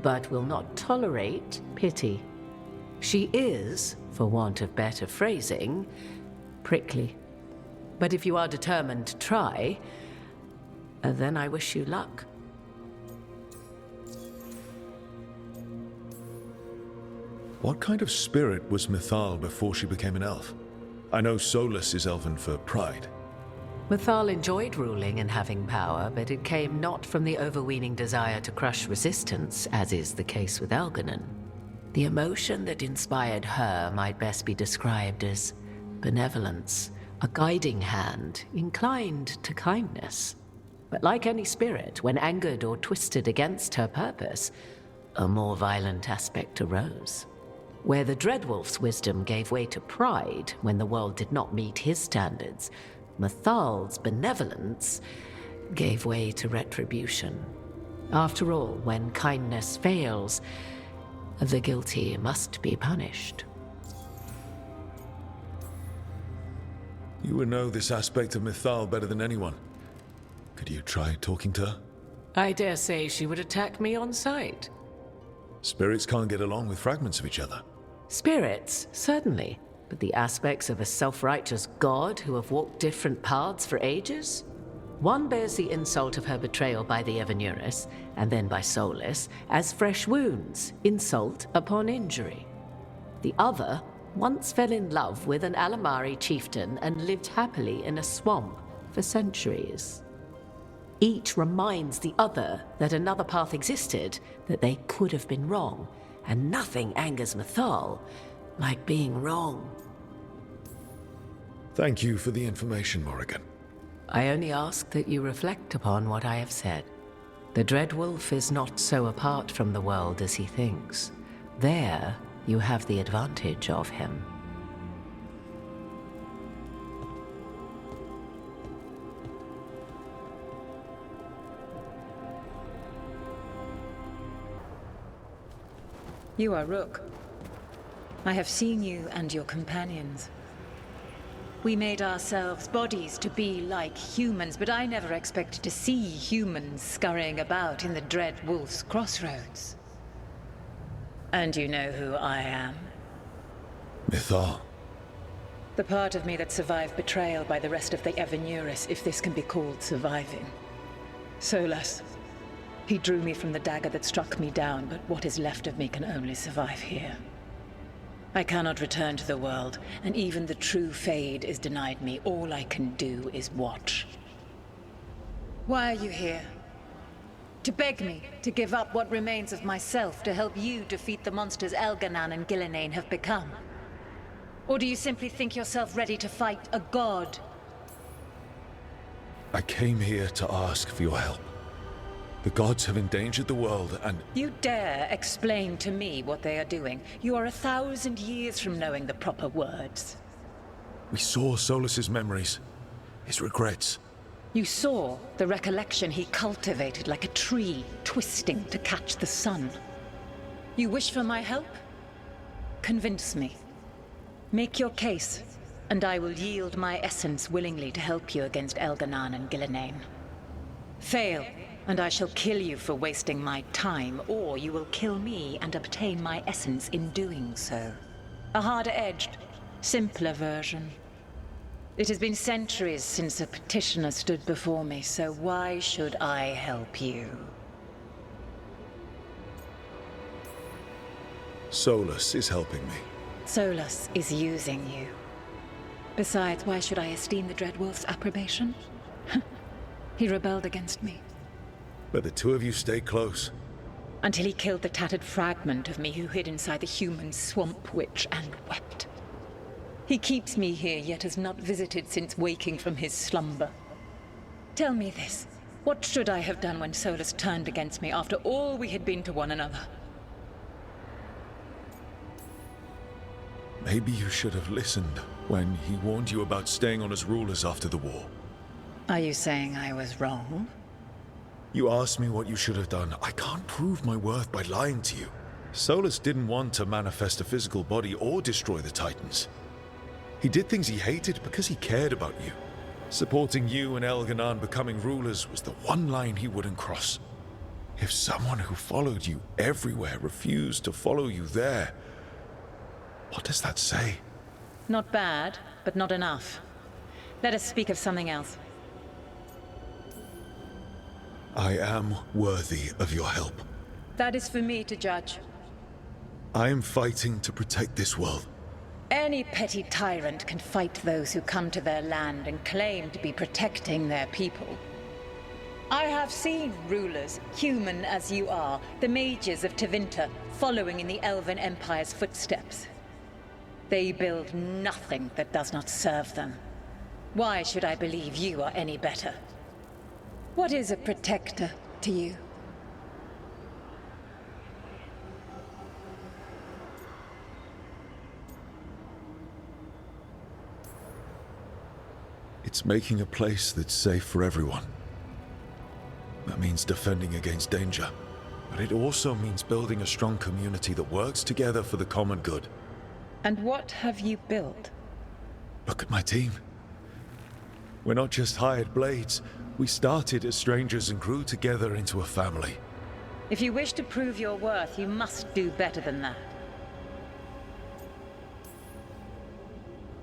but will not tolerate pity. She is, for want of better phrasing, prickly. But if you are determined to try, then I wish you luck. What kind of spirit was Mythal before she became an elf? I know Solus is elven for pride. Mythal enjoyed ruling and having power, but it came not from the overweening desire to crush resistance, as is the case with Elganon. The emotion that inspired her might best be described as benevolence, a guiding hand, inclined to kindness. But like any spirit, when angered or twisted against her purpose, a more violent aspect arose. Where the Dreadwolf's wisdom gave way to pride when the world did not meet his standards, Mythal's benevolence gave way to retribution. After all, when kindness fails, the guilty must be punished. You would know this aspect of Mythal better than anyone. Could you try talking to her? I dare say she would attack me on sight. Spirits can't get along with fragments of each other. Spirits, certainly. But the aspects of a self-righteous god who have walked different paths for ages? One bears the insult of her betrayal by the Evanurus, and then by Solus, as fresh wounds, insult upon injury. The other once fell in love with an Alamari chieftain and lived happily in a swamp for centuries. Each reminds the other that another path existed, that they could have been wrong, and nothing angers Mythal like being wrong. Thank you for the information, Morrigan. I only ask that you reflect upon what I have said. The Dreadwolf is not so apart from the world as he thinks. There, you have the advantage of him. You are Rook. I have seen you and your companions. We made ourselves bodies to be like humans, but I never expected to see humans scurrying about in the Dread Wolf's crossroads. And you know who I am? Mythal. The part of me that survived betrayal by the rest of the Evanuris, if this can be called surviving. Solas. He drew me from the dagger that struck me down, but what is left of me can only survive here. I cannot return to the world, and even the true Fade is denied me. All I can do is watch. Why are you here? To beg me to give up what remains of myself to help you defeat the monsters Elganan and Gillenane have become? Or do you simply think yourself ready to fight a god? I came here to ask for your help. The gods have endangered the world and... You dare explain to me what they are doing? You are 1,000 years from knowing the proper words. We saw Solas's memories, his regrets. You saw the recollection he cultivated like a tree, twisting to catch the sun. You wish for my help? Convince me. Make your case, and I will yield my essence willingly to help you against Elganan and Gillenane. Fail, and I shall kill you for wasting my time, or you will kill me and obtain my essence in doing so. A harder-edged, simpler version. It has been centuries since a petitioner stood before me, so why should I help you? Solas is helping me. Solas is using you. Besides, why should I esteem the Dreadwolf's approbation? He rebelled against me. But the two of you stayed close. Until he killed the tattered fragment of me who hid inside the human swamp witch and wept. He keeps me here, yet has not visited since waking from his slumber. Tell me this. What should I have done when Solas turned against me after all we had been to one another? Maybe you should have listened when he warned you about staying on as rulers after the war. Are you saying I was wrong? You asked me what you should have done. I can't prove my worth by lying to you. Solas didn't want to manifest a physical body or destroy the Titans. He did things he hated because he cared about you. Supporting you and Elganan becoming rulers was the one line he wouldn't cross. If someone who followed you everywhere refused to follow you there, what does that say? Not bad, but not enough. Let us speak of something else. I am worthy of your help. That is for me to judge. I am fighting to protect this world. Any petty tyrant can fight those who come to their land and claim to be protecting their people. I have seen rulers, human as you are, the mages of Tevinter, following in the Elven Empire's footsteps. They build nothing that does not serve them. Why should I believe you are any better? What is a protector to you? It's making a place that's safe for everyone. That means defending against danger. But it also means building a strong community that works together for the common good. And what have you built? Look at my team. We're not just hired blades. We started as strangers and grew together into a family. If you wish to prove your worth, you must do better than that.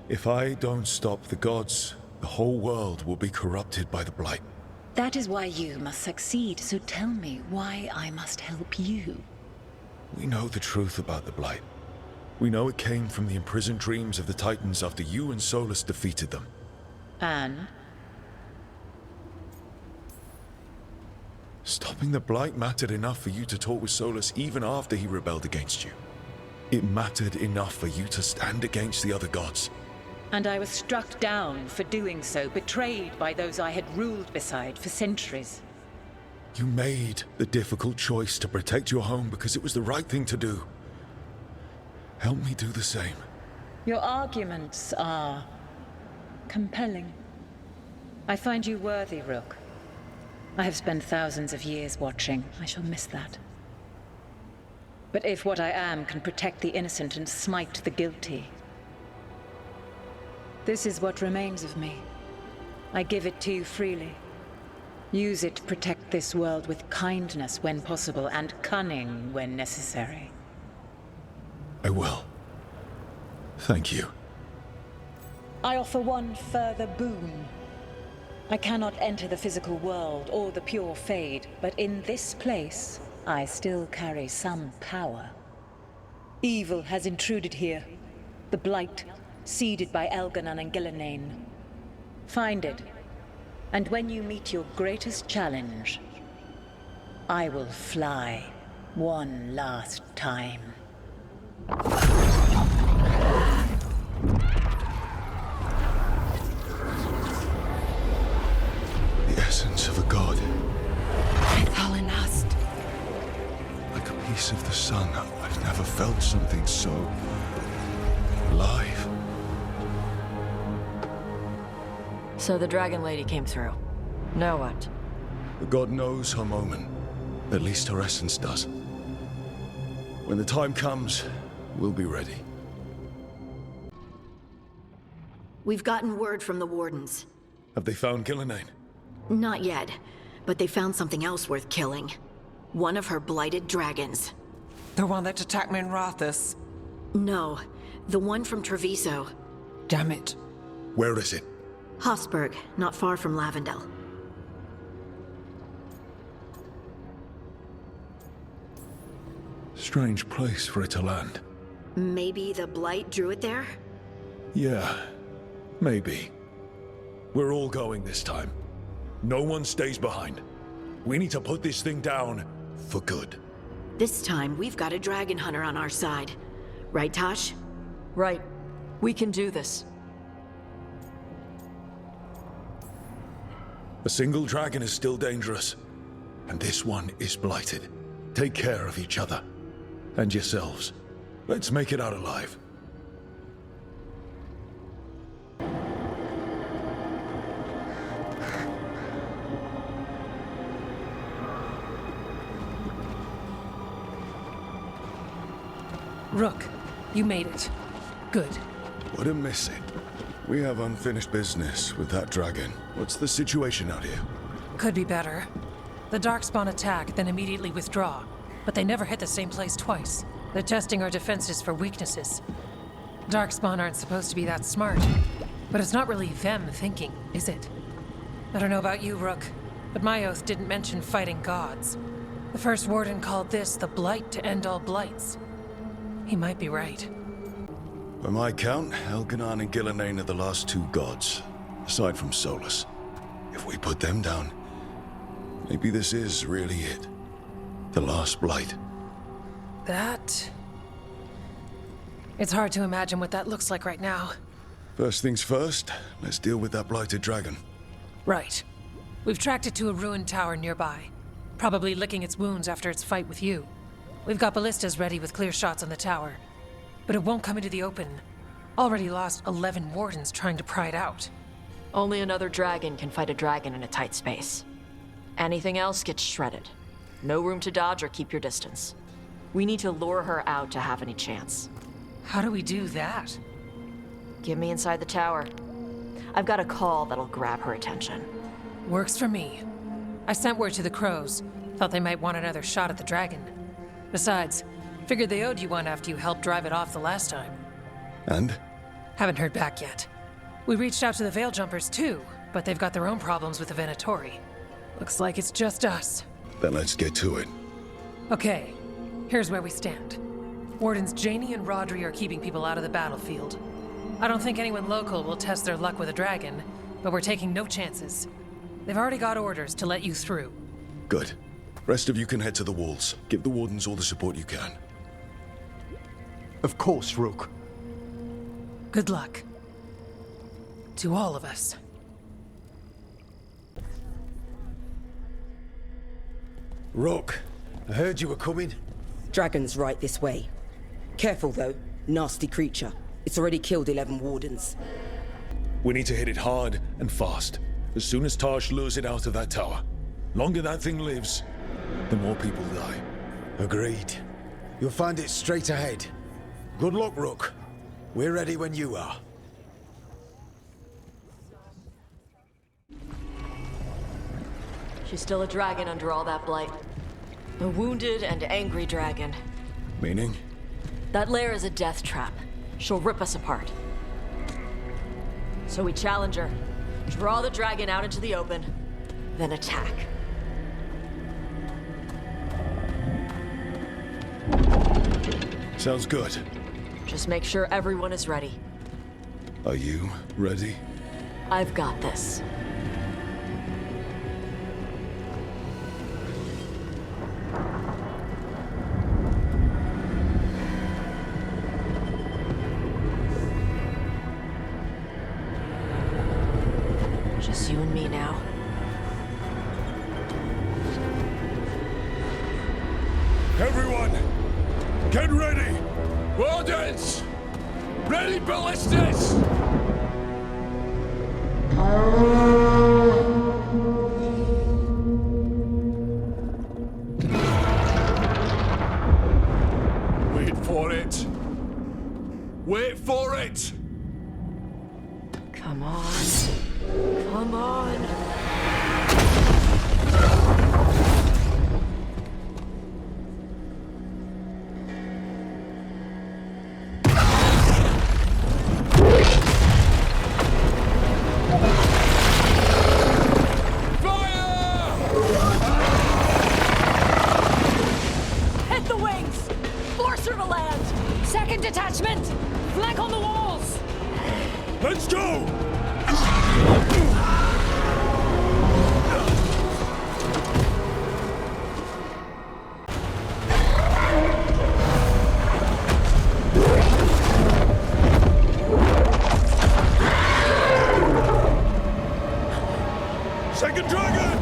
If I don't stop the gods, the whole world will be corrupted by the Blight. That is why you must succeed, so tell me why I must help you. We know the truth about the Blight. We know it came from the imprisoned dreams of the Titans after you and Solas defeated them. And? Stopping the Blight mattered enough for you to talk with Solas even after he rebelled against you. It mattered enough for you to stand against the other gods. And I was struck down for doing so, betrayed by those I had ruled beside for centuries. You made the difficult choice to protect your home because it was the right thing to do. Help me do the same. Your arguments are compelling. I find you worthy, Rook. I have spent thousands of years watching. I shall miss that. But if what I am can protect the innocent and smite the guilty, this is what remains of me. I give it to you freely. Use it to protect this world with kindness when possible and cunning when necessary. I will. Thank you. I offer one further boon. I cannot enter the physical world or the pure Fade, but in this place, I still carry some power. Evil has intruded here. The Blight, seeded by Elganon and Gillenane. Find it, and when you meet your greatest challenge, I will fly one last time. The essence of a god. Thalanast. Like a piece of the sun. I've never felt something so alive. So the Dragon Lady came through. Now what? The god knows her moment. At least her essence does. When the time comes, we'll be ready. We've gotten word from the Wardens. Have they found Gillenane? Not yet, but they found something else worth killing. One of her blighted dragons. The one that attacked me in Rathus? No, the one from Treviso. Damn it. Where is it? Hofsburg, not far from Lavendel. Strange place for it to land. Maybe the Blight drew it there? Yeah, maybe. We're all going this time. No one stays behind. We need to put this thing down for good. This time, we've got a dragon hunter on our side. Right, Tosh? Right. We can do this. A single dragon is still dangerous, and this one is blighted. Take care of each other. And yourselves. Let's make it out alive. Rook, you made it. Good. What a miss it. We have unfinished business with that dragon. What's the situation out here? Could be better. The Darkspawn attack, then immediately withdraw. But they never hit the same place twice. They're testing our defenses for weaknesses. Darkspawn aren't supposed to be that smart. But it's not really them thinking, is it? I don't know about you, Rook, but my oath didn't mention fighting gods. The first warden called this the Blight to end all blights. He might be right. By my count, Elganon and Gillenane are the last two gods, aside from Solus. If we put them down, maybe this is really it. The last blight. That... It's hard to imagine what that looks like right now. First things first, let's deal with that blighted dragon. Right. We've tracked it to a ruined tower nearby. Probably licking its wounds after its fight with you. We've got ballistas ready with clear shots on the tower. But it won't come into the open. Already lost 11 wardens trying to pry it out. Only another dragon can fight a dragon in a tight space. Anything else gets shredded. No room to dodge or keep your distance. We need to lure her out to have any chance. How do we do that? Get me inside the tower. I've got a call that'll grab her attention. Works for me. I sent word to the crows. Thought they might want another shot at the dragon. Besides, figured they owed you one after you helped drive it off the last time. And? Haven't heard back yet. We reached out to the Veiljumpers too, but they've got their own problems with the Venatori. Looks like it's just us. Then let's get to it. Okay, here's where we stand. Wardens Janie and Rodri are keeping people out of the battlefield. I don't think anyone local will test their luck with a dragon, but we're taking no chances. They've already got orders to let you through. Good. Rest of you can head to the walls. Give the wardens all the support you can. Of course, Rook. Good luck. To all of us. Rook, I heard you were coming. Dragon's right this way. Careful though, nasty creature. It's already killed 11 wardens. We need to hit it hard and fast. As soon as Tarsh lures it out of that tower. Longer that thing lives, the more people die. Agreed. You'll find it straight ahead. Good luck, Rook. We're ready when you are. She's still a dragon under all that blight. A wounded and angry dragon. Meaning? That lair is a death trap. She'll rip us apart. So we challenge her, draw the dragon out into the open, then attack. Sounds good. Just make sure everyone is ready. Are you ready? I've got this. Just you and me now. Everyone, get ready! Wardens! Ready ballistas! Wait for it! Wait for it! Come on. Come on. Hit the wings! Force her to land! Second detachment! Flank on the walls! Let's go! Second dragon!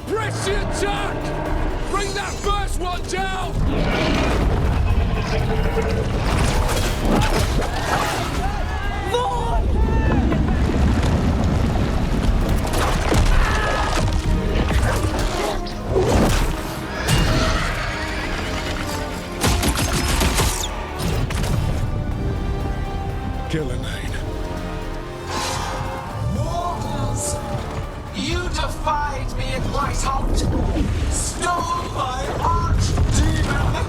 Press the attack! Bring that first one down! Killinane. Mortals! You defied me at Whitehout! Stole my archdemon!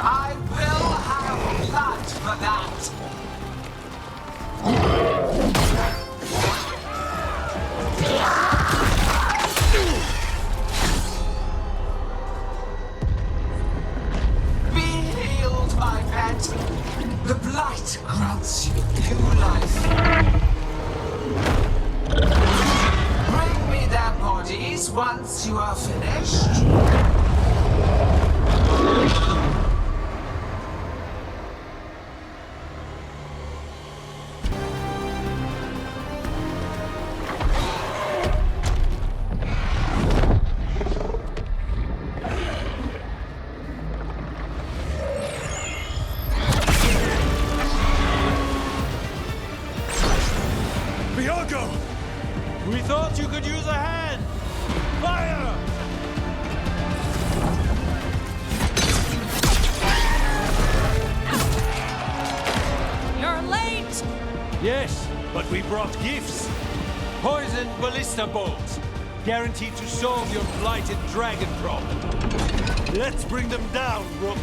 I will have blood for that! Be healed, my pet! The blight grants you new life. Bring me their bodies once you are finished. Viago! We thought you could use a hand! Fire! You're late! Yes, but we brought gifts. Poisoned ballista bolts. Guaranteed to solve your blighted dragon problem. Let's bring them down, Rook.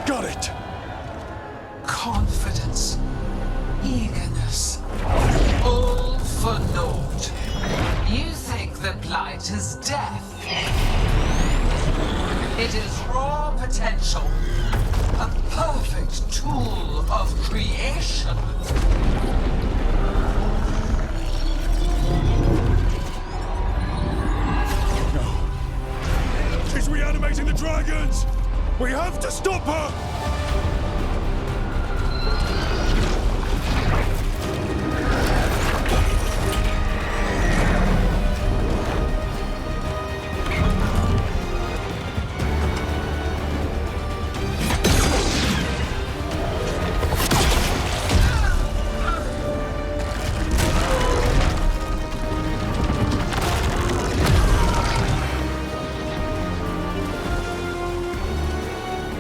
Got it! Confidence, eagerness, all for naught. You think the blight is death? It is raw potential, a perfect tool of creation. Stop her!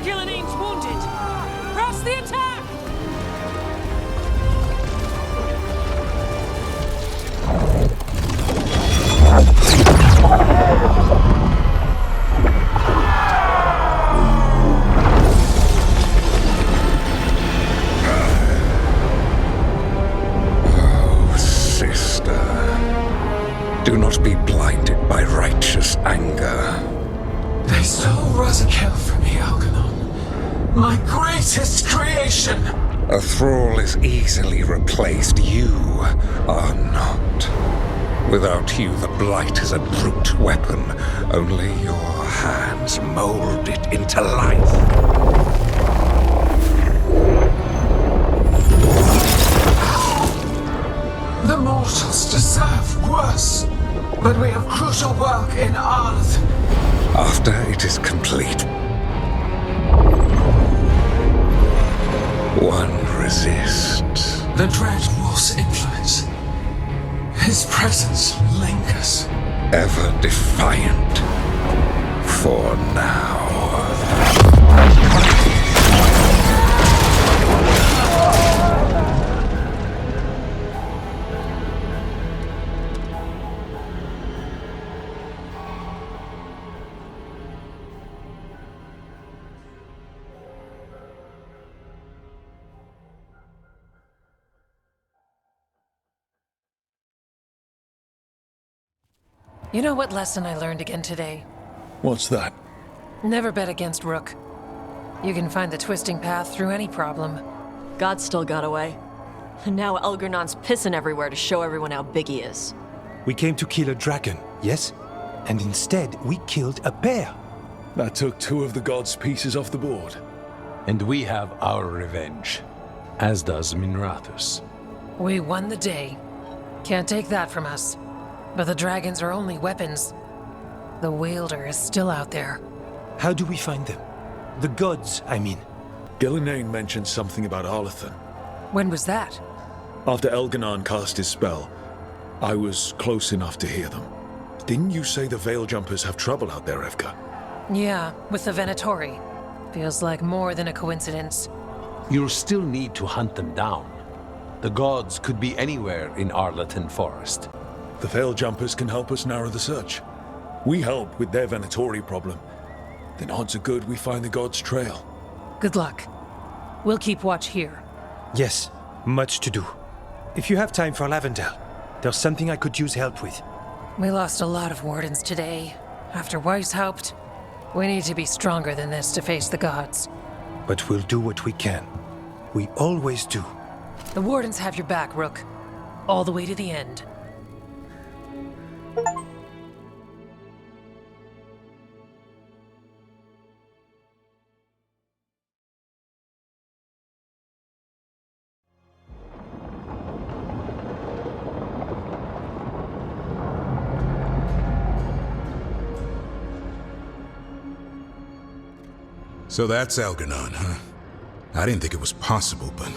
Gillinane's wounded! Press the attack! Oh, sister. Do not be blinded by righteous anger. They stole Razakel from me, Algernon. My greatest creation! A thrall is easily replaced. You are not. Without you, the Blight is a brute weapon. Only your hands mold it into life. The mortals deserve worse. But we have crucial work in Arth. After it is complete, one resists. The Dread Wolf's influence. His presence lingers. Ever defiant. For now. You know what lesson I learned again today? What's that? Never bet against Rook. You can find the twisting path through any problem. God still got away. And now Elgernon's pissing everywhere to show everyone how big he is. We came to kill a dragon, yes? And instead, we killed a bear. That took 2 of the gods' pieces off the board. And we have our revenge, as does Minrathus. We won the day. Can't take that from us. But the dragons are only weapons. The wielder is still out there. How do we find them? The gods, I mean. Gillinane mentioned something about Arlathan. When was that? After Elgernon cast his spell, I was close enough to hear them. Didn't you say the Veil Jumpers have trouble out there, Evka? Yeah, with the Venatori. Feels like more than a coincidence. You'll still need to hunt them down. The gods could be anywhere in Arlathan Forest. The Veil Jumpers can help us narrow the search. We help with their Venatori problem. Then odds are good we find the gods' trail. Good luck. We'll keep watch here. Yes, much to do. If you have time for Lavendel, there's something I could use help with. We lost a lot of wardens today. After Weishaupt, we need to be stronger than this to face the gods. But we'll do what we can. We always do. The wardens have your back, Rook. All the way to the end. So that's Algernon, huh? I didn't think it was possible, but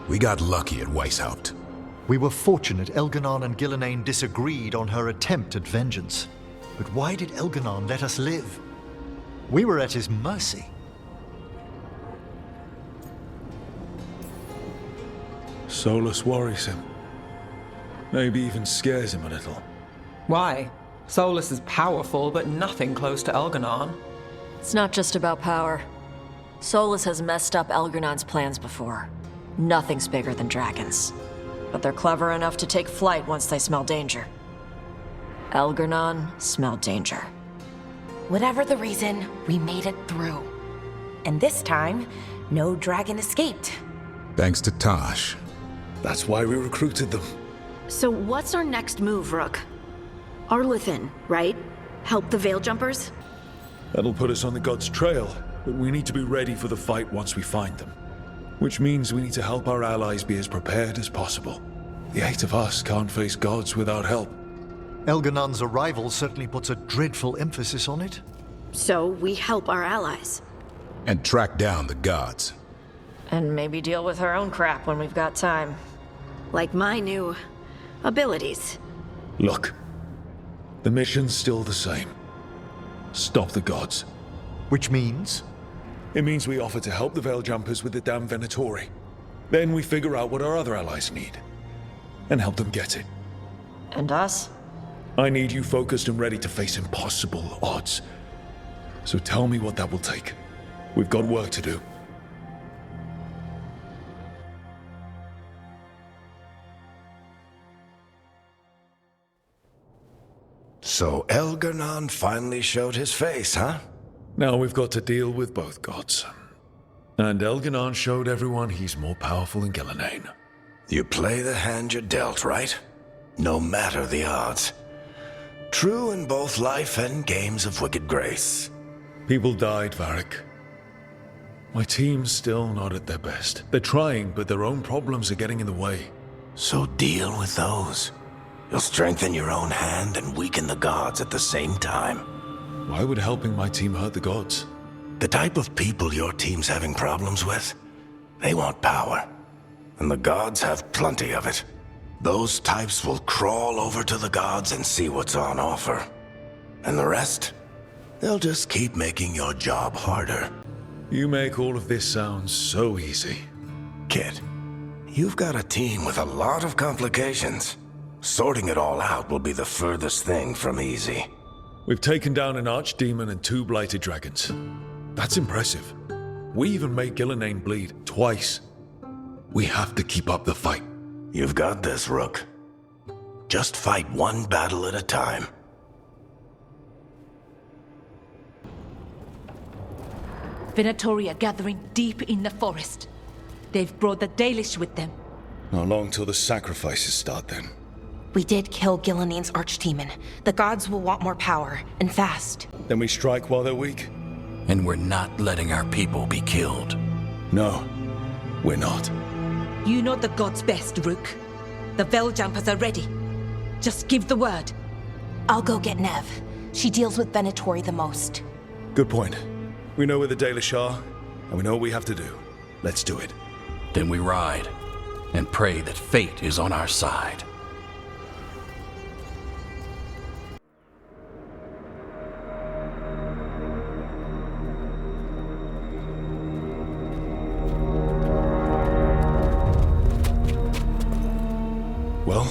we got lucky at Weishaupt. We were fortunate Elgernon and Gillinane disagreed on her attempt at vengeance. But why did Elgernon let us live? We were at his mercy. Solus worries him. Maybe even scares him a little. Why? Solus is powerful, but nothing close to Elgernon. It's not just about power. Solus has messed up Elgernon's plans before. Nothing's bigger than dragons. But they're clever enough to take flight once they smell danger. Elgernon smelled danger. Whatever the reason, we made it through. And this time, no dragon escaped. Thanks to Tosh. That's why we recruited them. So what's our next move, Rook? Arlathan, right? Help the Veil Jumpers? That'll put us on the gods' trail. but we need to be ready for the fight once we find them. Which means we need to help our allies be as prepared as possible. The 8 of us can't face gods without help. Elganon's arrival certainly puts a dreadful emphasis on it. So we help our allies. And track down the gods. And maybe deal with our own crap when we've got time. Like my new abilities. Look, the mission's still the same. Stop the gods. Which means? It means we offer to help the Veiljumpers with the damn Venatori. Then we figure out what our other allies need. And help them get it. And us? I need you focused and ready to face impossible odds. So tell me what that will take. We've got work to do. So Elgar'nan finally showed his face, huh? Now we've got to deal with both gods. And Elgar'nan showed everyone he's more powerful than Gillenane. You play the hand you're dealt, right? No matter the odds. True in both life and games of wicked grace. People died, Varric. My team's still not at their best. They're trying, but their own problems are getting in the way. So deal with those. You'll strengthen your own hand and weaken the gods at the same time. Why would helping my team hurt the gods? The type of people your team's having problems with, they want power. And the gods have plenty of it. Those types will crawl over to the gods and see what's on offer. And the rest, they'll just keep making your job harder. You make all of this sound so easy. Kid, you've got a team with a lot of complications. Sorting it all out will be the furthest thing from easy. We've taken down an archdemon and 2 blighted dragons. That's impressive. We even made Gillenane bleed twice. We have to keep up the fight. You've got this, Rook. Just fight one battle at a time. Venatori are gathering deep in the forest. They've brought the Dalish with them. Not long till the sacrifices start then. We did kill Gillenane's archdemon. The gods will want more power, and fast. Then we strike while they're weak? And we're not letting our people be killed. No, we're not. You know the gods best, Rook. The Veiljumpers are ready. Just give the word. I'll go get Nev. She deals with Venatori the most. Good point. We know where the Dalish are, and we know what we have to do. Let's do it. Then we ride, and pray that fate is on our side. Well?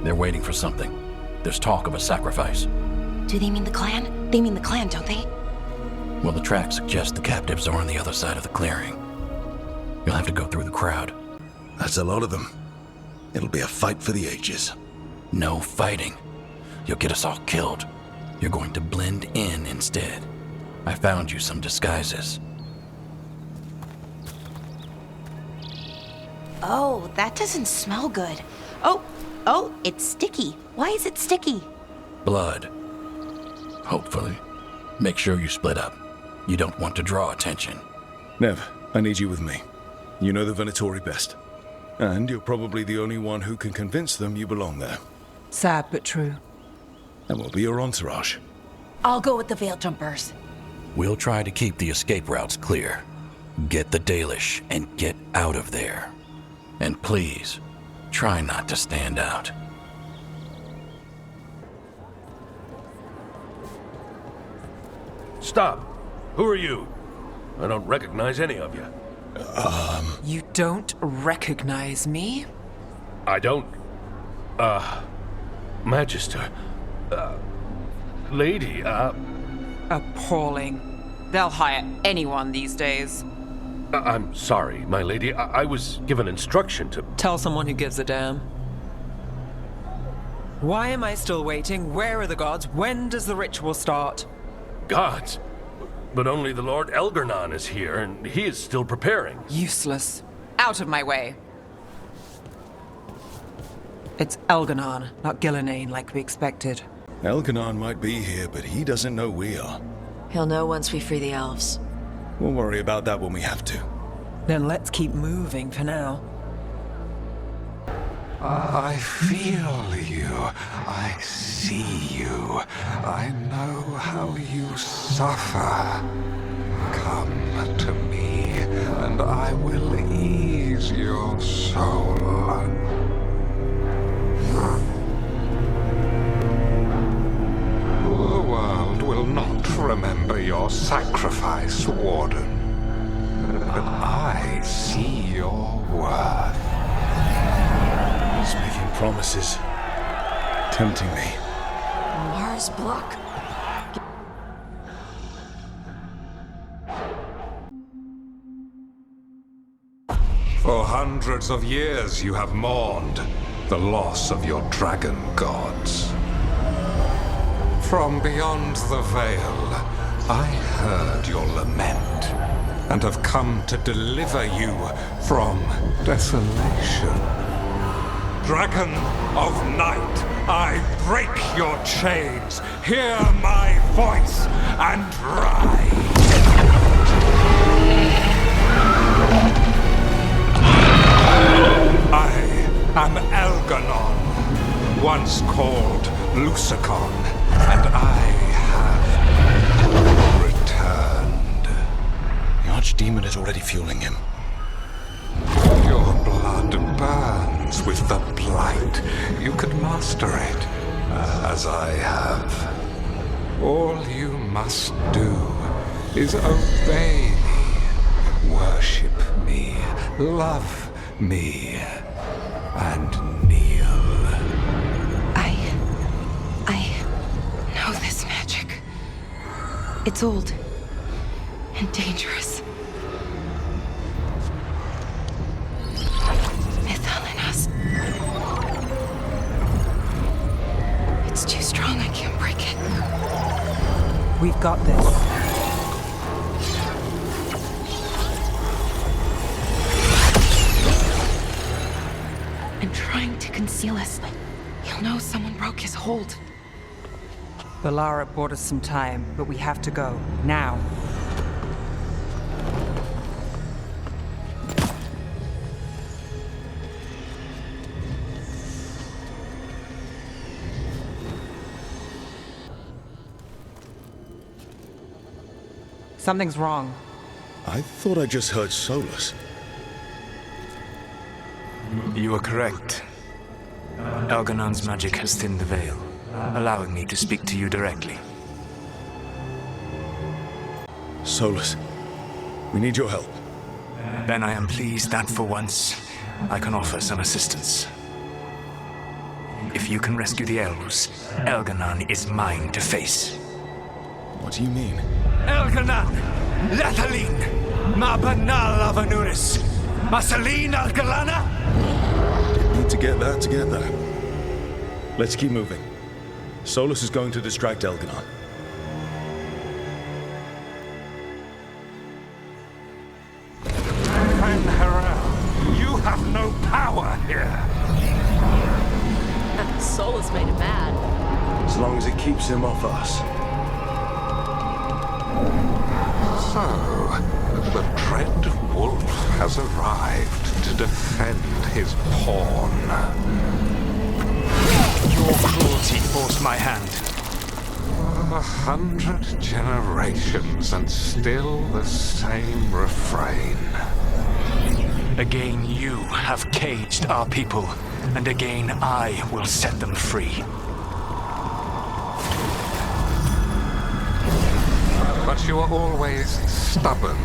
They're waiting for something. There's talk of a sacrifice. Do they mean the clan? They mean the clan, don't they? Well, the tracks suggest the captives are on the other side of the clearing. You'll have to go through the crowd. That's a lot of them. It'll be a fight for the ages. No fighting. You'll get us all killed. You're going to blend in instead. I found you some disguises. Oh, that doesn't smell good. Oh, it's sticky. Why is it sticky? Blood. Hopefully. Make sure you split up. You don't want to draw attention. Nev, I need you with me. You know the Venatori best. And you're probably the only one who can convince them you belong there. Sad but true. And we'll be your entourage. I'll go with the Veiljumpers. We'll try to keep the escape routes clear. Get the Dalish and get out of there. And please, try not to stand out. Stop! Who are you? I don't recognize any of you. You don't recognize me? I don't. Magister. Lady, Appalling. They'll hire anyone these days. I'm sorry, my lady. I was given instruction to... Tell someone who gives a damn. Why am I still waiting? Where are the gods? When does the ritual start? Gods? But only the Lord Elgar'nan is here, and he is still preparing. Useless. Out of my way. It's Elgar'nan, not Gillenane like we expected. Elgar'nan might be here, but he doesn't know we are. He'll know once we free the elves. We'll worry about that when we have to. Then let's keep moving for now. I feel you. I see you. I know how you suffer. Come to me, and I will ease your soul. The world will not remember your sacrifice, Warden. But I see your worth. He's making promises. Tempting me. Mars block. For hundreds of years you have mourned the loss of your dragon gods. From beyond the veil, I heard your lament, and have come to deliver you from desolation. Dragon of night, I break your chains. Hear my voice and ride. I am Elganon, once called Lucicon, and I have returned. The Archdemon is already fueling him. Your blood burns with the blight. You could master it, as I have. All you must do is obey me, worship me, love me, and kneel. I know this magic. It's old and dangerous. Mythalinas. It's too strong, I can't break it. We've got this. And trying to conceal us. He'll know someone broke his hold. Valara bought us some time, but we have to go. Now. Something's wrong. I thought I just heard Solus. You are correct. Elganon's magic has thinned the veil, allowing me to speak to you directly. Solus, we need your help. Then I am pleased that for once, I can offer some assistance. If you can rescue the elves, Elganon is mine to face. What do you mean? Elganon! Lathaline! Ma banal avanuris! Masaline Algalana! Need to get that together. Let's keep moving. Solus is going to distract Elganon. Fen'Harel, you have no power here. Solus made him mad. As long as it keeps him off us. So, the Dread Wolf has arrived to defend his pawn. Your cruelty forced my hand. 100 generations and still the same refrain. Again you have caged our people, and again I will set them free. But you are always stubborn,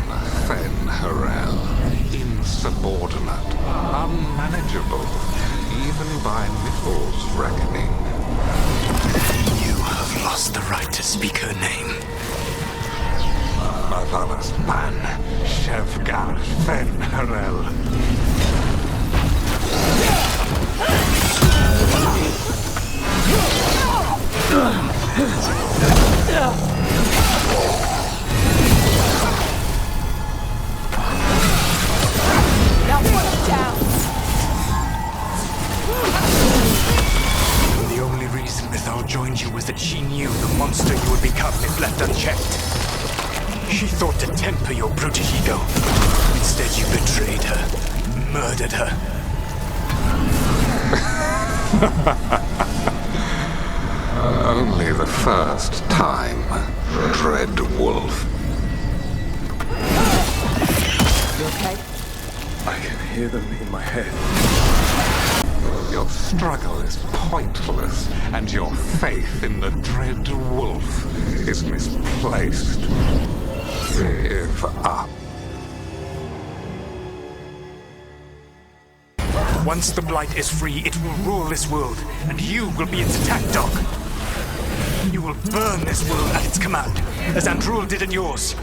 Fen'Harel. Insubordinate, unmanageable, even by Mythal's reckoning. You have lost the right to speak her name. Mathalas Ban, Shevgar Fen'Harel. Now put him down! The only reason Mythal joined you was that she knew the monster you would become if left unchecked. She thought to temper your brutish ego. Instead, you betrayed her, murdered her. Only the first time, Dread Wolf. You okay? I can hear them in my head. Your struggle is pointless, and your faith in the Dread Wolf is misplaced. Give up. Once the Blight is free, it will rule this world, and you will be its attack dog. You will burn this world at its command, as Andrul did at yours.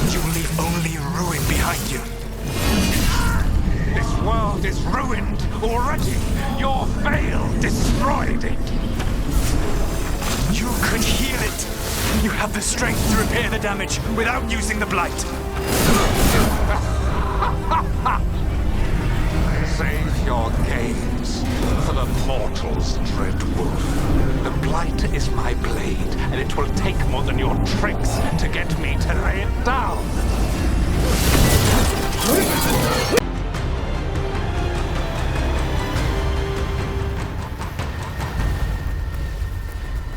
You will leave only ruin behind you. This world is ruined already. Your veil destroyed it. You could heal it. You have the strength to repair the damage without using the Blight. Save your games for the mortals, Dread Wolf. The Blight is my blade, and it will take more than your tricks to get me to lay it down.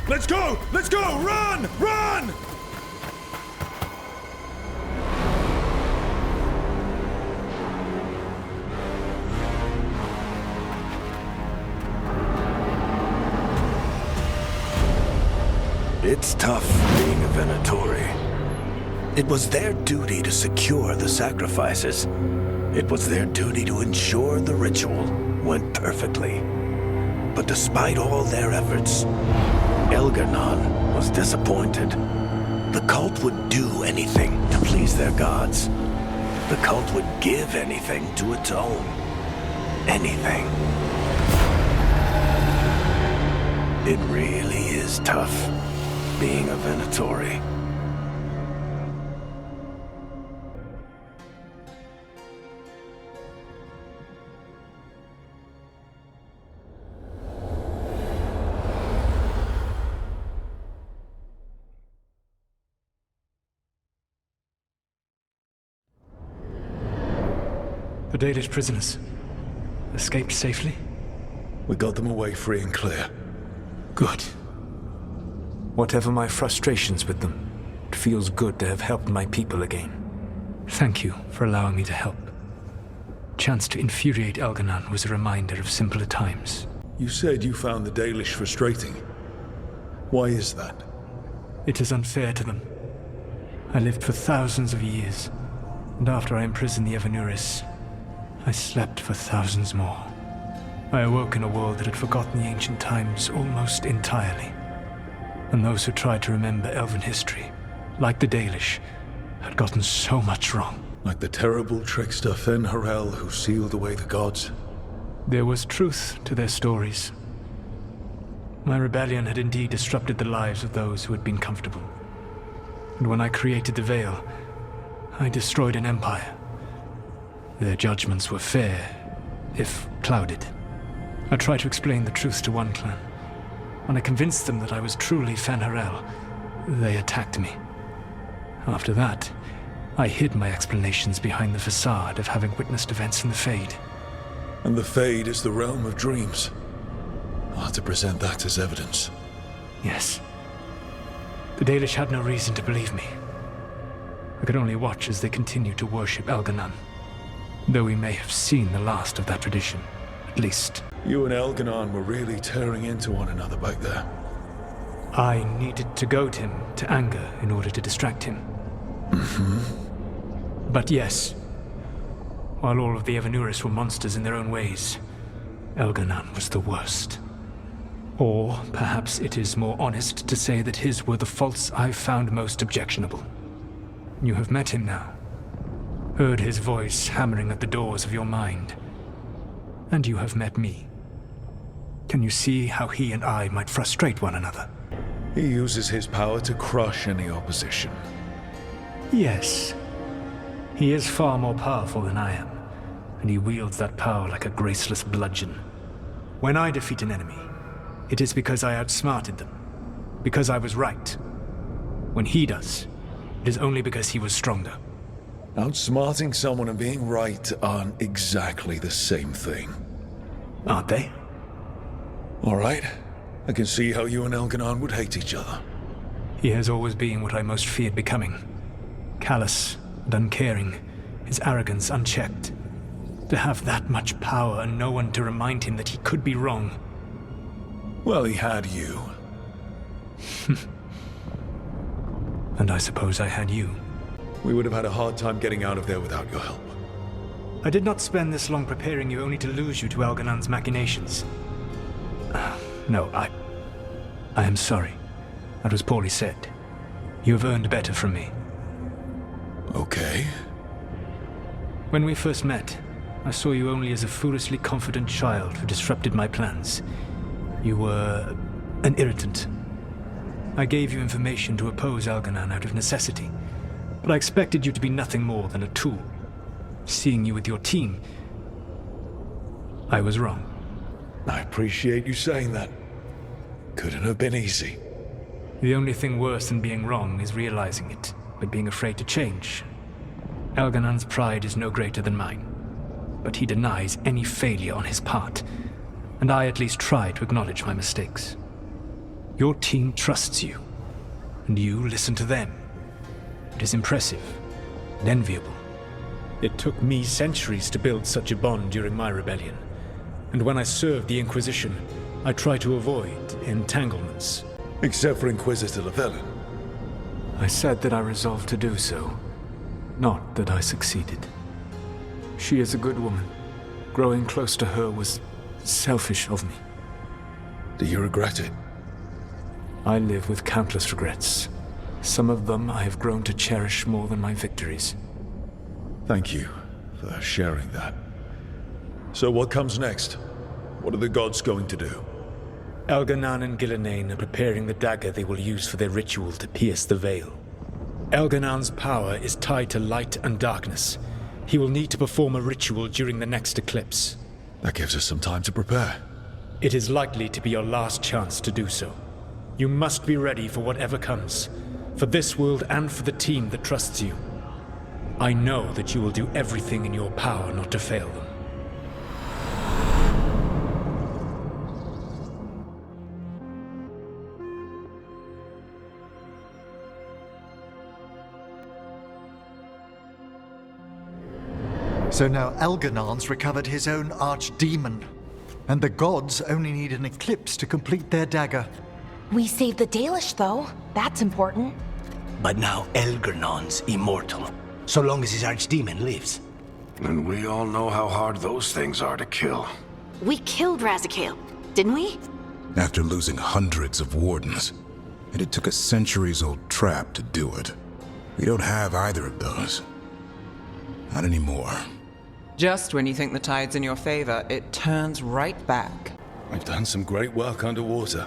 Let's go! Let's go! Run! Run! It's tough being a Venatori. It was their duty to secure the sacrifices. It was their duty to ensure the ritual went perfectly. But despite all their efforts, Elgar'nan was disappointed. The cult would do anything to please their gods. The cult would give anything to atone. Anything. It really is tough being a Venatori. The Dalish prisoners escaped safely? We got them away free and clear. Good. Whatever my frustrations with them, it feels good to have helped my people again. Thank you for allowing me to help. Chance to infuriate Elgar'nan was a reminder of simpler times. You said you found the Dalish frustrating. Why is that? It is unfair to them. I lived for thousands of years, and after I imprisoned the Evanuris, I slept for thousands more. I awoke in a world that had forgotten the ancient times almost entirely. And those who tried to remember Elven history, like the Dalish, had gotten so much wrong. Like the terrible trickster Fen-Harel who sealed away the gods. There was truth to their stories. My rebellion had indeed disrupted the lives of those who had been comfortable. And when I created the Veil, I destroyed an empire. Their judgments were fair, if clouded. I tried to explain the truth to one clan. When I convinced them that I was truly Fen-Harel, they attacked me. After that, I hid my explanations behind the facade of having witnessed events in the Fade. And the Fade is the realm of dreams. I'll have to present that as evidence. Yes. The Dalish had no reason to believe me. I could only watch as they continued to worship Elgar'nan. Though we may have seen the last of that tradition, at least. You and Elgar'nan were really tearing into one another back there. I needed to goad him to anger in order to distract him. But yes, while all of the Evanuris were monsters in their own ways, Elgar'nan was the worst. Or perhaps it is more honest to say that his were the faults I've found most objectionable. You have met him now. Heard his voice hammering at the doors of your mind. And you have met me. Can you see how he and I might frustrate one another? He uses his power to crush any opposition. Yes. He is far more powerful than I am, and he wields that power like a graceless bludgeon. When I defeat an enemy, it is because I outsmarted them, because I was right. When he does, it is only because he was stronger. Outsmarting someone and being right aren't exactly the same thing. Aren't they? All right. I can see how you and Elganon would hate each other. He has always been what I most feared becoming. Callous and uncaring, his arrogance unchecked. To have that much power and no one to remind him that he could be wrong. Well, he had you. And I suppose I had you. We would have had a hard time getting out of there without your help. I did not spend this long preparing you only to lose you to Elganon's machinations. No, I am sorry. That was poorly said. You have earned better from me. Okay. When we first met, I saw you only as a foolishly confident child who disrupted my plans. You were an irritant. I gave you information to oppose Elganon out of necessity, but I expected you to be nothing more than a tool. Seeing you with your team, I was wrong. I appreciate you saying that. Couldn't have been easy. The only thing worse than being wrong is realizing it, but being afraid to change. Elganon's pride is no greater than mine, but he denies any failure on his part, and I at least try to acknowledge my mistakes. Your team trusts you, and you listen to them. It is impressive and enviable. It took me centuries to build such a bond during my rebellion, and when I served the Inquisition, I tried to avoid entanglements. Except for Inquisitor Llewellyn. I said that I resolved to do so, not that I succeeded. She is a good woman. Growing close to her was selfish of me. Do you regret it? I live with countless regrets. Some of them I have grown to cherish more than my victories. Thank you for sharing that. So what comes next? What are the gods going to do? Elganon and Gillenane are preparing the dagger they will use for their ritual to pierce the veil. Elganon's power is tied to light and darkness. He will need to perform a ritual during the next eclipse. That gives us some time to prepare. It is likely to be your last chance to do so. You must be ready for whatever comes, for this world and for the team that trusts you. I know that you will do everything in your power not to fail them. So now Elganon's recovered his own archdemon, and the gods only need an eclipse to complete their dagger. We saved the Dalish, though. That's important. But now Elganon's immortal, so long as his archdemon lives. And we all know how hard those things are to kill. We killed Razikale, didn't we? After losing hundreds of wardens. And it took a centuries-old trap to do it. We don't have either of those. Not anymore. Just when you think the tide's in your favor, it turns right back. I've done some great work underwater.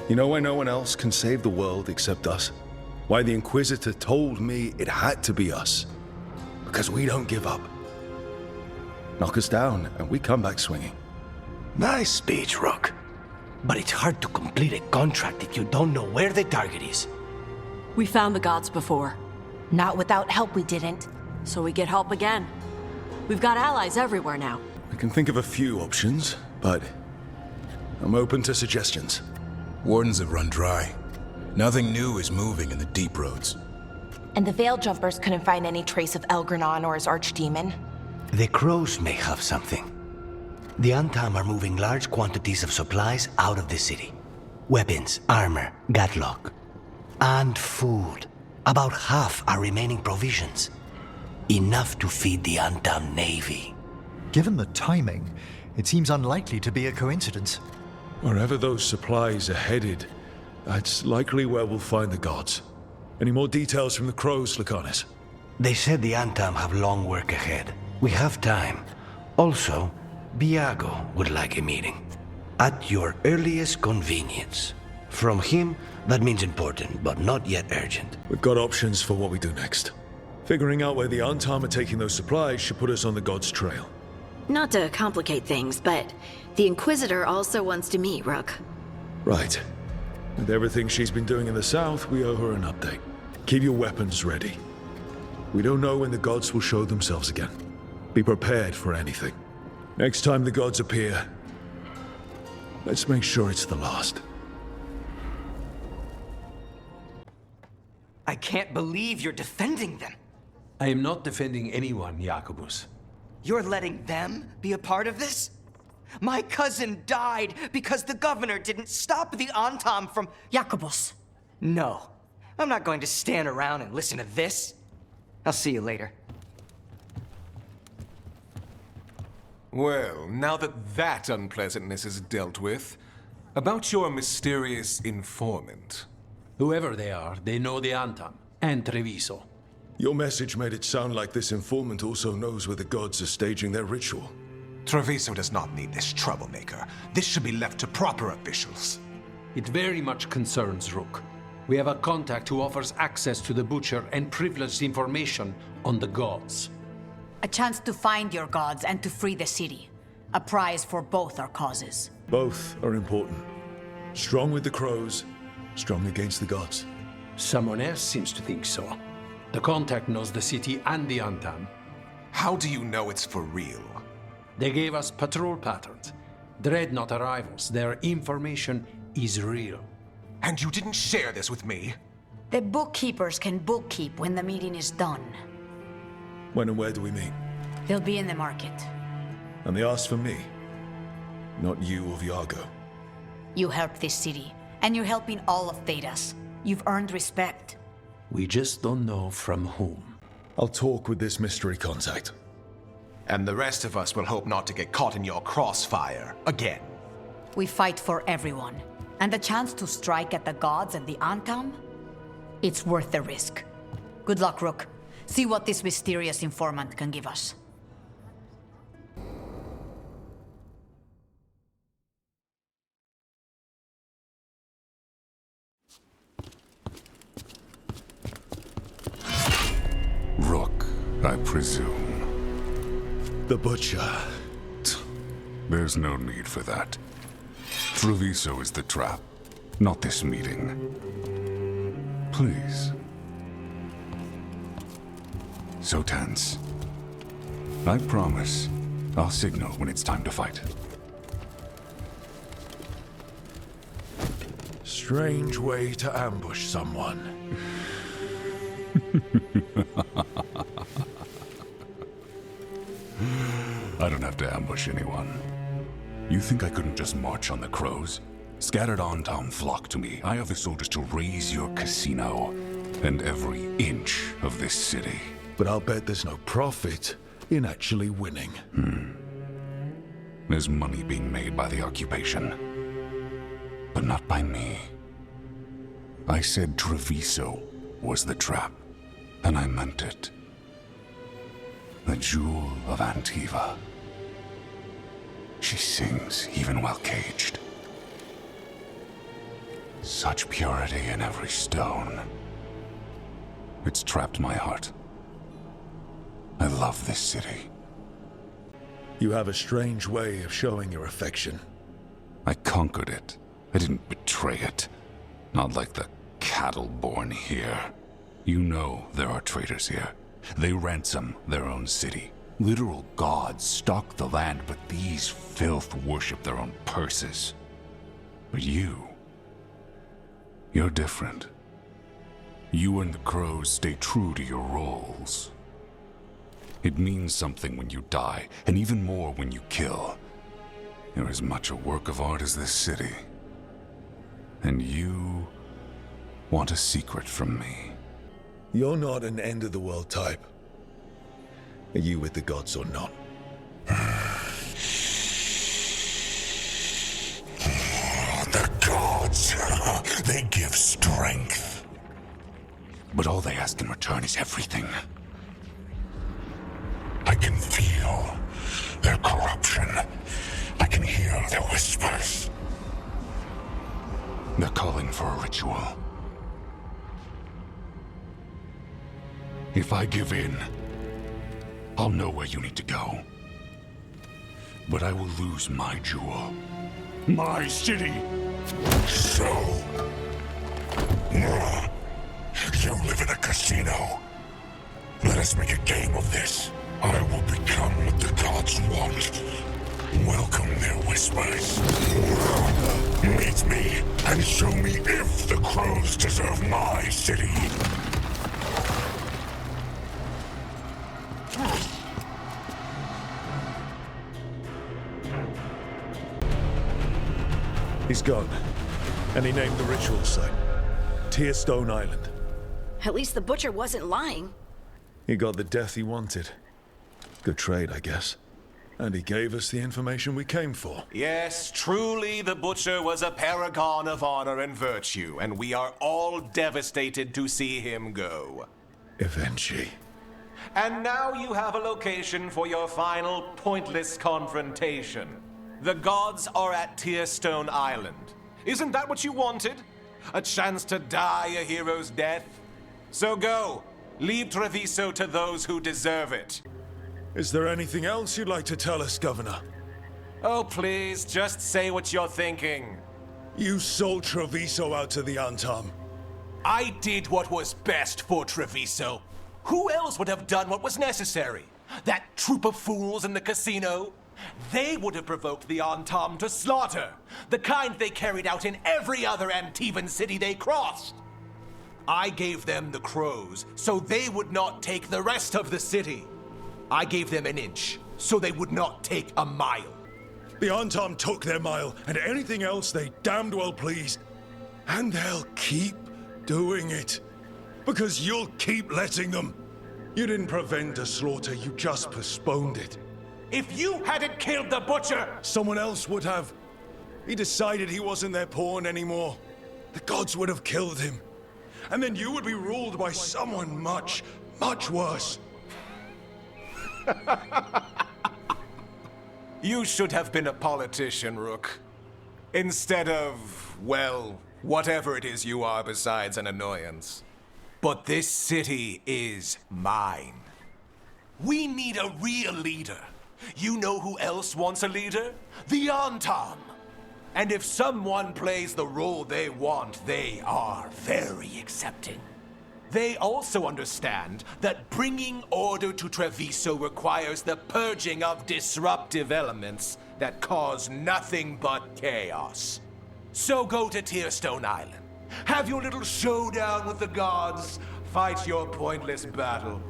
You know why no one else can save the world except us? Why the Inquisitor told me it had to be us? Because we don't give up. Knock us down, and we come back swinging. Nice speech, Rook. But it's hard to complete a contract if you don't know where the target is. We found the gods before. Not without help, we didn't. So we get help again. We've got allies everywhere now. I can think of a few options, but I'm open to suggestions. Wardens have run dry. Nothing new is moving in the deep roads. And the Veil Jumpers couldn't find any trace of Elganon or his archdemon. The crows may have something. The Antam are moving large quantities of supplies out of the city. Weapons, armor, gatlock. And food. About half are remaining provisions. Enough to feed the Antam navy. Given the timing, it seems unlikely to be a coincidence. Wherever those supplies are headed, that's likely where we'll find the gods. Any more details from the crows, Laconis? They said the Antam have long work ahead. We have time. Also, Biago would like a meeting. At your earliest convenience. From him, that means important, but not yet urgent. We've got options for what we do next. Figuring out where the Antam are taking those supplies should put us on the gods' trail. Not to complicate things, but the Inquisitor also wants to meet Rook. Right. With everything she's been doing in the south, we owe her an update. Keep your weapons ready. We don't know when the gods will show themselves again. Be prepared for anything. Next time the gods appear, let's make sure it's the last. I can't believe you're defending them. I am not defending anyone, Jacobus. You're letting them be a part of this? My cousin died because the governor didn't stop the Antam from... Jacobus. No. I'm not going to stand around and listen to this. I'll see you later. Well, now that unpleasantness is dealt with, about your mysterious informant. Whoever they are, they know the Antam and Treviso. Your message made it sound like this informant also knows where the gods are staging their ritual. Treviso does not need this troublemaker. This should be left to proper officials. It very much concerns Rook. We have a contact who offers access to the Butcher and privileged information on the gods. A chance to find your gods and to free the city. A prize for both our causes. Both are important. Strong with the crows, strong against the gods. Someone else seems to think so. The contact knows the city and the Antam. How do you know it's for real? They gave us patrol patterns. Dreadnought arrivals. Their information is real. And you didn't share this with me? The bookkeepers can bookkeep when the meeting is done. When and where do we meet? They'll be in the market. And they asked for me, not you or Viago. You helped this city, and you're helping all of Thedas. You've earned respect. We just don't know from whom. I'll talk with this mystery contact. And the rest of us will hope not to get caught in your crossfire again. We fight for everyone. And the chance to strike at the gods and the Antam? It's worth the risk. Good luck, Rook. See what this mysterious informant can give us. Rook, I presume. The Butcher. There's no need for that. Treviso is the trap, not this meeting. Please. So tense. I promise, I'll signal when it's time to fight. Strange way to ambush someone. I don't have to ambush anyone. You think I couldn't just march on the crows? Scattered on town flock to me. I have the soldiers to raise your casino and every inch of this city. But I'll bet there's no profit in actually winning. There's money being made by the occupation, but not by me. I said Treviso was the trap, and I meant it. The Jewel of Antiva. She sings even while caged. Such purity in every stone. It's trapped my heart. I love this city. You have a strange way of showing your affection. I conquered it. I didn't betray it. Not like the cattle born here. You know there are traitors here. They ransom their own city. Literal gods stalk the land, but these filth worship their own purses. But you're different. You and the crows stay true to your roles. It means something when you die, and even more when you kill. You're as much a work of art as this city. And you want a secret from me. You're not an end-of-the-world type. Are you with the gods or not? The gods, they give strength. But all they ask in return is everything. I can feel their corruption. I can hear their whispers. They're calling for a ritual. If I give in, I'll know where you need to go. But I will lose my jewel. My city! So... you live in a casino. Let us make a game of this. I will become what the gods want. Welcome their whispers. Meet me and show me if the crows deserve my city. He's gone. And he named the ritual site. Tearstone Island. At least the butcher wasn't lying. He got the death he wanted. Good trade, I guess. And he gave us the information we came for. Yes, truly the Butcher was a paragon of honor and virtue, and we are all devastated to see him go. Eventually. And now you have a location for your final pointless confrontation. The gods are at Tearstone Island. Isn't that what you wanted? A chance to die a hero's death? So go. Leave Treviso to those who deserve it. Is there anything else you'd like to tell us, Governor? Oh, please, just say what you're thinking. You sold Treviso out to the Antam. I did what was best for Treviso. Who else would have done what was necessary? That troop of fools in the casino? They would have provoked the Antam to slaughter, the kind they carried out in every other Antivan city they crossed. I gave them the crows, so they would not take the rest of the city. I gave them an inch, so they would not take a mile. The Antam took their mile, and anything else they damned well please. And they'll keep doing it. Because you'll keep letting them. You didn't prevent a slaughter, you just postponed it. If you hadn't killed the Butcher, someone else would have. He decided he wasn't their pawn anymore. The gods would have killed him. And then you would be ruled by someone much, much worse. You should have been a politician, Rook. Instead of, well, whatever it is you are besides an annoyance. But this city is mine. We need a real leader. You know who else wants a leader? The Antam. And if someone plays the role they want, they are very accepting. They also understand that bringing order to Treviso requires the purging of disruptive elements that cause nothing but chaos. So go to Tearstone Island. Have your little showdown with the gods, fight your pointless battle,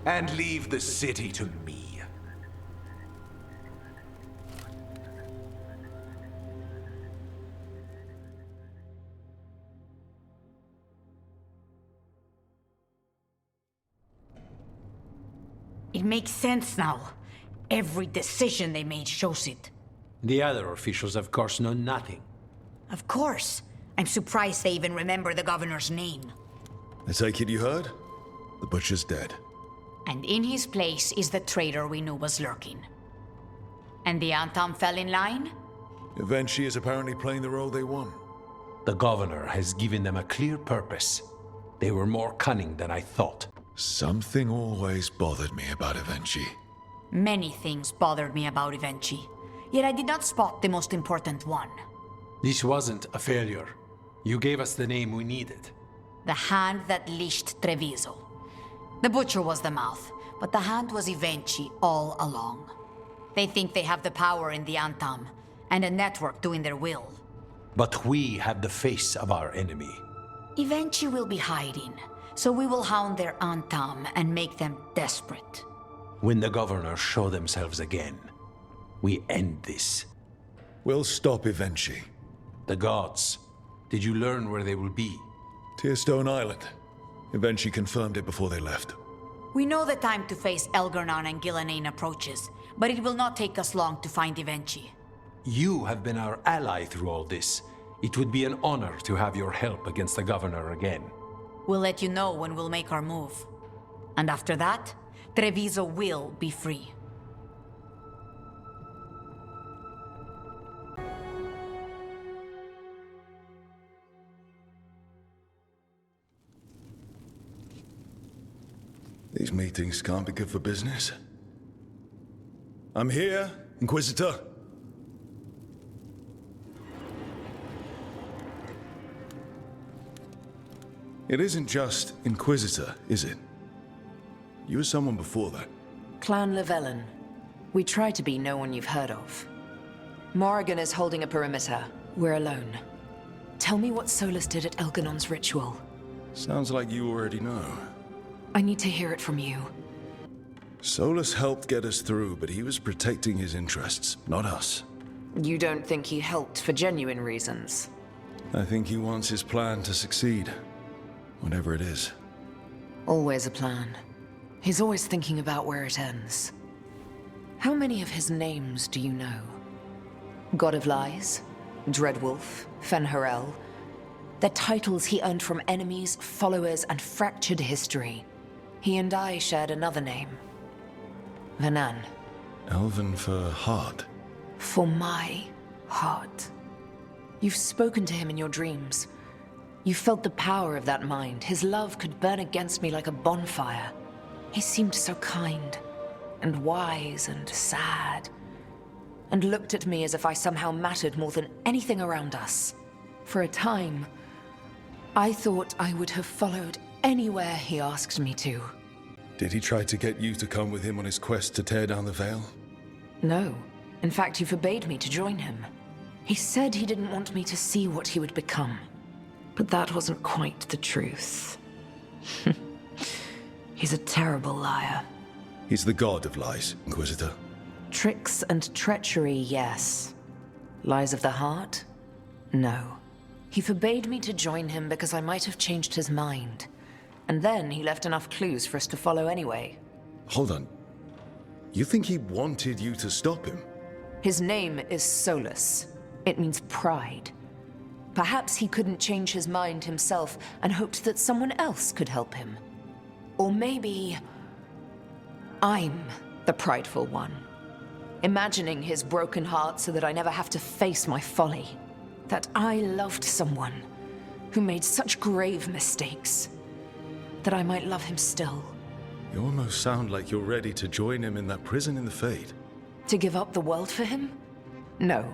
and leave the city to me. It makes sense now. Every decision they made shows it. The other officials, of course, know nothing. Of course. I'm surprised they even remember the governor's name. I take it you heard? The Butcher's dead. And in his place is the traitor we knew was lurking. And the Antam fell in line? Eventually is apparently playing the role they want. The governor has given them a clear purpose. They were more cunning than I thought. Something always bothered me about Evenchi. Many things bothered me about Evenchi, yet I did not spot the most important one. This wasn't a failure. You gave us the name we needed. The hand that leashed Treviso. The Butcher was the mouth, but the hand was Evenchi all along. They think they have the power in the Antam, and a network doing their will. But we have the face of our enemy. Evenchi will be hiding, so we will hound their Antam and make them desperate. When the governors show themselves again, we end this. We'll stop Evenchi. The gods. Did you learn where they will be? Tearstone Island. Evenchi confirmed it before they left. We know the time to face Elgarnan and Gillanane approaches, but it will not take us long to find Evenchi. You have been our ally through all this. It would be an honor to have your help against the governor again. We'll let you know when we'll make our move. And after that, Treviso will be free. These meetings can't be good for business. I'm here, Inquisitor. It isn't just Inquisitor, is it? You were someone before that. Clan Llewellyn. We try to be no one you've heard of. Morrigan is holding a perimeter. We're alone. Tell me what Solus did at Elganon's ritual. Sounds like you already know. I need to hear it from you. Solus helped get us through, but he was protecting his interests, not us. You don't think he helped for genuine reasons? I think he wants his plan to succeed. Whatever it is. Always a plan. He's always thinking about where it ends. How many of his names do you know? God of Lies, Dreadwolf, Fen'Harel. They're titles he earned from enemies, followers, and fractured history. He and I shared another name. Vanan. Elven for heart. For my heart. You've spoken to him in your dreams. You felt the power of that mind. His love could burn against me like a bonfire. He seemed so kind, and wise, and sad, and looked at me as if I somehow mattered more than anything around us. For a time, I thought I would have followed anywhere he asked me to. Did he try to get you to come with him on his quest to tear down the Veil? No. In fact, he forbade me to join him. He said he didn't want me to see what he would become. But that wasn't quite the truth. He's a terrible liar. He's the god of lies, Inquisitor. Tricks and treachery, yes. Lies of the heart? No. He forbade me to join him because I might have changed his mind. And then he left enough clues for us to follow anyway. Hold on. You think he wanted you to stop him? His name is Solus. It means pride. Perhaps he couldn't change his mind himself and hoped that someone else could help him. Or maybe I'm the prideful one, imagining his broken heart so that I never have to face my folly. That I loved someone who made such grave mistakes, that I might love him still. You almost sound like you're ready to join him in that prison in the Fade. To give up the world for him? No.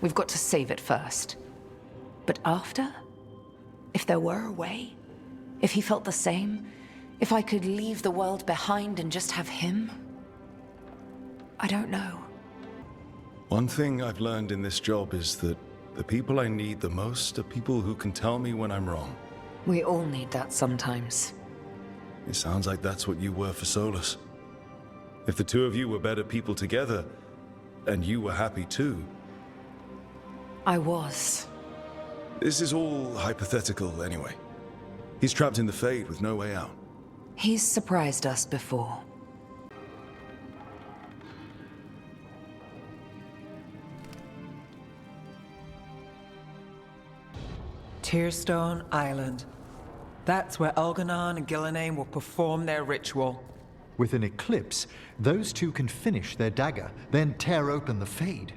We've got to save it first. But after? If there were a way? If he felt the same? If I could leave the world behind and just have him? I don't know. One thing I've learned in this job is that the people I need the most are people who can tell me when I'm wrong. We all need that sometimes. It sounds like that's what you were for Solus. If the two of you were better people together, and you were happy too. I was. This is all hypothetical anyway. He's trapped in the Fade with no way out. He's surprised us before. Tearstone Island. That's where Elganon and Gillenane will perform their ritual. With an eclipse, those two can finish their dagger, then tear open the Fade.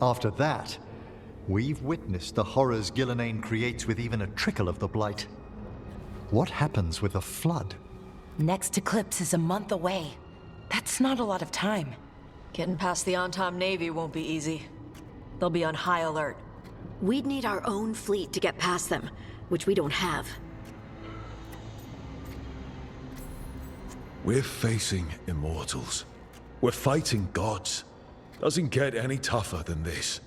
After that, we've witnessed the horrors Gillenane creates with even a trickle of the Blight. What happens with a flood? Next eclipse is a month away. That's not a lot of time. Getting past the Antam Navy won't be easy. They'll be on high alert. We'd need our own fleet to get past them, which we don't have. We're facing immortals. We're fighting gods. Doesn't get any tougher than this.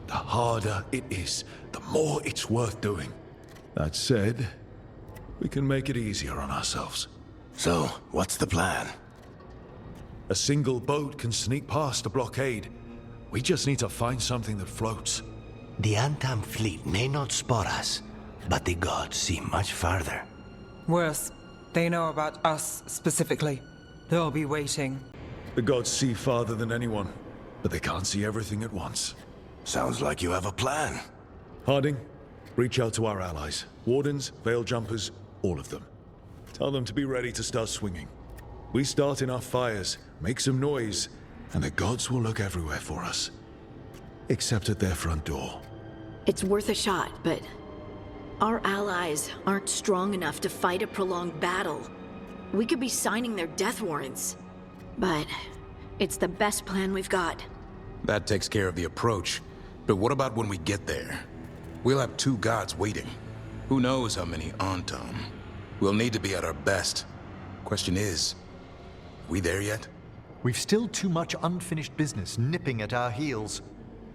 The harder it is, the more it's worth doing. That said, we can make it easier on ourselves. So, what's the plan? A single boat can sneak past a blockade. We just need to find something that floats. The Antam fleet may not spot us, but the gods see much farther. Worse, they know about us specifically. They'll be waiting. The gods see farther than anyone, but they can't see everything at once. Sounds like you have a plan. Harding, reach out to our allies. Wardens, Veil Jumpers, all of them. Tell them to be ready to start swinging. We start enough fires, make some noise, and the gods will look everywhere for us. Except at their front door. It's worth a shot, but our allies aren't strong enough to fight a prolonged battle. We could be signing their death warrants, but it's the best plan we've got. That takes care of the approach. But what about when we get there? We'll have two gods waiting. Who knows how many Antam? We'll need to be at our best. Question is, we there yet? We've still too much unfinished business nipping at our heels.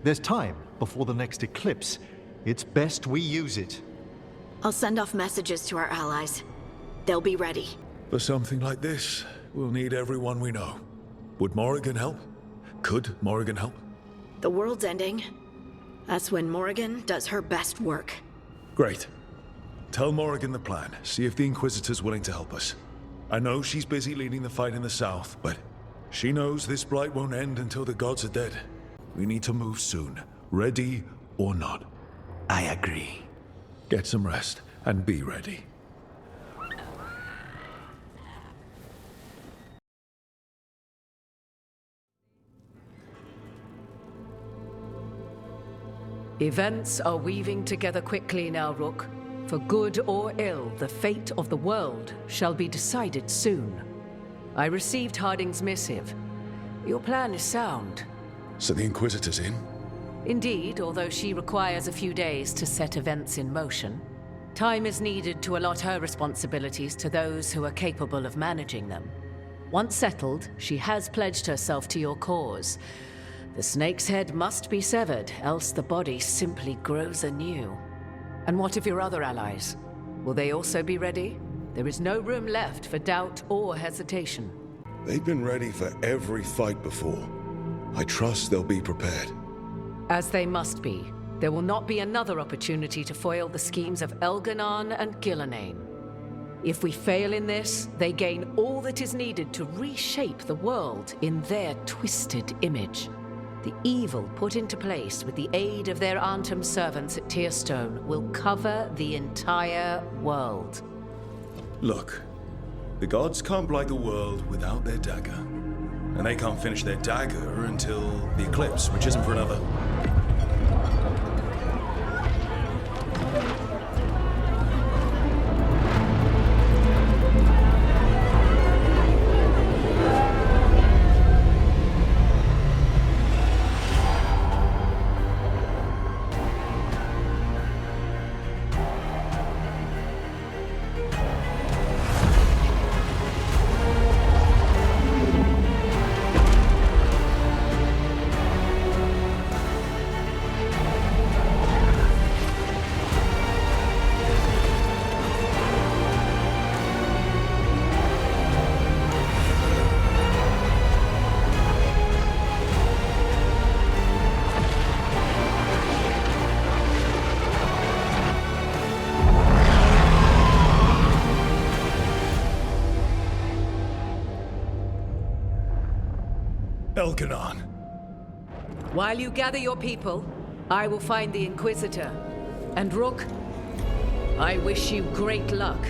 There's time before the next eclipse. It's best we use it. I'll send off messages to our allies. They'll be ready. For something like this, we'll need everyone we know. Would Morrigan help? Could Morrigan help? The world's ending. That's when Morrigan does her best work. Great. Tell Morrigan the plan. See if the Inquisitor's willing to help us. I know she's busy leading the fight in the south, but she knows this blight won't end until the gods are dead. We need to move soon, ready or not. I agree. Get some rest, and be ready. Events are weaving together quickly now, Rook. For good or ill, the fate of the world shall be decided soon. I received Harding's missive. Your plan is sound. So the Inquisitor's in? Indeed, although she requires a few days to set events in motion. Time is needed to allot her responsibilities to those who are capable of managing them. Once settled, she has pledged herself to your cause. The snake's head must be severed, else the body simply grows anew. And what of your other allies? Will they also be ready? There is no room left for doubt or hesitation. They've been ready for every fight before. I trust they'll be prepared. As they must be. There will not be another opportunity to foil the schemes of Elganon and Gillenane. If we fail in this, they gain all that is needed to reshape the world in their twisted image. The evil put into place with the aid of their Antam servants at Tearstone will cover the entire world. Look, the gods can't blight the world without their dagger. And they can't finish their dagger until the eclipse, which isn't for another. Elganon. While you gather your people, I will find the Inquisitor. And Rook, I wish you great luck.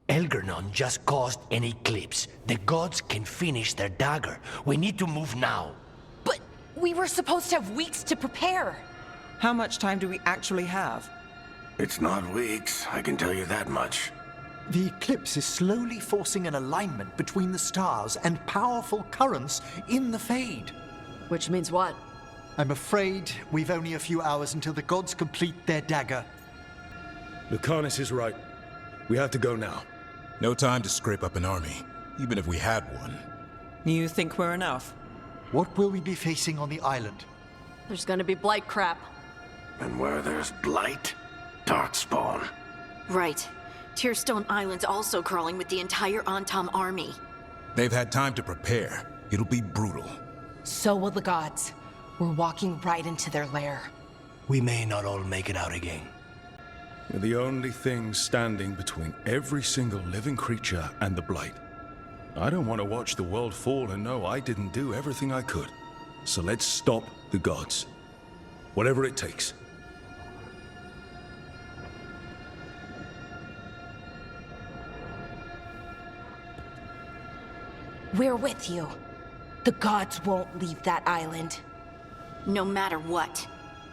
Elganon just caused an eclipse. The gods can finish their dagger. We need to move now. But we were supposed to have weeks to prepare. How much time do we actually have? It's not weeks, I can tell you that much. The eclipse is slowly forcing an alignment between the stars and powerful currents in the Fade. Which means what? I'm afraid we've only a few hours until the gods complete their dagger. Lucanus is right. We have to go now. No time to scrape up an army, even if we had one. You think we're enough? What will we be facing on the island? There's gonna be blight crap. And where there's blight, darkspawn. Right. Tearstone Island's also crawling with the entire Antam army. They've had time to prepare. It'll be brutal. So will the gods. We're walking right into their lair. We may not all make it out again. We're the only thing standing between every single living creature and the blight. I don't want to watch the world fall and know I didn't do everything I could. So let's stop the gods. Whatever it takes. We're with you. The gods won't leave that island. No matter what.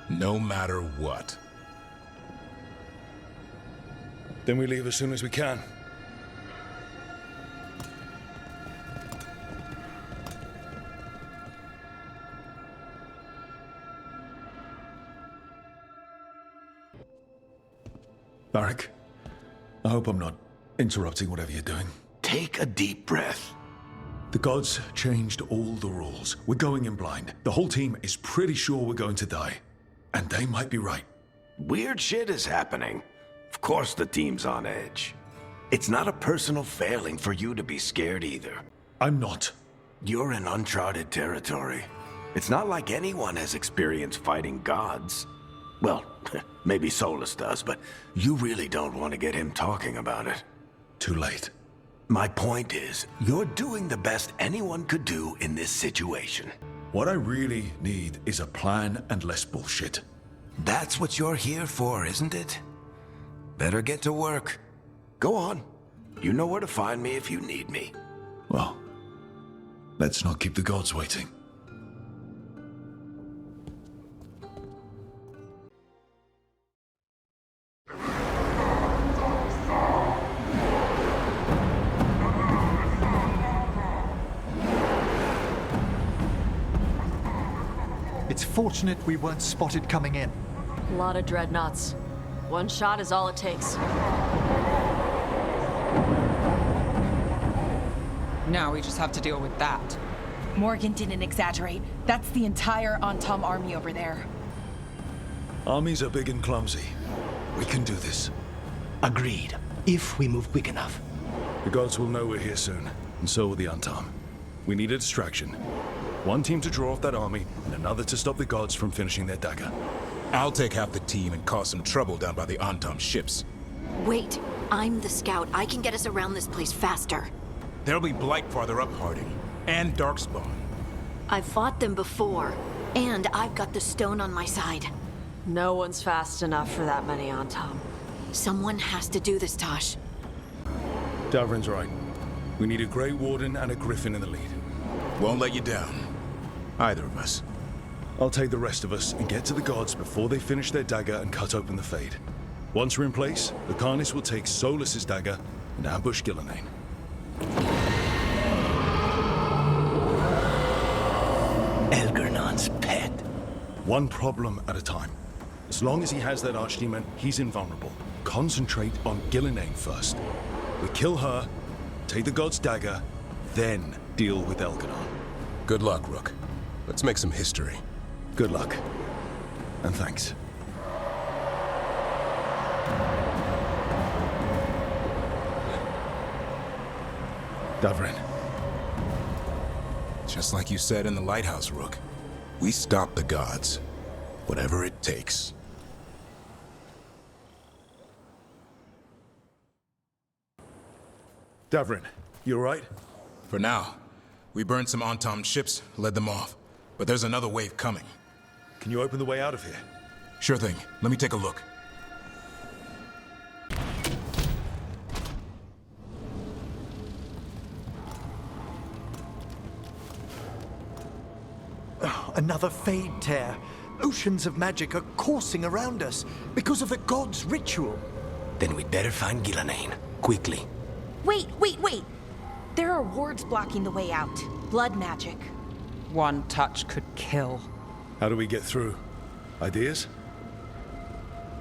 No matter what. Then we leave as soon as we can. Barak, I hope I'm not interrupting whatever you're doing. Take a deep breath. The gods changed all the rules. We're going in blind. The whole team is pretty sure we're going to die. And they might be right. Weird shit is happening. Of course the team's on edge. It's not a personal failing for you to be scared either. I'm not. You're in uncharted territory. It's not like anyone has experience fighting gods. Well, maybe Solus does, but you really don't want to get him talking about it. Too late. My point is, you're doing the best anyone could do in this situation. What I really need is a plan and less bullshit. That's what you're here for, isn't it? Better get to work. Go on. You know where to find me if you need me. Well, let's not keep the gods waiting. It's fortunate we weren't spotted coming in. A lot of dreadnoughts. One shot is all it takes. Now we just have to deal with that. Morgan didn't exaggerate. That's the entire Antam army over there. Armies are big and clumsy. We can do this. Agreed. If we move quick enough. The gods will know we're here soon, and so will the Antam. We need a distraction. One team to draw off that army, and another to stop the gods from finishing their dagger. I'll take half the team and cause some trouble down by the Antam ships. Wait, I'm the scout. I can get us around this place faster. There'll be Blight farther up, Harding. And Darkspawn. I've fought them before, and I've got the stone on my side. No one's fast enough for that many Antam. Someone has to do this, Tosh. Davrin's right. We need a Grey Warden and a Griffin in the lead. Won't let you down. Either of us. I'll take the rest of us and get to the gods before they finish their dagger and cut open the Fade. Once we're in place, the Carnis will take Solus's dagger and ambush Gillenane. Elgernon's pet. One problem at a time. As long as he has that archdemon, he's invulnerable. Concentrate on Gillenane first. We kill her, take the god's dagger, then deal with Elganon. Good luck, Rook. Let's make some history. Good luck. And thanks. Davrin. Just like you said in the lighthouse, Rook. We stop the gods. Whatever it takes. Davrin, you all right? For now. We burned some Antam ships, led them off. But there's another wave coming. Can you open the way out of here? Sure thing. Let me take a look. Another Fade tear. Oceans of magic are coursing around us because of the god's ritual. Then we'd better find Gillenane. Quickly. Wait! There are wards blocking the way out. Blood magic. One touch could kill. How do we get through? Ideas?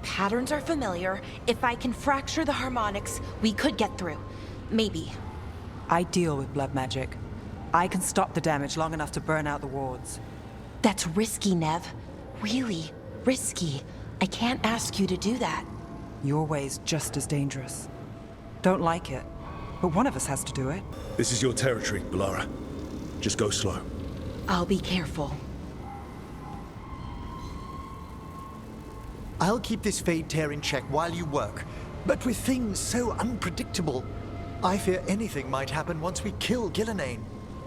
Patterns are familiar. If I can fracture the harmonics, we could get through. Maybe. I deal with blood magic. I can stop the damage long enough to burn out the wards. That's risky, Nev. Really risky. I can't ask you to do that. Your way's just as dangerous. Don't like it, but one of us has to do it. This is your territory, Balara. Just go slow. I'll be careful. I'll keep this Fade tear in check while you work. But with things so unpredictable, I fear anything might happen once we kill Gillenane.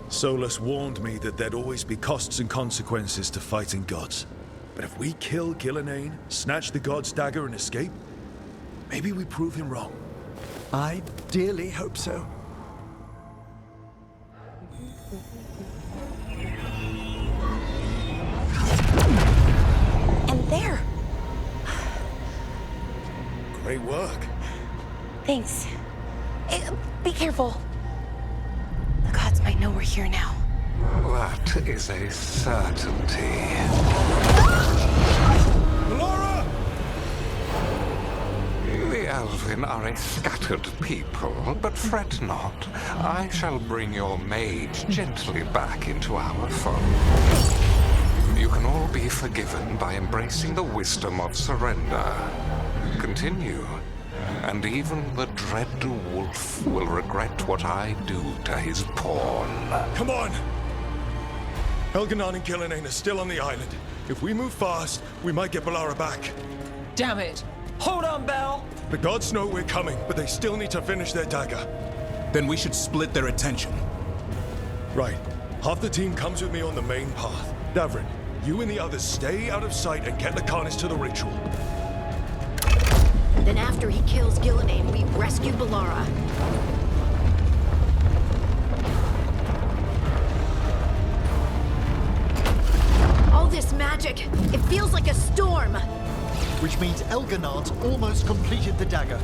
Solus warned me that there'd always be costs and consequences to fighting gods. But if we kill Gillenane, snatch the god's dagger and escape, maybe we prove him wrong. I dearly hope so. may work. Thanks. Be careful. The gods might know we're here now. That is a certainty. Laura! The Elven are a scattered people, but fret not. I shall bring your mage gently back into our fold. You can all be forgiven by embracing the wisdom of surrender. Continue, and even the dread wolf will regret what I do to his pawn. Come on! Elganon and Gillenane are still on the island. If we move fast, we might get Balara back. Damn it! Hold on, Belle! The gods know we're coming, but they still need to finish their dagger. Then we should split their attention. Right. Half the team comes with me on the main path. Davrin, you and the others stay out of sight and get Lucanus to the ritual. Then after he kills Gillenane, we rescue Balara. All this magic, it feels like a storm. Which means Elganard's almost completed the dagger.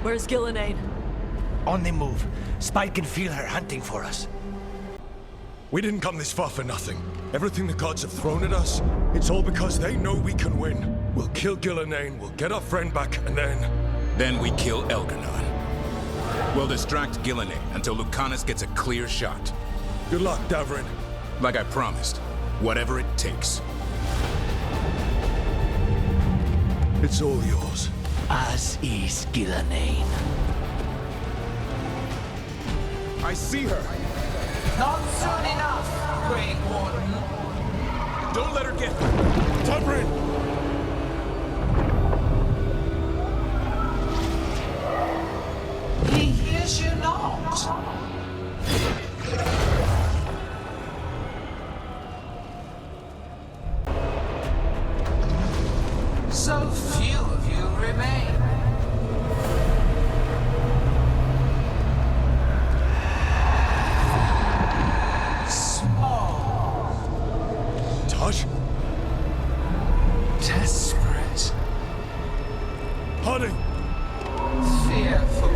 Where's Gillenane? On the move. Spike can feel her hunting for us. We didn't come this far for nothing. Everything the gods have thrown at us, it's all because they know we can win. We'll kill Gillenane, we'll get our friend back, and then... Then we kill Elganon. We'll distract Gillenane until Lucanus gets a clear shot. Good luck, Davrin. Like I promised, whatever it takes. It's all yours. As is Gillenane. I see her. Not soon enough, Great Warden. Don't let her get there. Davrin! He hears you not. So few of you remain. Small. Tosh? Desperate. Hunting! Fearful.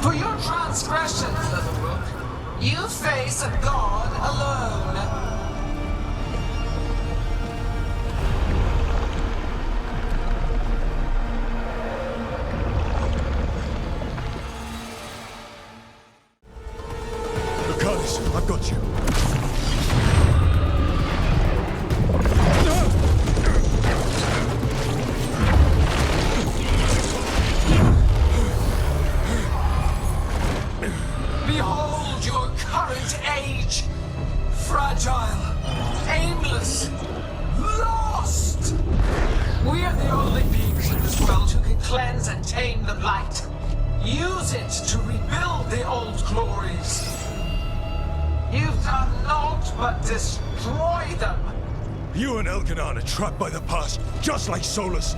For your transgressions, little rook, you face a god alone. Lucanus, I've got you. Behold your current age. Fragile, aimless, lost. We are the only beings in this world who can cleanse and tame the blight. Use it to rebuild the old glories. You've done naught but destroy them. You and Elganon are trapped by the past, just like Solus.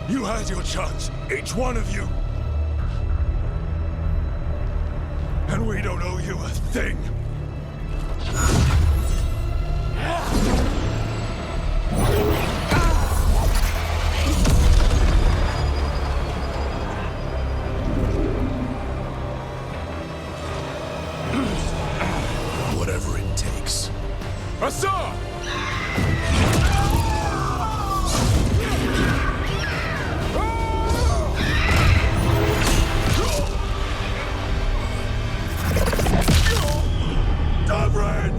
You had your chance, each one of you. And we don't owe you a thing. Whatever it takes. Asa! Davrin!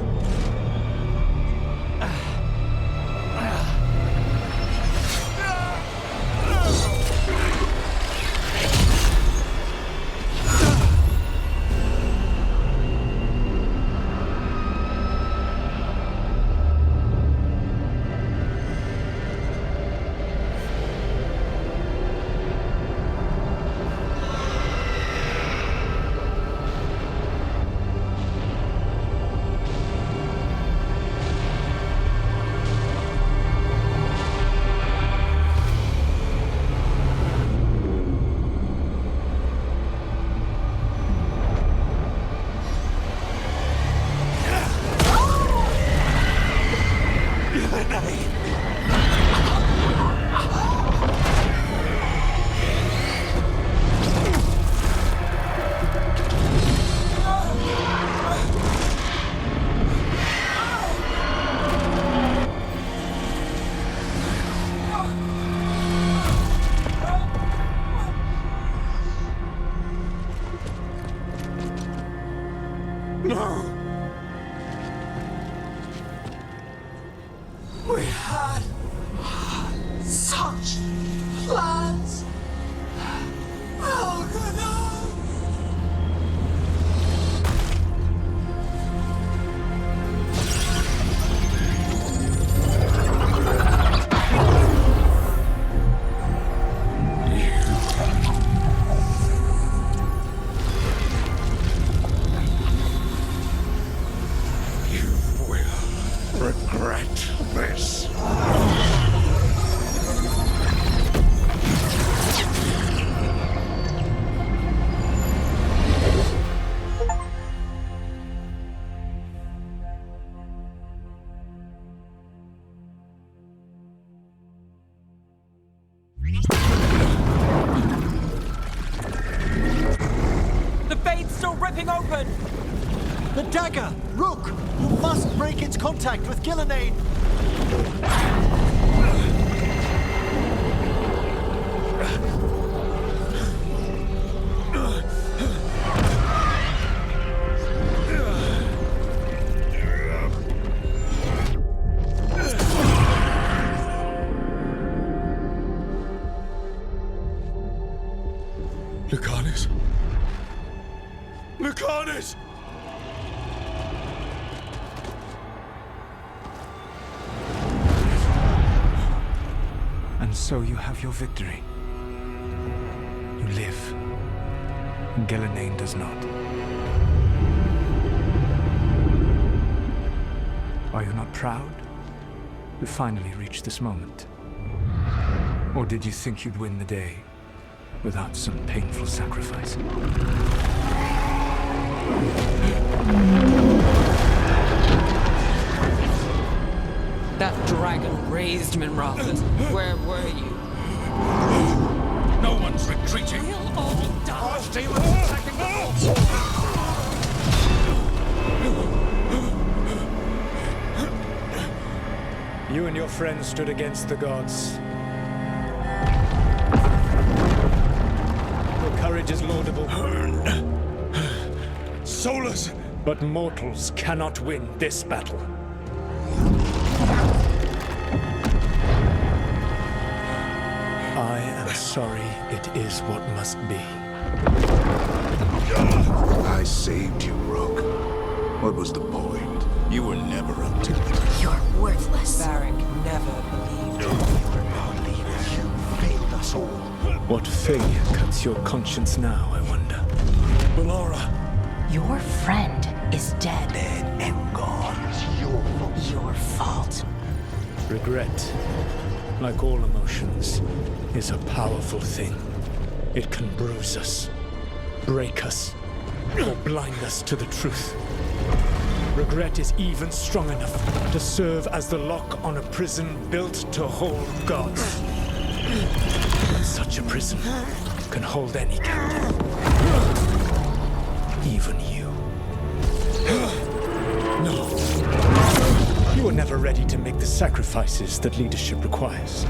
dagger! Rook! You must break its contact with Gillenane! Lucanus? Lucanus! And so you have your victory. You live. And Gillenane does not. Are you not proud to finally reach this moment? Or did you think you'd win the day without some painful sacrifice? That dragon raised Minrathan. Where were you? No one's retreating. We'll all die. Archdemons attacking the You and your friends stood against the gods. Your courage is laudable. Solus! But mortals cannot win this battle. I am sorry it is what must be. I saved you, Rook. What was the point? You were never up to it. You're worthless. Varric never believed you were our leader. You failed us all. What failure cuts your conscience now, I wonder? Bellara! Your friend is dead. Dead and gone. Your fault. Regret, like all emotions, is a powerful thing. It can bruise us, break us, or blind us to the truth. Regret is even strong enough to serve as the lock on a prison built to hold gods. Such a prison can hold any captive. Even you. No. You were never ready to make the sacrifices that leadership requires.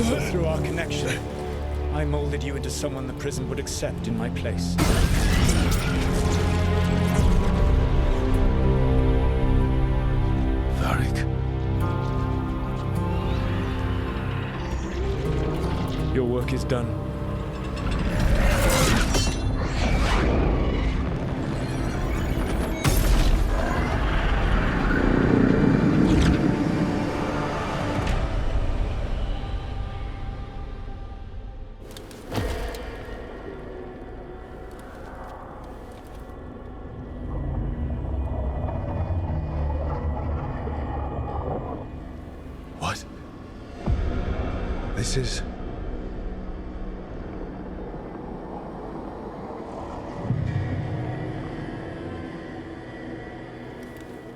But through our connection, I molded you into someone the prison would accept in my place. Varric. Your work is done. What? This is...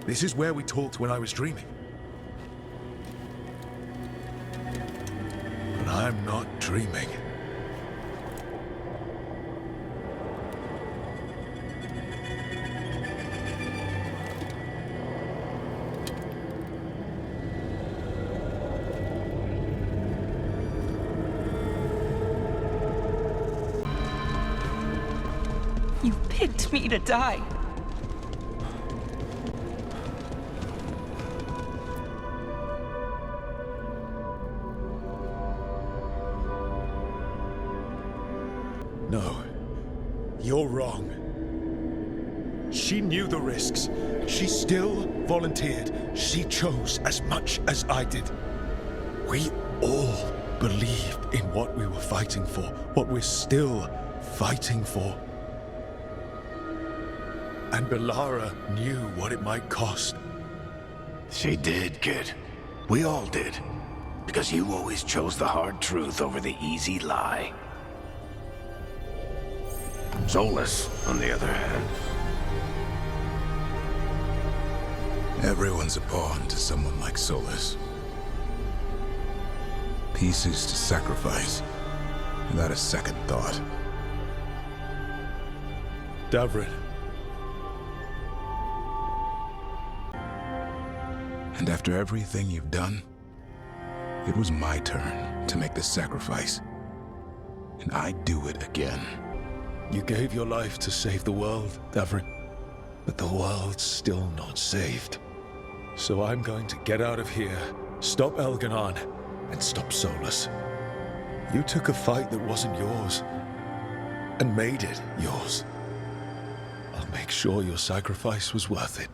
This is where we talked when I was dreaming. But I'm not dreaming. You picked me to die. No, you're wrong. She knew the risks. She still volunteered. She chose as much as I did. We all believed in what we were fighting for, what we're still fighting for. And Bellara knew what it might cost. She did, kid. We all did. Because you always chose the hard truth over the easy lie. Solus, on the other hand. Everyone's a pawn to someone like Solus. Pieces to sacrifice, without a second thought. Davrin. And after everything you've done, it was my turn to make the sacrifice. And I'd do it again. You gave your life to save the world, Davrin. But the world's still not saved. So I'm going to get out of here, stop Elganon, and stop Solus. You took a fight that wasn't yours, and made it yours. I'll make sure your sacrifice was worth it.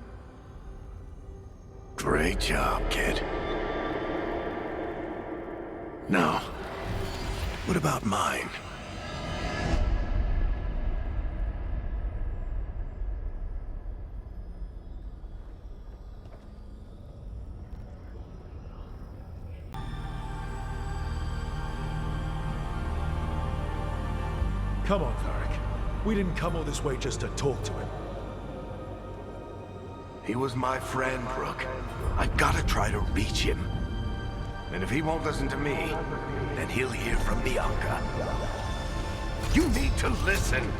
Great job, kid. Now, what about mine? Come on, Varric. We didn't come all this way just to talk to him. He was my friend, Rook. I gotta try to reach him. And if he won't listen to me, then he'll hear from Bianca. You need to listen!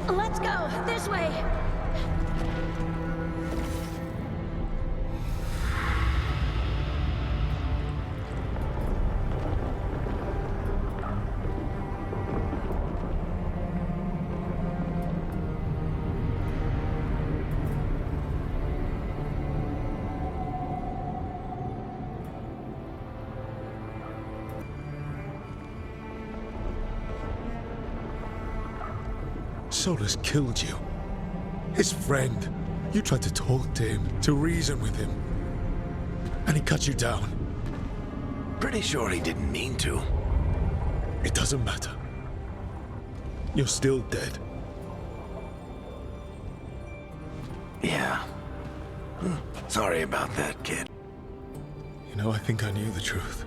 Let's go! This way! Solus killed you. His friend. You tried to talk to him, to reason with him. And he cut you down. Pretty sure he didn't mean to. It doesn't matter. You're still dead. Yeah. Sorry about that, kid. You know, I think I knew the truth.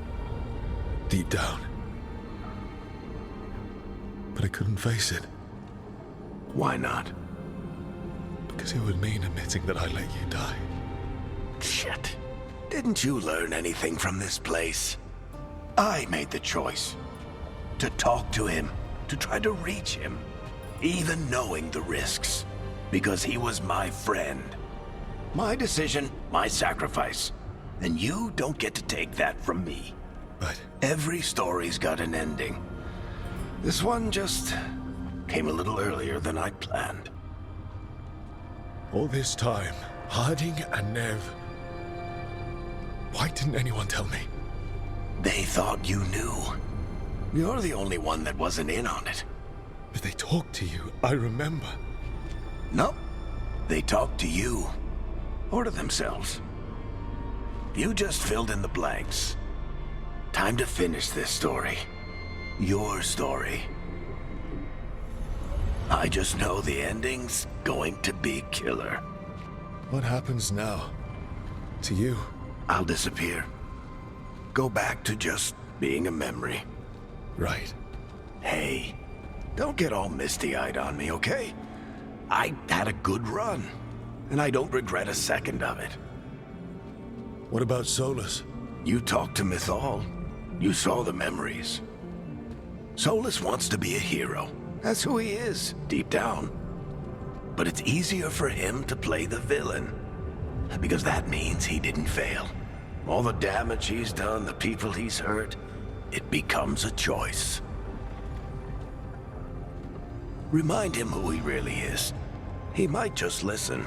Deep down. But I couldn't face it. Why not? Because it would mean admitting that I let you die. Shit. Didn't you learn anything from this place? I made the choice. To talk to him, to try to reach him, even knowing the risks. Because he was my friend. My decision, my sacrifice. And you don't get to take that from me. But every story's got an ending. This one just came a little earlier than I'd planned. All this time, Harding and Nev. Why didn't anyone tell me? They thought you knew. You're the only one that wasn't in on it. But they talked to you, I remember. Nope. They talked to you. Or to themselves. You just filled in the blanks. Time to finish this story. Your story. I just know the ending's going to be killer. What happens now? To you? I'll disappear. Go back to just being a memory. Right. Hey, don't get all misty-eyed on me, okay? I had a good run, and I don't regret a second of it. What about Solus? You talked to Mythal. You saw the memories. Solus wants to be a hero. That's who he is, deep down. But it's easier for him to play the villain. Because that means he didn't fail. All the damage he's done, the people he's hurt, it becomes a choice. Remind him who he really is. He might just listen.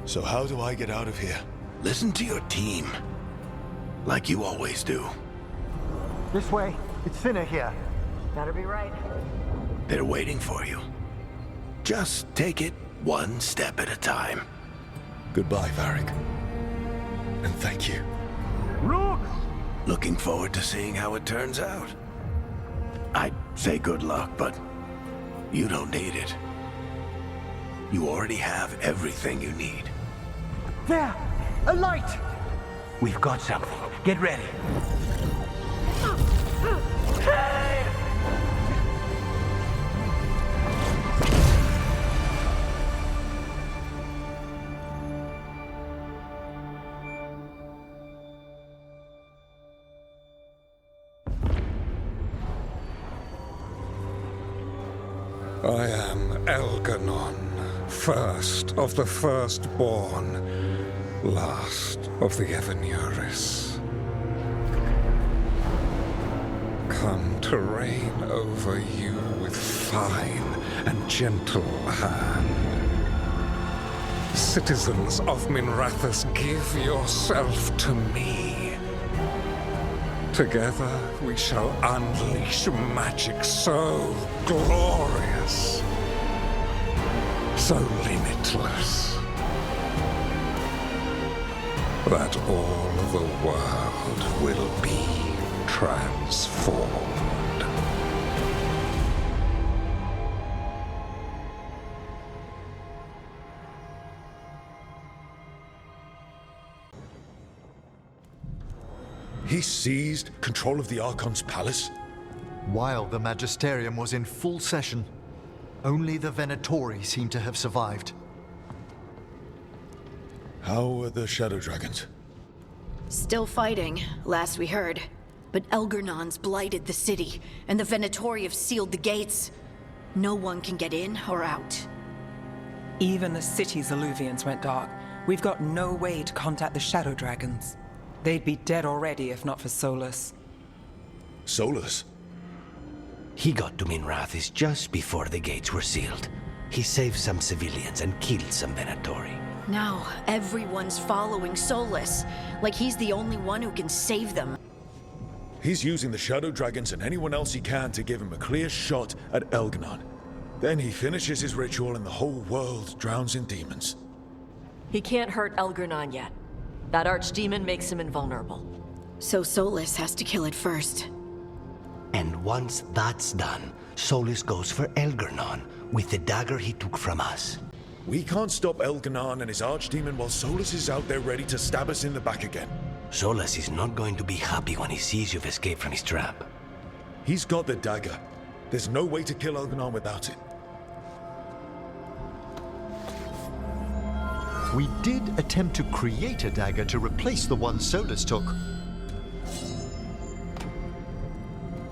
So how do I get out of here? Listen to your team. Like you always do. This way. It's thinner here. Better be right. They're waiting for you. Just take it one step at a time. Goodbye, Varric. And thank you. Rook! Looking forward to seeing how it turns out. I'd say good luck, but you don't need it. You already have everything you need. There! A light! We've got something. Get ready. I am Elganon, first of the firstborn, last of the Evenuris. Come to reign over you with fine and gentle hand. Citizens of Minrathous, give yourself to me. Together we shall unleash magic so glorious, so limitless, that all the world will be transformed. He seized control of the Archon's palace? While the Magisterium was in full session, only the Venatori seem to have survived. How are the Shadow Dragons? Still fighting, last we heard. But Elgernon's blighted the city, and the Venatori have sealed the gates. No one can get in or out. Even the city's Illuvians went dark. We've got no way to contact the Shadow Dragons. They'd be dead already if not for Solus. Solus? He got to Minrathous just before the gates were sealed. He saved some civilians and killed some Venatori. Now, everyone's following Solus, like he's the only one who can save them. He's using the Shadow Dragons and anyone else he can to give him a clear shot at Elganon. Then he finishes his ritual and the whole world drowns in demons. He can't hurt Elgarnon yet. That archdemon makes him invulnerable. So Solus has to kill it first. And once that's done, Solus goes for Elgarnon with the dagger he took from us. We can't stop Elganon and his archdemon while Solus is out there ready to stab us in the back again. Solus is not going to be happy when he sees you've escaped from his trap. He's got the dagger. There's no way to kill Elganon without it. We did attempt to create a dagger to replace the one Solus took.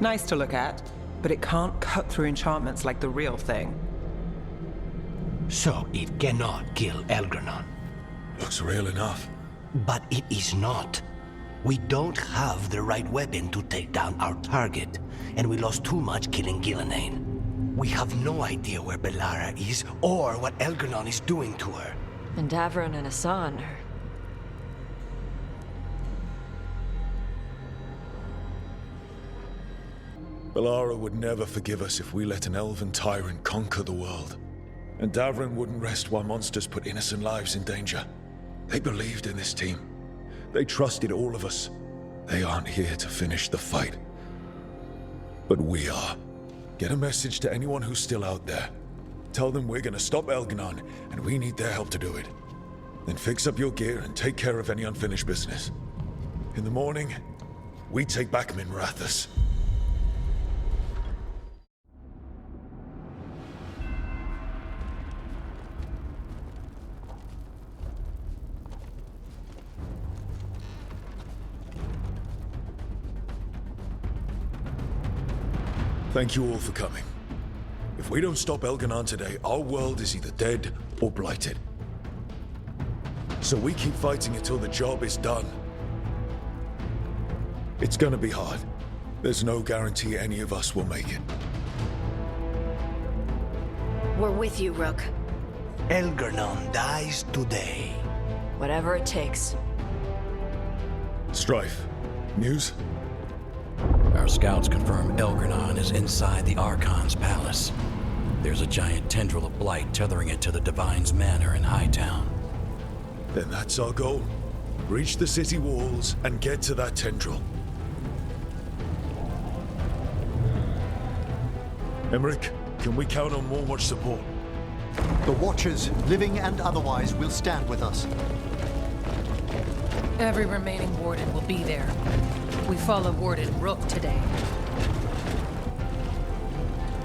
Nice to look at, but it can't cut through enchantments like the real thing. So it cannot kill Elgarnon. Looks real enough. But it is not. We don't have the right weapon to take down our target, and we lost too much killing Gillenane. We have no idea where Bellara is or what Elgarnon is doing to her. And Davron and Asan are... Bellara would never forgive us if we let an elven tyrant conquer the world. And Davron wouldn't rest while monsters put innocent lives in danger. They believed in this team. They trusted all of us. They aren't here to finish the fight. But we are. Get a message to anyone who's still out there. Tell them we're gonna stop Elganon, and we need their help to do it. Then fix up your gear and take care of any unfinished business. In the morning, we take back Minrathous. Thank you all for coming. If we don't stop Elganon today, our world is either dead or blighted. So we keep fighting until the job is done. It's gonna be hard. There's no guarantee any of us will make it. We're with you, Rook. Elganon dies today. Whatever it takes. Strife, news? Our scouts confirm Elganon is inside the Archon's palace. There's a giant tendril of blight tethering it to the Divine's manor in Hightown. Then that's our goal. Breach the city walls and get to that tendril. Emmerich, can we count on more Watch support? The Watchers, living and otherwise, will stand with us. Every remaining Warden will be there. We follow Warden Rook today.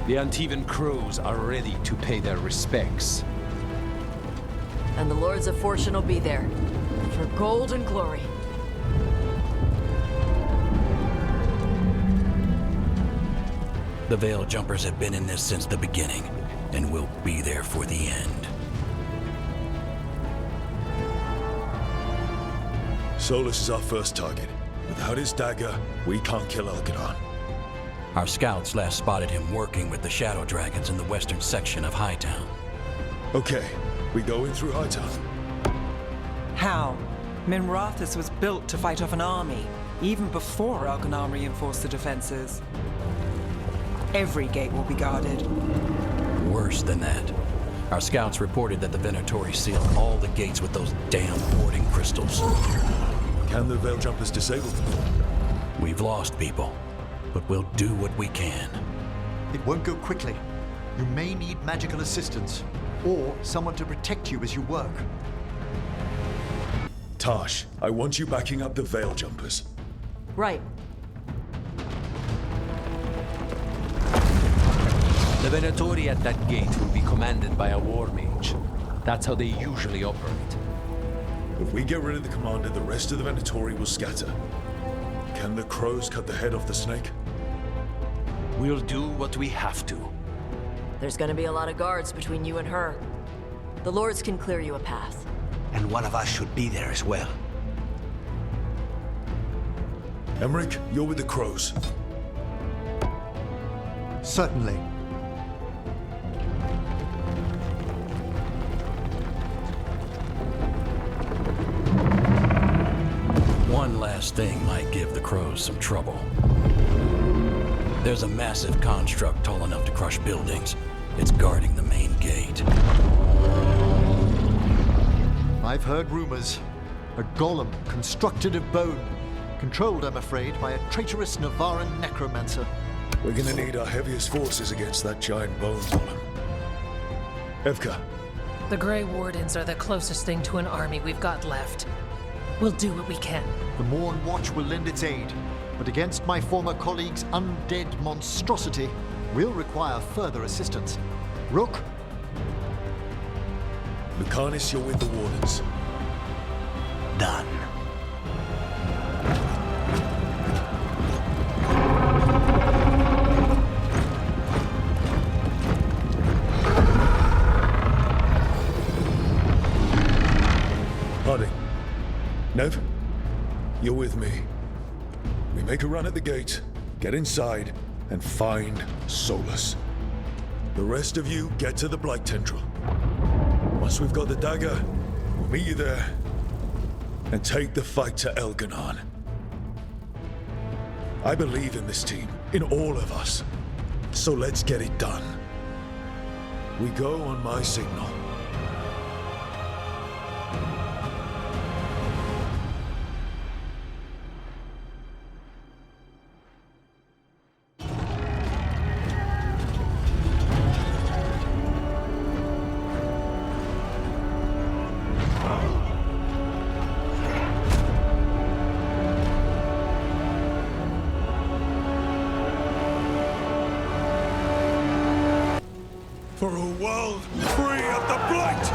The Antivan crows are ready to pay their respects. And the Lords of Fortune will be there. For gold and glory. The Veil Jumpers have been in this since the beginning, and will be there for the end. Solus is our first target. Without his dagger, we can't kill Elganon. Our scouts last spotted him working with the Shadow Dragons in the western section of Hightown. Okay, we go in through Hightown. How? Minrathous was built to fight off an army, even before Elganon reinforced the defenses. Every gate will be guarded. Worse than that. Our scouts reported that the Venatori sealed all the gates with those damn warding crystals. Can the Veil Jumpers disable them? We've lost people, but we'll do what we can. It won't go quickly. You may need magical assistance, or someone to protect you as you work. Tash, I want you backing up the Veil Jumpers. Right. The Venatori at that gate will be commanded by a war mage. That's how they usually operate. If we get rid of the commander, the rest of the Venatori will scatter. Can the crows cut the head off the snake? We'll do what we have to. There's gonna be a lot of guards between you and her. The Lords can clear you a path. And one of us should be there as well. Emmerich, you're with the crows. Certainly. One last thing might give the crows some trouble. There's a massive construct tall enough to crush buildings. It's guarding the main gate. I've heard rumors. A golem constructed of bone. Controlled, I'm afraid, by a traitorous Navaran necromancer. We're gonna need our heaviest forces against that giant bone golem. Evka. The Grey Wardens are the closest thing to an army we've got left. We'll do what we can. The Morn Watch will lend its aid, but against my former colleague's undead monstrosity, we'll require further assistance. Rook? Lucanis, you're with the Wardens. Done. Harding. Nev, you're with me. We make a run at the gate, get inside, and find Solus. The rest of you get to the Blight Tendril. Once we've got the dagger, we'll meet you there and take the fight to Elganon. I believe in this team, in all of us. So let's get it done. We go on my signal. For a world free of the Blight!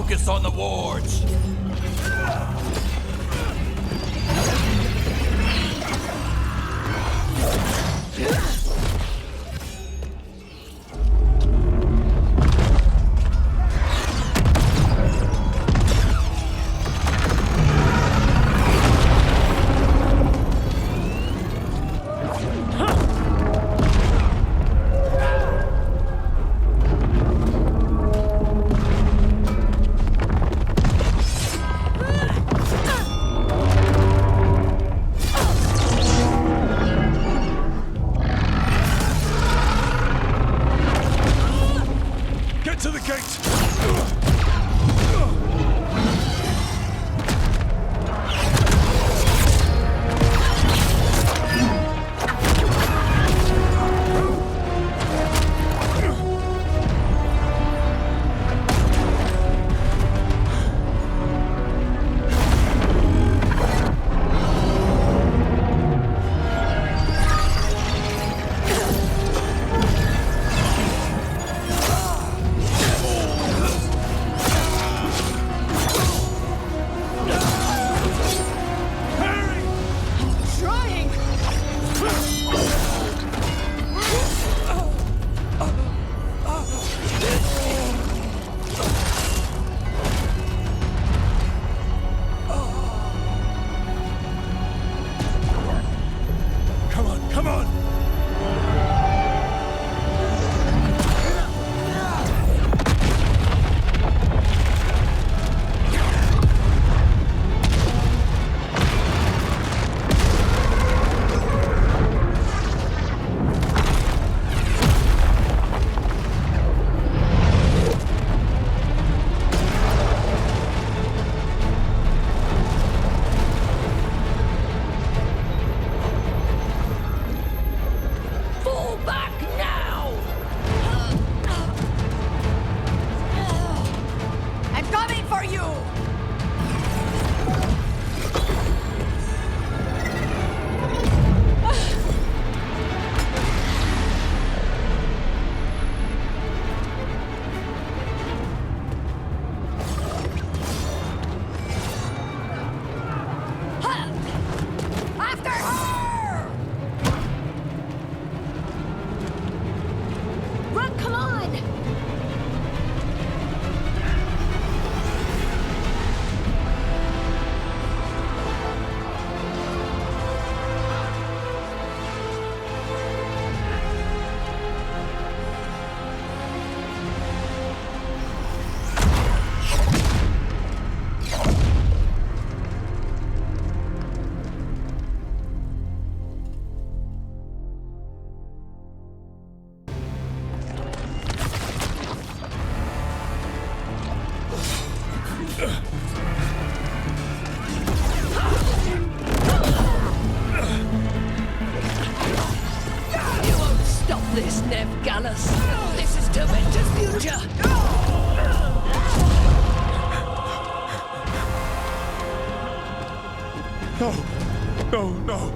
Focus on the wards. this, Nev Gallus. This is Tormentor's future. No, no, no.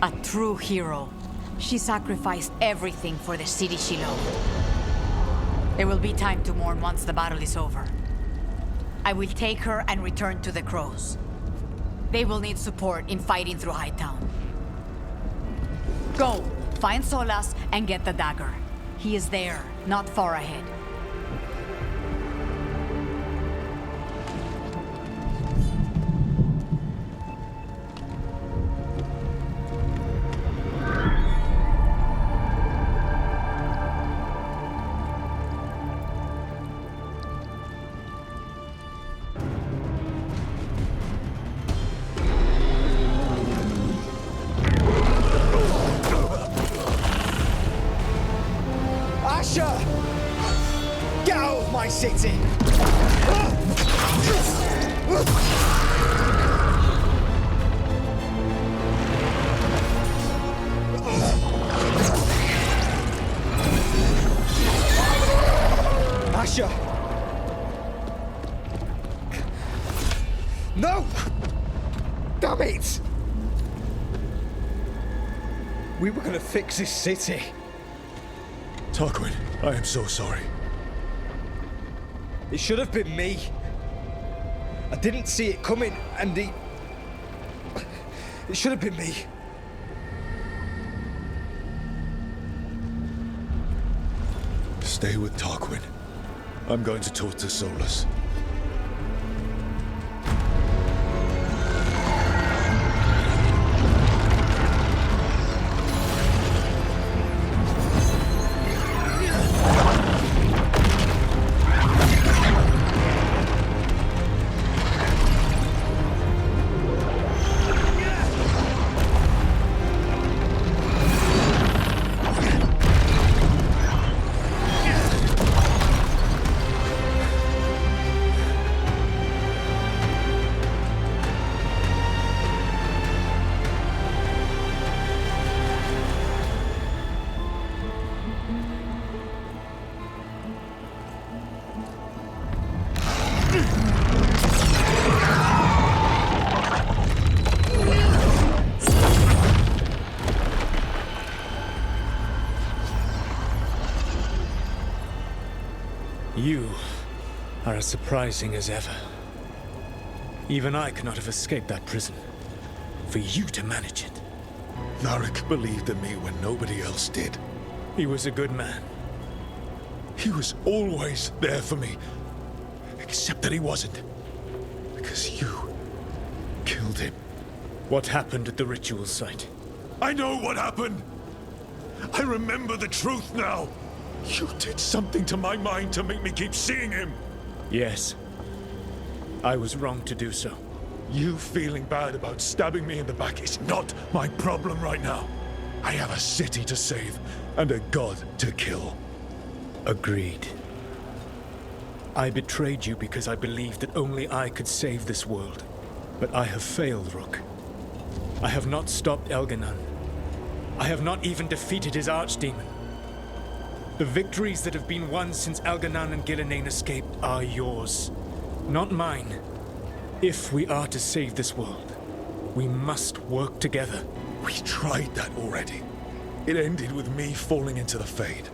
A true hero. She sacrificed everything for the city she loved. There will be time to mourn once the battle is over. I will take her and return to the Crows. They will need support in fighting through Hightown. Go, find Solas and get the dagger. He is there, not far ahead. city! Asher! No! Damn it! We were gonna fix this city. Tarquin, I am so sorry. It should have been me. I didn't see it coming, and it should have been me. Stay with Tarquin. I'm going to talk to Solus. You are as surprising as ever. Even I could not have escaped that prison. For you to manage it. Varric believed in me when nobody else did. He was a good man. He was always there for me. Except that he wasn't. Because you killed him. What happened at the ritual site? I know what happened! I remember the truth now! You did something to my mind to make me keep seeing him! Yes. I was wrong to do so. You feeling bad about stabbing me in the back is not my problem right now. I have a city to save and a god to kill. Agreed. I betrayed you because I believed that only I could save this world. But I have failed, Rook. I have not stopped Elganon. I have not even defeated his archdemon. The victories that have been won since Elganon and Gillenane escaped are yours, not mine. If we are to save this world, we must work together. We tried that already. It ended with me falling into the Fade.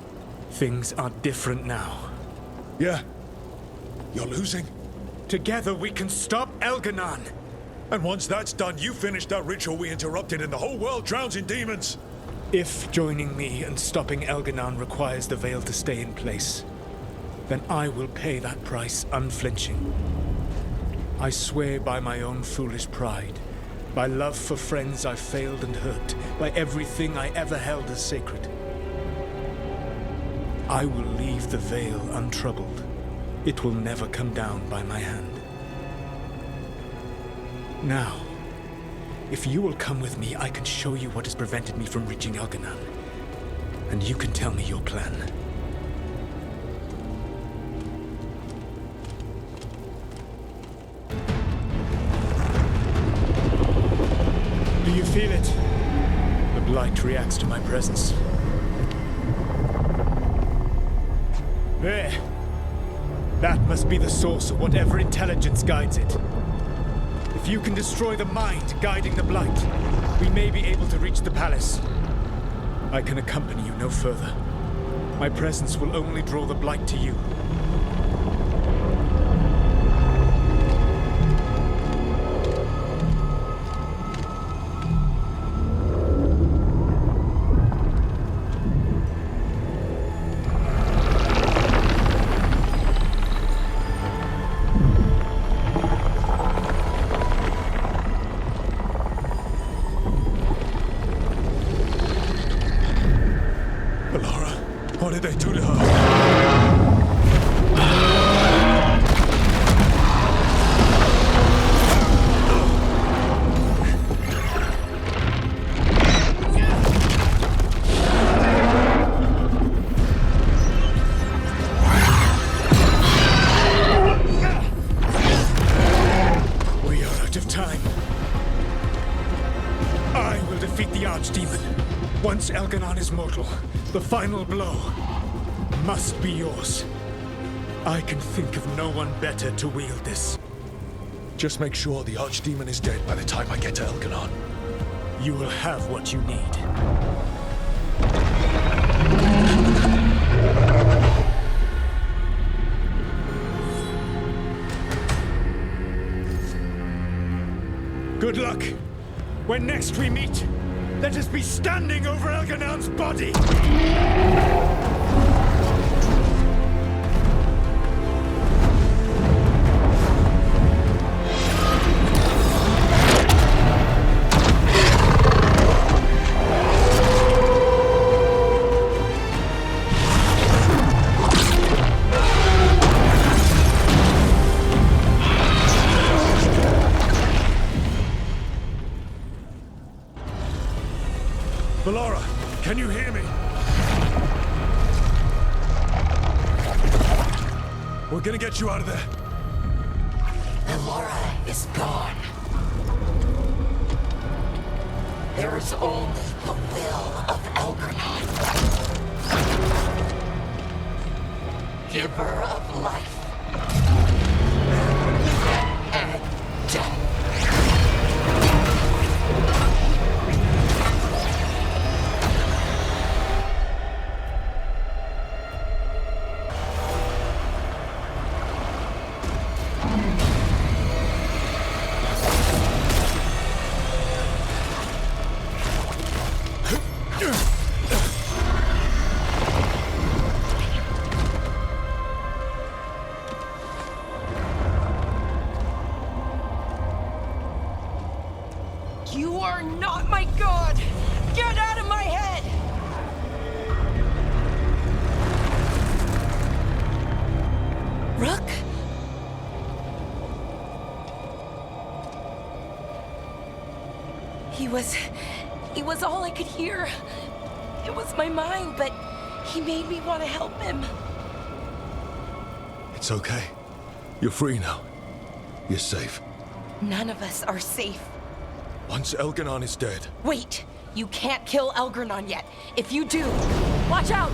Things are different now. Yeah. You're losing. Together we can stop Elganon. And once that's done, you finish that ritual we interrupted and the whole world drowns in demons. If joining me and stopping Elganon requires the Veil to stay in place, then I will pay that price unflinching. I swear by my own foolish pride, by love for friends I failed and hurt, by everything I ever held as sacred. I will leave the Veil untroubled. It will never come down by my hand. Now, if you will come with me, I can show you what has prevented me from reaching Elganon. And you can tell me your plan. Do you feel it? The blight reacts to my presence. There. That must be the source of whatever intelligence guides it. If you can destroy the mind guiding the blight, we may be able to reach the palace. I can accompany you no further. My presence will only draw the blight to you. What did they do to her? defeat the Archdemon. Once Elganon is mortal, the final blow must be yours. I can think of no one better to wield this. Just make sure the Archdemon is dead by the time I get to Elganon. You will have what you need. Good luck. When next we meet, let us be standing over Elganon's body! Valora, can you hear me? We're gonna get you out of there. Valora is gone. There is only the will of Elganon. Giver of life and death. You are not my god! Get out of my head! Rook? He was all I could hear. It was my mind, but he made me want to help him. It's okay. You're free now. You're safe. None of us are safe. Once Elganon is dead. Wait! You can't kill Elganon yet. If you do, watch out!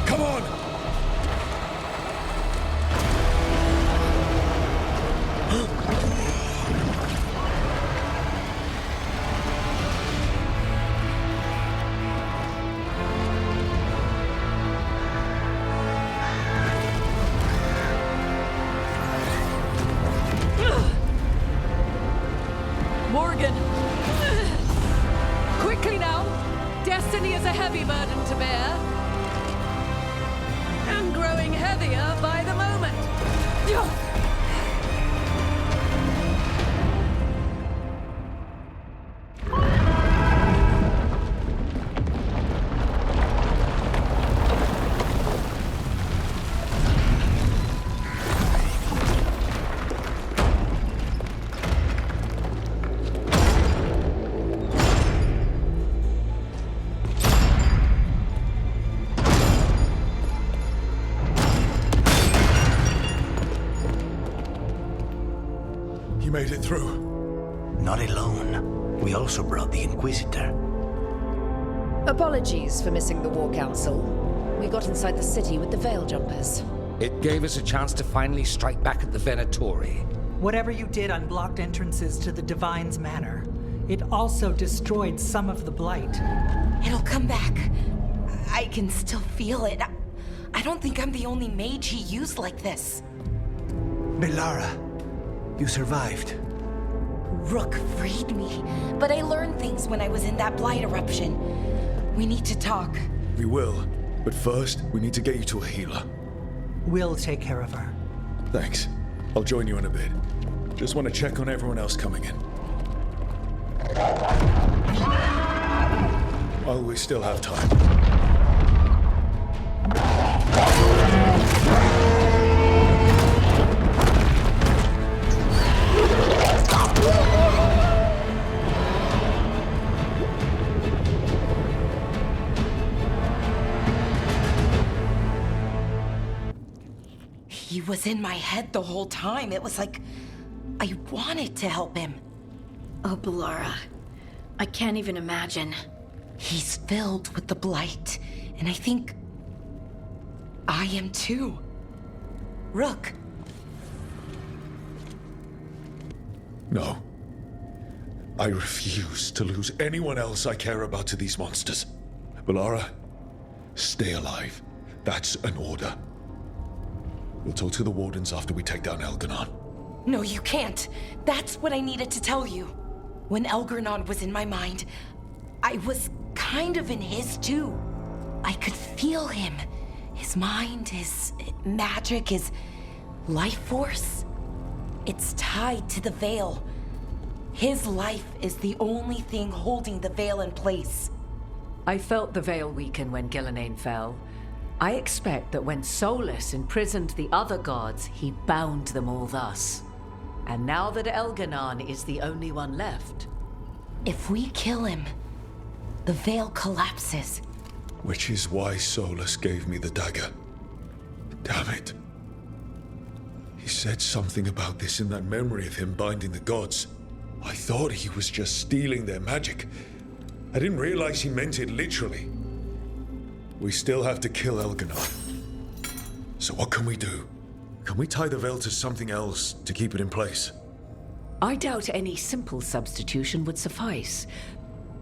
Come on! Morgan! Quickly now! Destiny is a heavy burden to bear. And growing heavier by the moment. You made it through. Not alone. We also brought the Inquisitor. Apologies for missing the War Council. We got inside the city with the Veil Jumpers. It gave us a chance to finally strike back at the Venatori. Whatever you did unblocked entrances to the Divine's Manor. It also destroyed some of the Blight. It'll come back. I can still feel it. I don't think I'm the only mage he used like this. Belara, you survived. Rook freed me, but I learned things when I was in that Blight eruption. We need to talk. We will. But first, we need to get you to a healer. We'll take care of her. Thanks. I'll join you in a bit. Just want to check on everyone else coming in. While we still have time. He was in my head the whole time. It was like I wanted to help him. Oh, Balara. I can't even imagine. He's filled with the blight, and I think I am too. Rook. No. I refuse to lose anyone else I care about to these monsters. Balara, stay alive. That's an order. We'll talk to the Wardens after we take down Elganon. No, you can't. That's what I needed to tell you. When Elganon was in my mind, I was kind of in his too. I could feel him. His mind, his magic, his life force. It's tied to the Veil. His life is the only thing holding the Veil in place. I felt the Veil weaken when Gillenane fell. I expect that when Solus imprisoned the other gods, he bound them all thus. And now that Elganon is the only one left... If we kill him, the Veil collapses. Which is why Solus gave me the dagger. Damn it. He said something about this in that memory of him binding the gods. I thought he was just stealing their magic. I didn't realize he meant it literally. We still have to kill Elganon. So what can we do? Can we tie the Veil to something else to keep it in place? I doubt any simple substitution would suffice.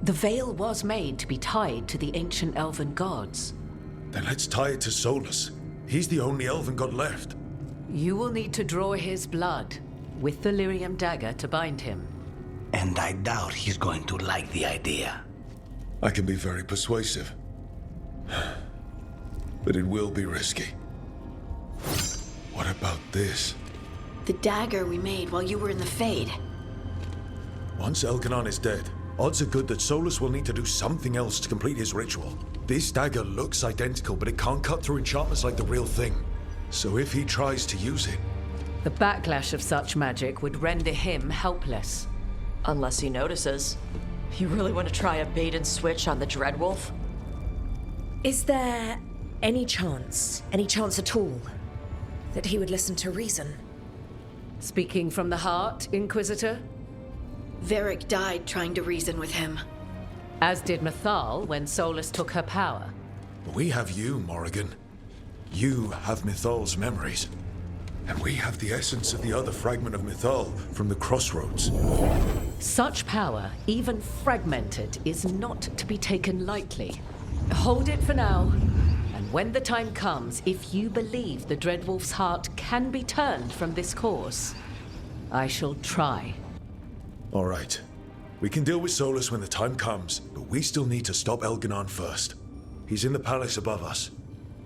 The Veil was made to be tied to the ancient elven gods. Then let's tie it to Solus. He's the only elven god left. You will need to draw his blood with the lyrium dagger to bind him. And I doubt he's going to like the idea. I can be very persuasive. But it will be risky. What about this? The dagger we made while you were in the Fade. Once Elganon is dead, odds are good that Solus will need to do something else to complete his ritual. This dagger looks identical, but it can't cut through enchantments like the real thing. So if he tries to use it... The backlash of such magic would render him helpless. Unless he notices. You really want to try a bait and switch on the Dreadwolf? Is there any chance at all, that he would listen to reason? Speaking from the heart, Inquisitor? Varric died trying to reason with him. As did Mythal when Solus took her power. We have you, Morrigan. You have Mythal's memories. And we have the essence of the other fragment of Mythal from the Crossroads. Such power, even fragmented, is not to be taken lightly. Hold it for now. And when the time comes, if you believe the Dreadwolf's heart can be turned from this course, I shall try. All right. We can deal with Solus when the time comes, but we still need to stop Elganon first. He's in the palace above us.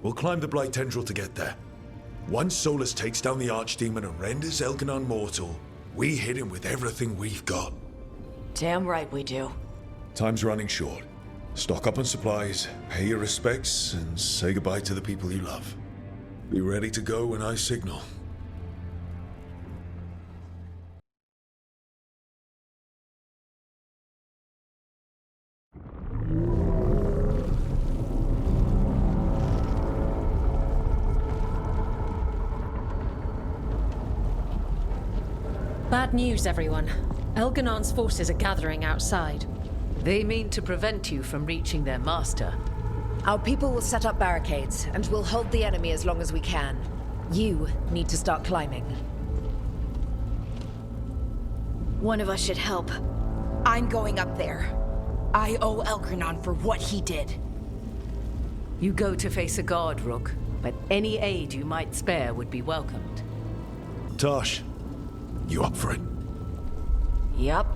We'll climb the Blight Tendril to get there. Once Solus takes down the Archdemon and renders Elganon mortal, we hit him with everything we've got. Damn right we do. Time's running short. Stock up on supplies, pay your respects, and say goodbye to the people you love. Be ready to go when I signal. Bad news, everyone. Elganon's forces are gathering outside. They mean to prevent you from reaching their master. Our people will set up barricades, and we'll hold the enemy as long as we can. You need to start climbing. One of us should help. I'm going up there. I owe Elganon for what he did. You go to face a god, Rook, but any aid you might spare would be welcomed. Tosh, you up for it? Yep.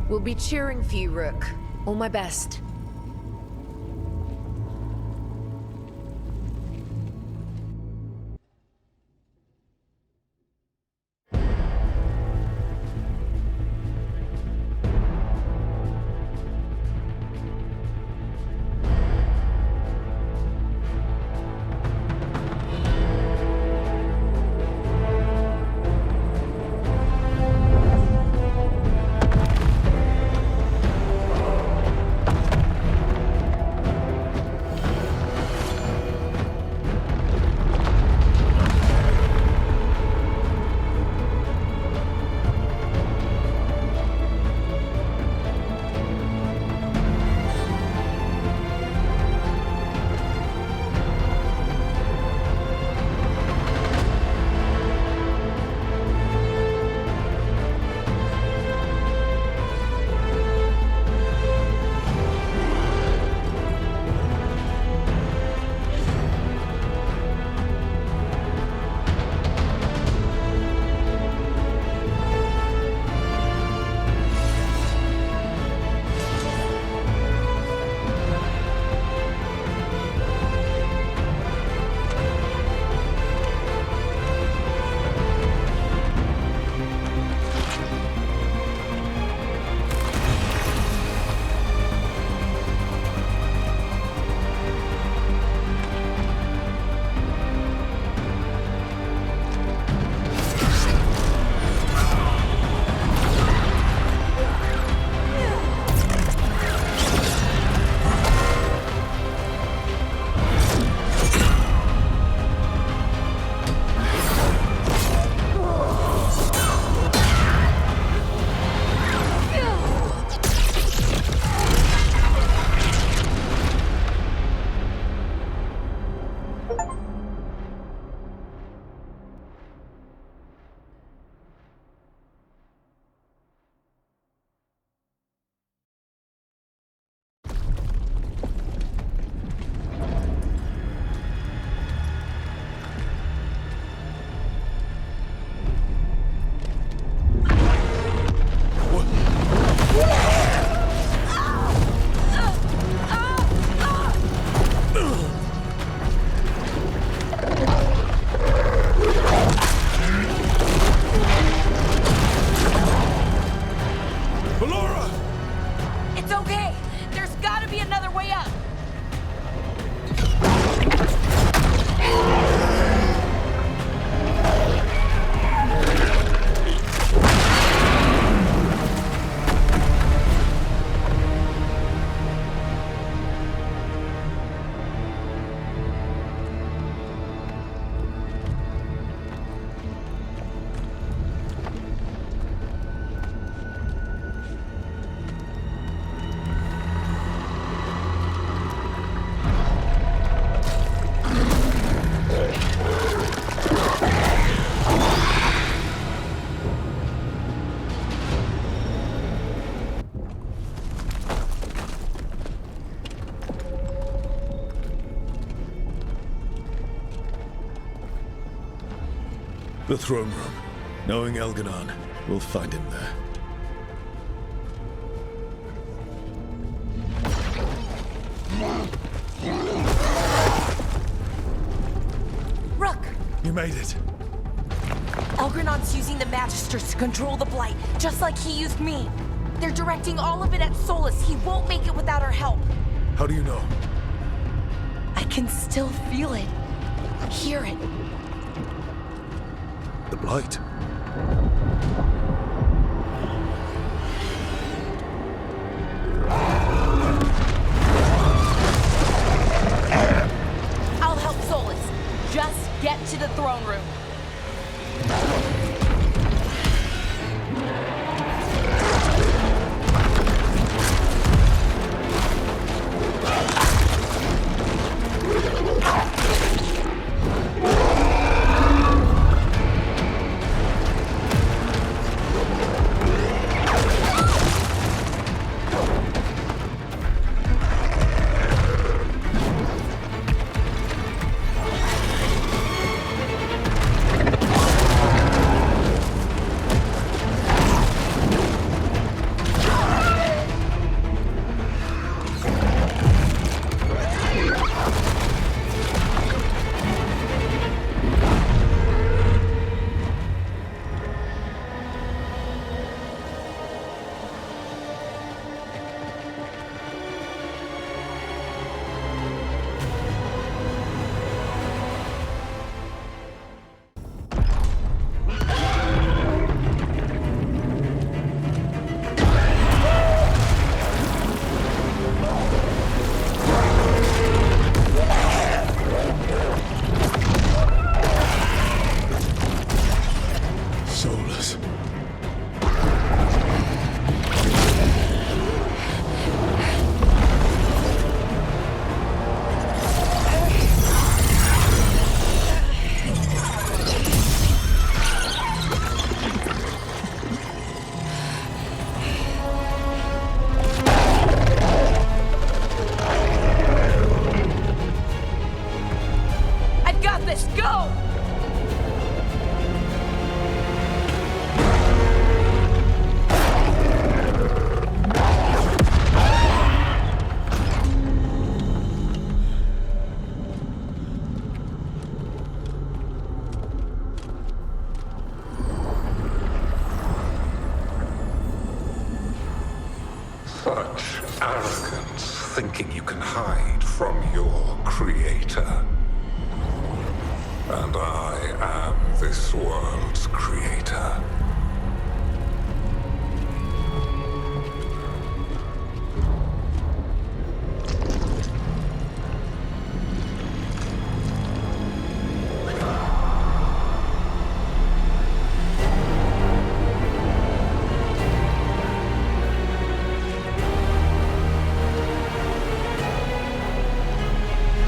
We'll be cheering for you, Rook. All my best. The throne room. Knowing Elganon, we'll find him there. Rook! You made it. Elgranon's using the Magisters to control the Blight, just like he used me. They're directing all of it at Solus. He won't make it without our help. How do you know? I can still feel it. Hear it. The Blight. I'll help Solus. Just get to the throne room. Such arrogance, thinking you can hide from your creator. And I am this world's creator.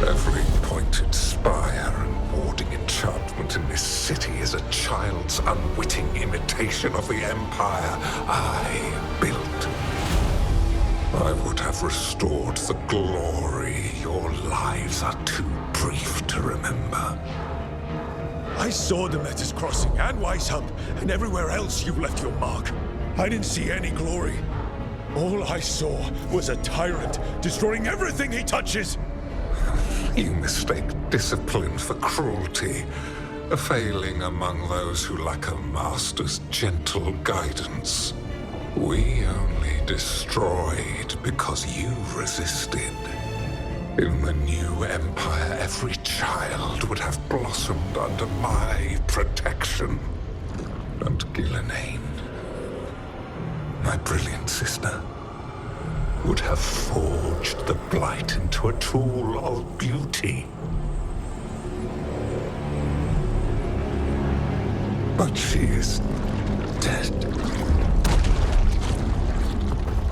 Every pointed spire and warding enchantment in this city is a child's unwitting imitation of the empire I built. I would have restored the glory. Your lives are too brief to remember. I saw Demeter's Crossing and Weishump, and everywhere else you left your mark. I didn't see any glory. All I saw was a tyrant destroying everything he touches. You mistake discipline for cruelty, a failing among those who lack a master's gentle guidance. We only destroyed because you resisted. In the new empire, every child would have blossomed under my protection. And Gillenane, my brilliant sister, would have forged the Blight into a tool of beauty. But she is dead.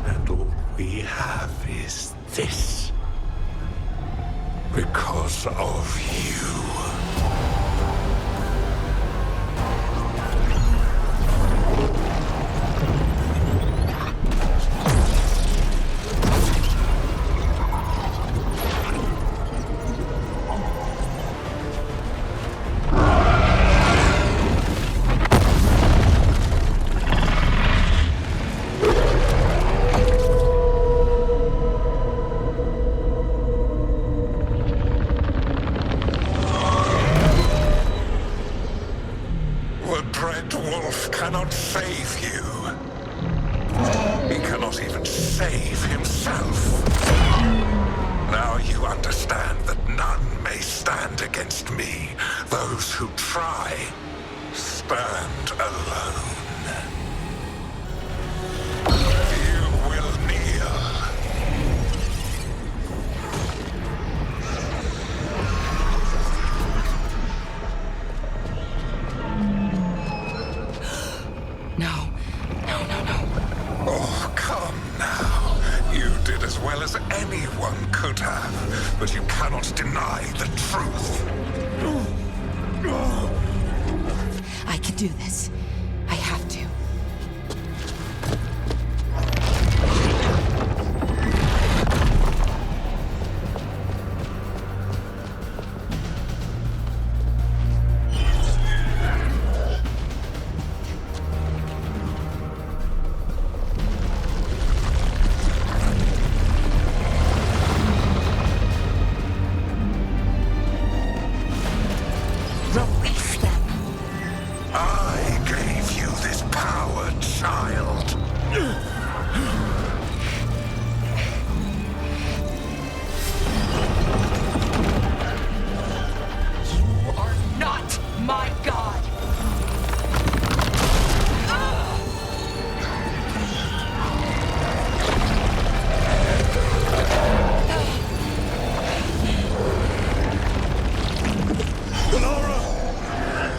And all we have is this. Because of you. me. Those who try stand alone. You will kneel. No. Oh, come now. You did as well as anyone could have, but you cannot deny the truth. I can do this. I have to. Release them. I gave you this power, child. You are not my god.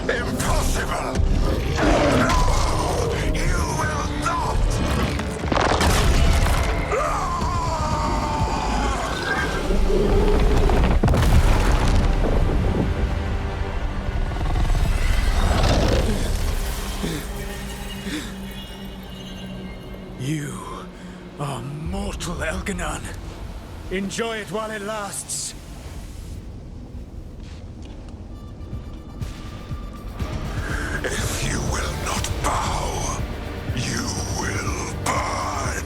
Impossible! No! You will not! You are mortal, Elganon. Enjoy it while it lasts. If you will not bow, you will burn.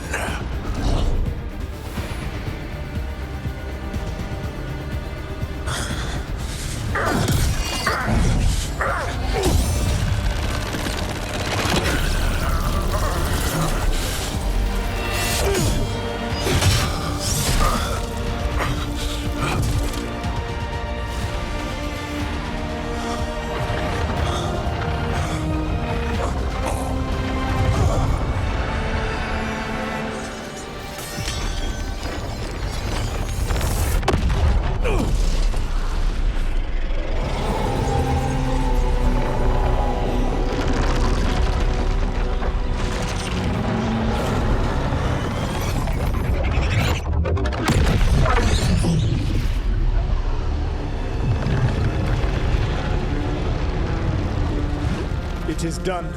It is done.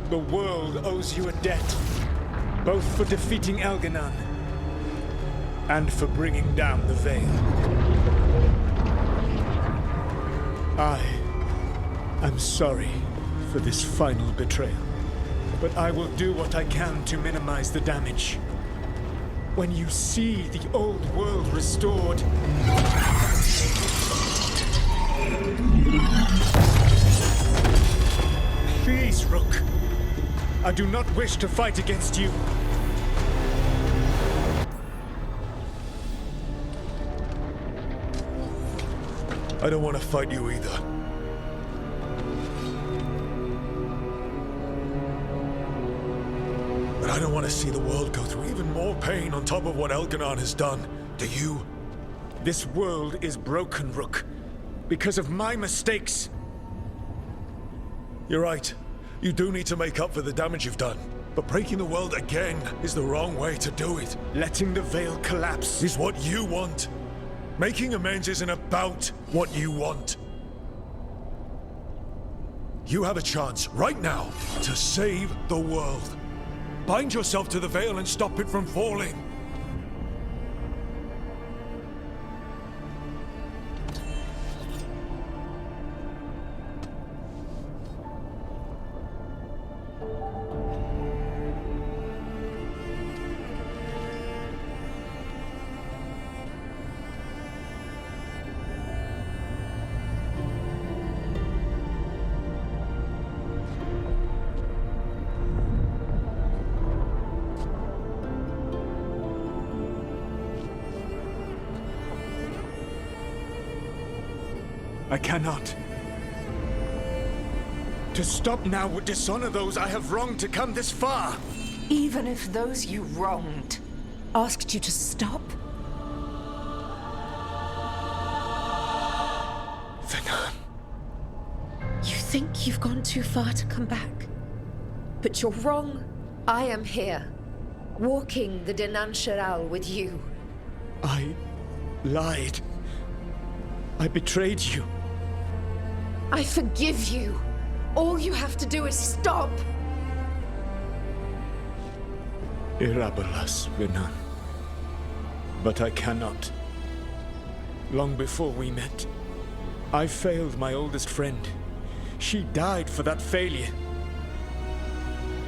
The world owes you a debt, both for defeating Elganon and for bringing down the Veil. I am sorry for this final betrayal, but I will do what I can to minimize the damage. When you see the old world restored, please, Rook. I do not wish to fight against you. I don't want to fight you either. But I don't want to see the world go through even more pain on top of what Elganon has done. Do you? This world is broken, Rook, because of my mistakes. You're right. You do need to make up for the damage you've done. But breaking the world again is the wrong way to do it. Letting the Veil collapse is what you want. Making amends isn't about what you want. You have a chance right now to save the world. Bind yourself to the Veil and stop it from falling. I cannot. To stop now would dishonor those I have wronged to come this far. Even if those you wronged asked you to stop? Venan. You think you've gone too far to come back? But you're wrong. I am here, walking the Denan Sheral with you. I lied. I betrayed you. I forgive you. All you have to do is stop. Irabalas, Venan. But I cannot. Long before we met, I failed my oldest friend. She died for that failure.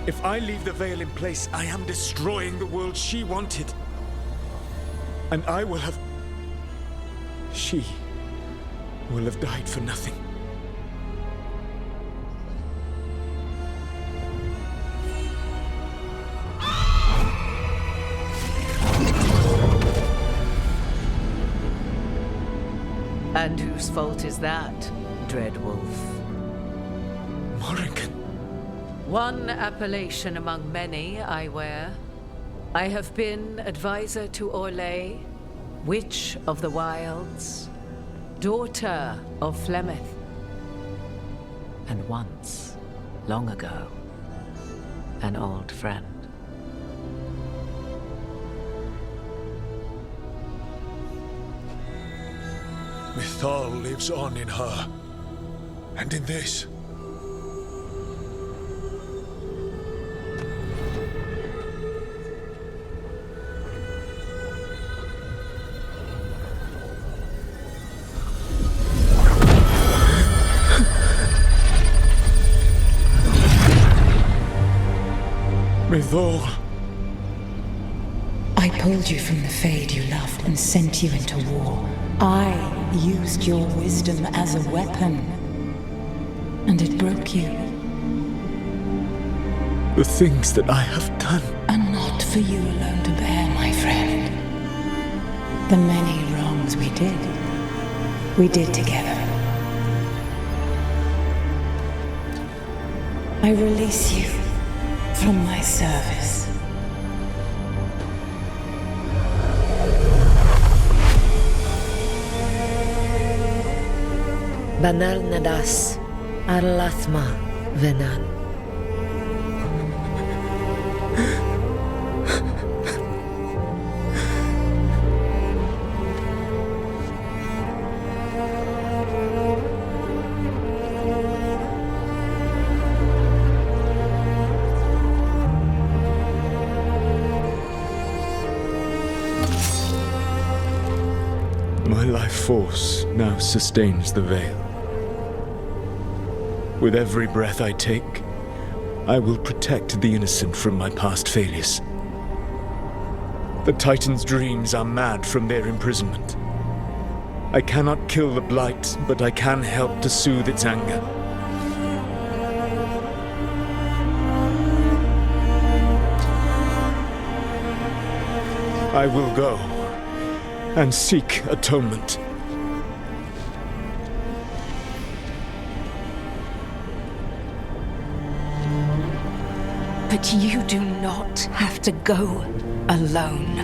If I leave the veil in place, I am destroying the world she wanted. And I will have... She will have died for nothing. And whose fault is that, Dreadwolf? Morrigan. One appellation among many I wear. I have been advisor to Orlais, Witch of the Wilds, daughter of Flemeth, and once, long ago, an old friend. Mythal lives on in her, and in this. Mythal. I pulled you from the Fade you loved and sent you into war. I used your wisdom as a weapon, and it broke you. The things that I have done are not for you alone to bear, my friend. The many wrongs we did together. I release you from my service. Banal Nadas, Arlathma, Venan. My life force now sustains the veil. With every breath I take, I will protect the innocent from my past failures. The Titan's dreams are mad from their imprisonment. I cannot kill the Blight, but I can help to soothe its anger. I will go and seek atonement. But you do not have to go alone.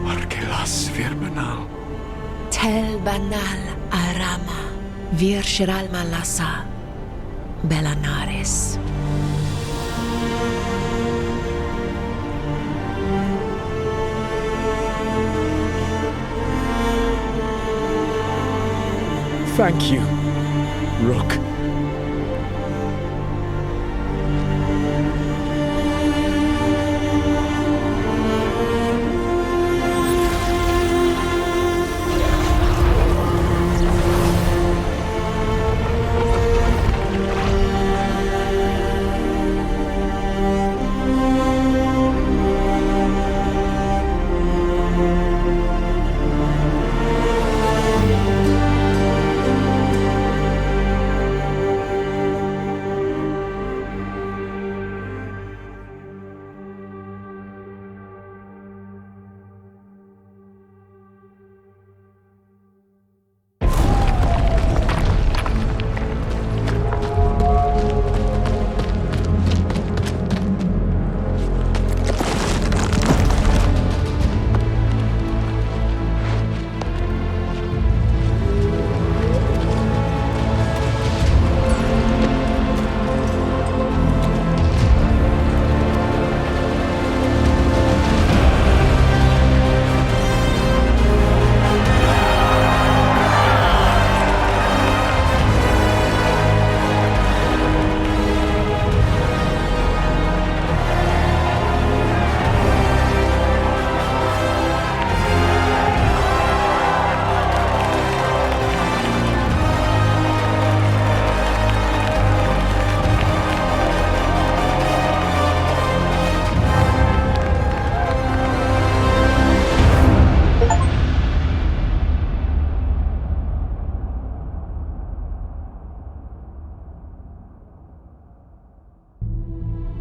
Arkelas vir banal. Tel banal arama, vir shiral malasa, belanares. Thank you, Rook.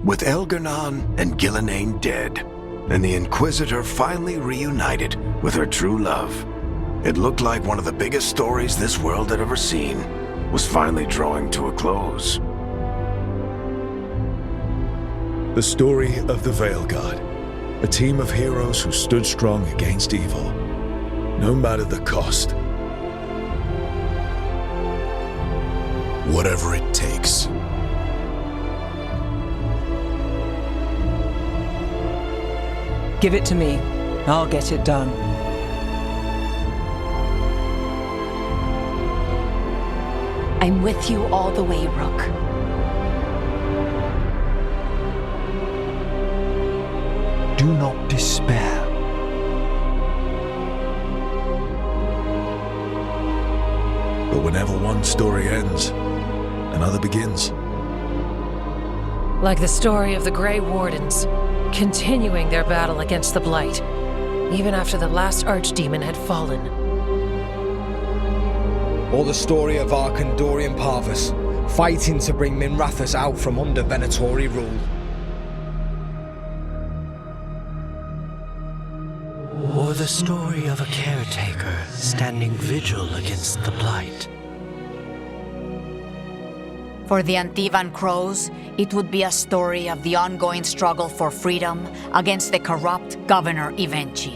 With Elgar'nan and Gillenane dead, and the Inquisitor finally reunited with her true love, it looked like one of the biggest stories this world had ever seen was finally drawing to a close. The story of the Veilguard, a team of heroes who stood strong against evil, no matter the cost. Whatever it takes. Give it to me. I'll get it done. I'm with you all the way, Rook. Do not despair. But whenever one story ends, another begins. Like the story of the Grey Wardens, continuing their battle against the Blight, even after the last Archdemon had fallen. Or the story of Arkandorian Parvus, fighting to bring Minrathous out from under Venatori rule. Or the story of a caretaker standing vigil against the Blight. For the Antivan Crows, it would be a story of the ongoing struggle for freedom against the corrupt Governor Ivenchi.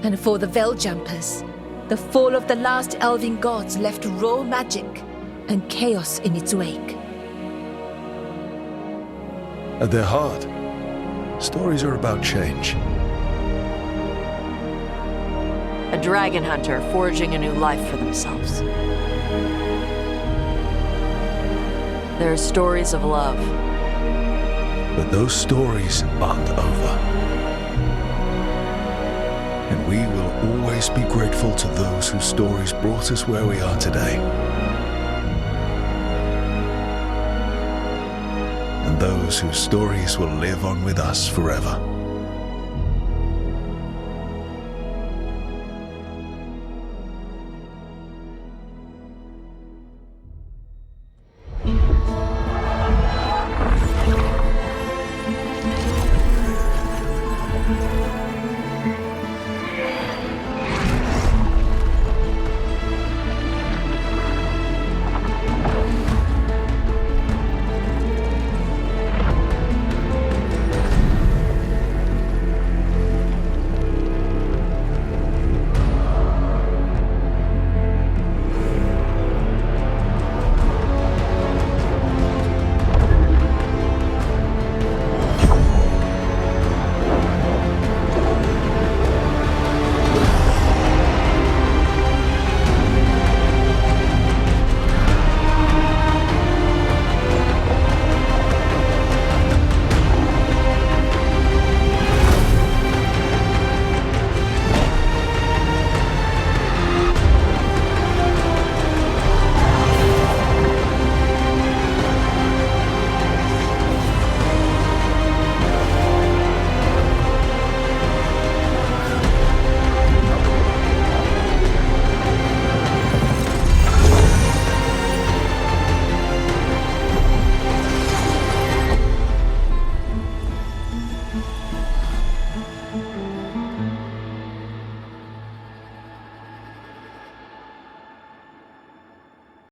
And for the Veiljumpers, the fall of the last elven gods left raw magic and chaos in its wake. At their heart, stories are about change. A dragon hunter forging a new life for themselves. There are stories of love. But those stories aren't over. And we will always be grateful to those whose stories brought us where we are today. And those whose stories will live on with us forever.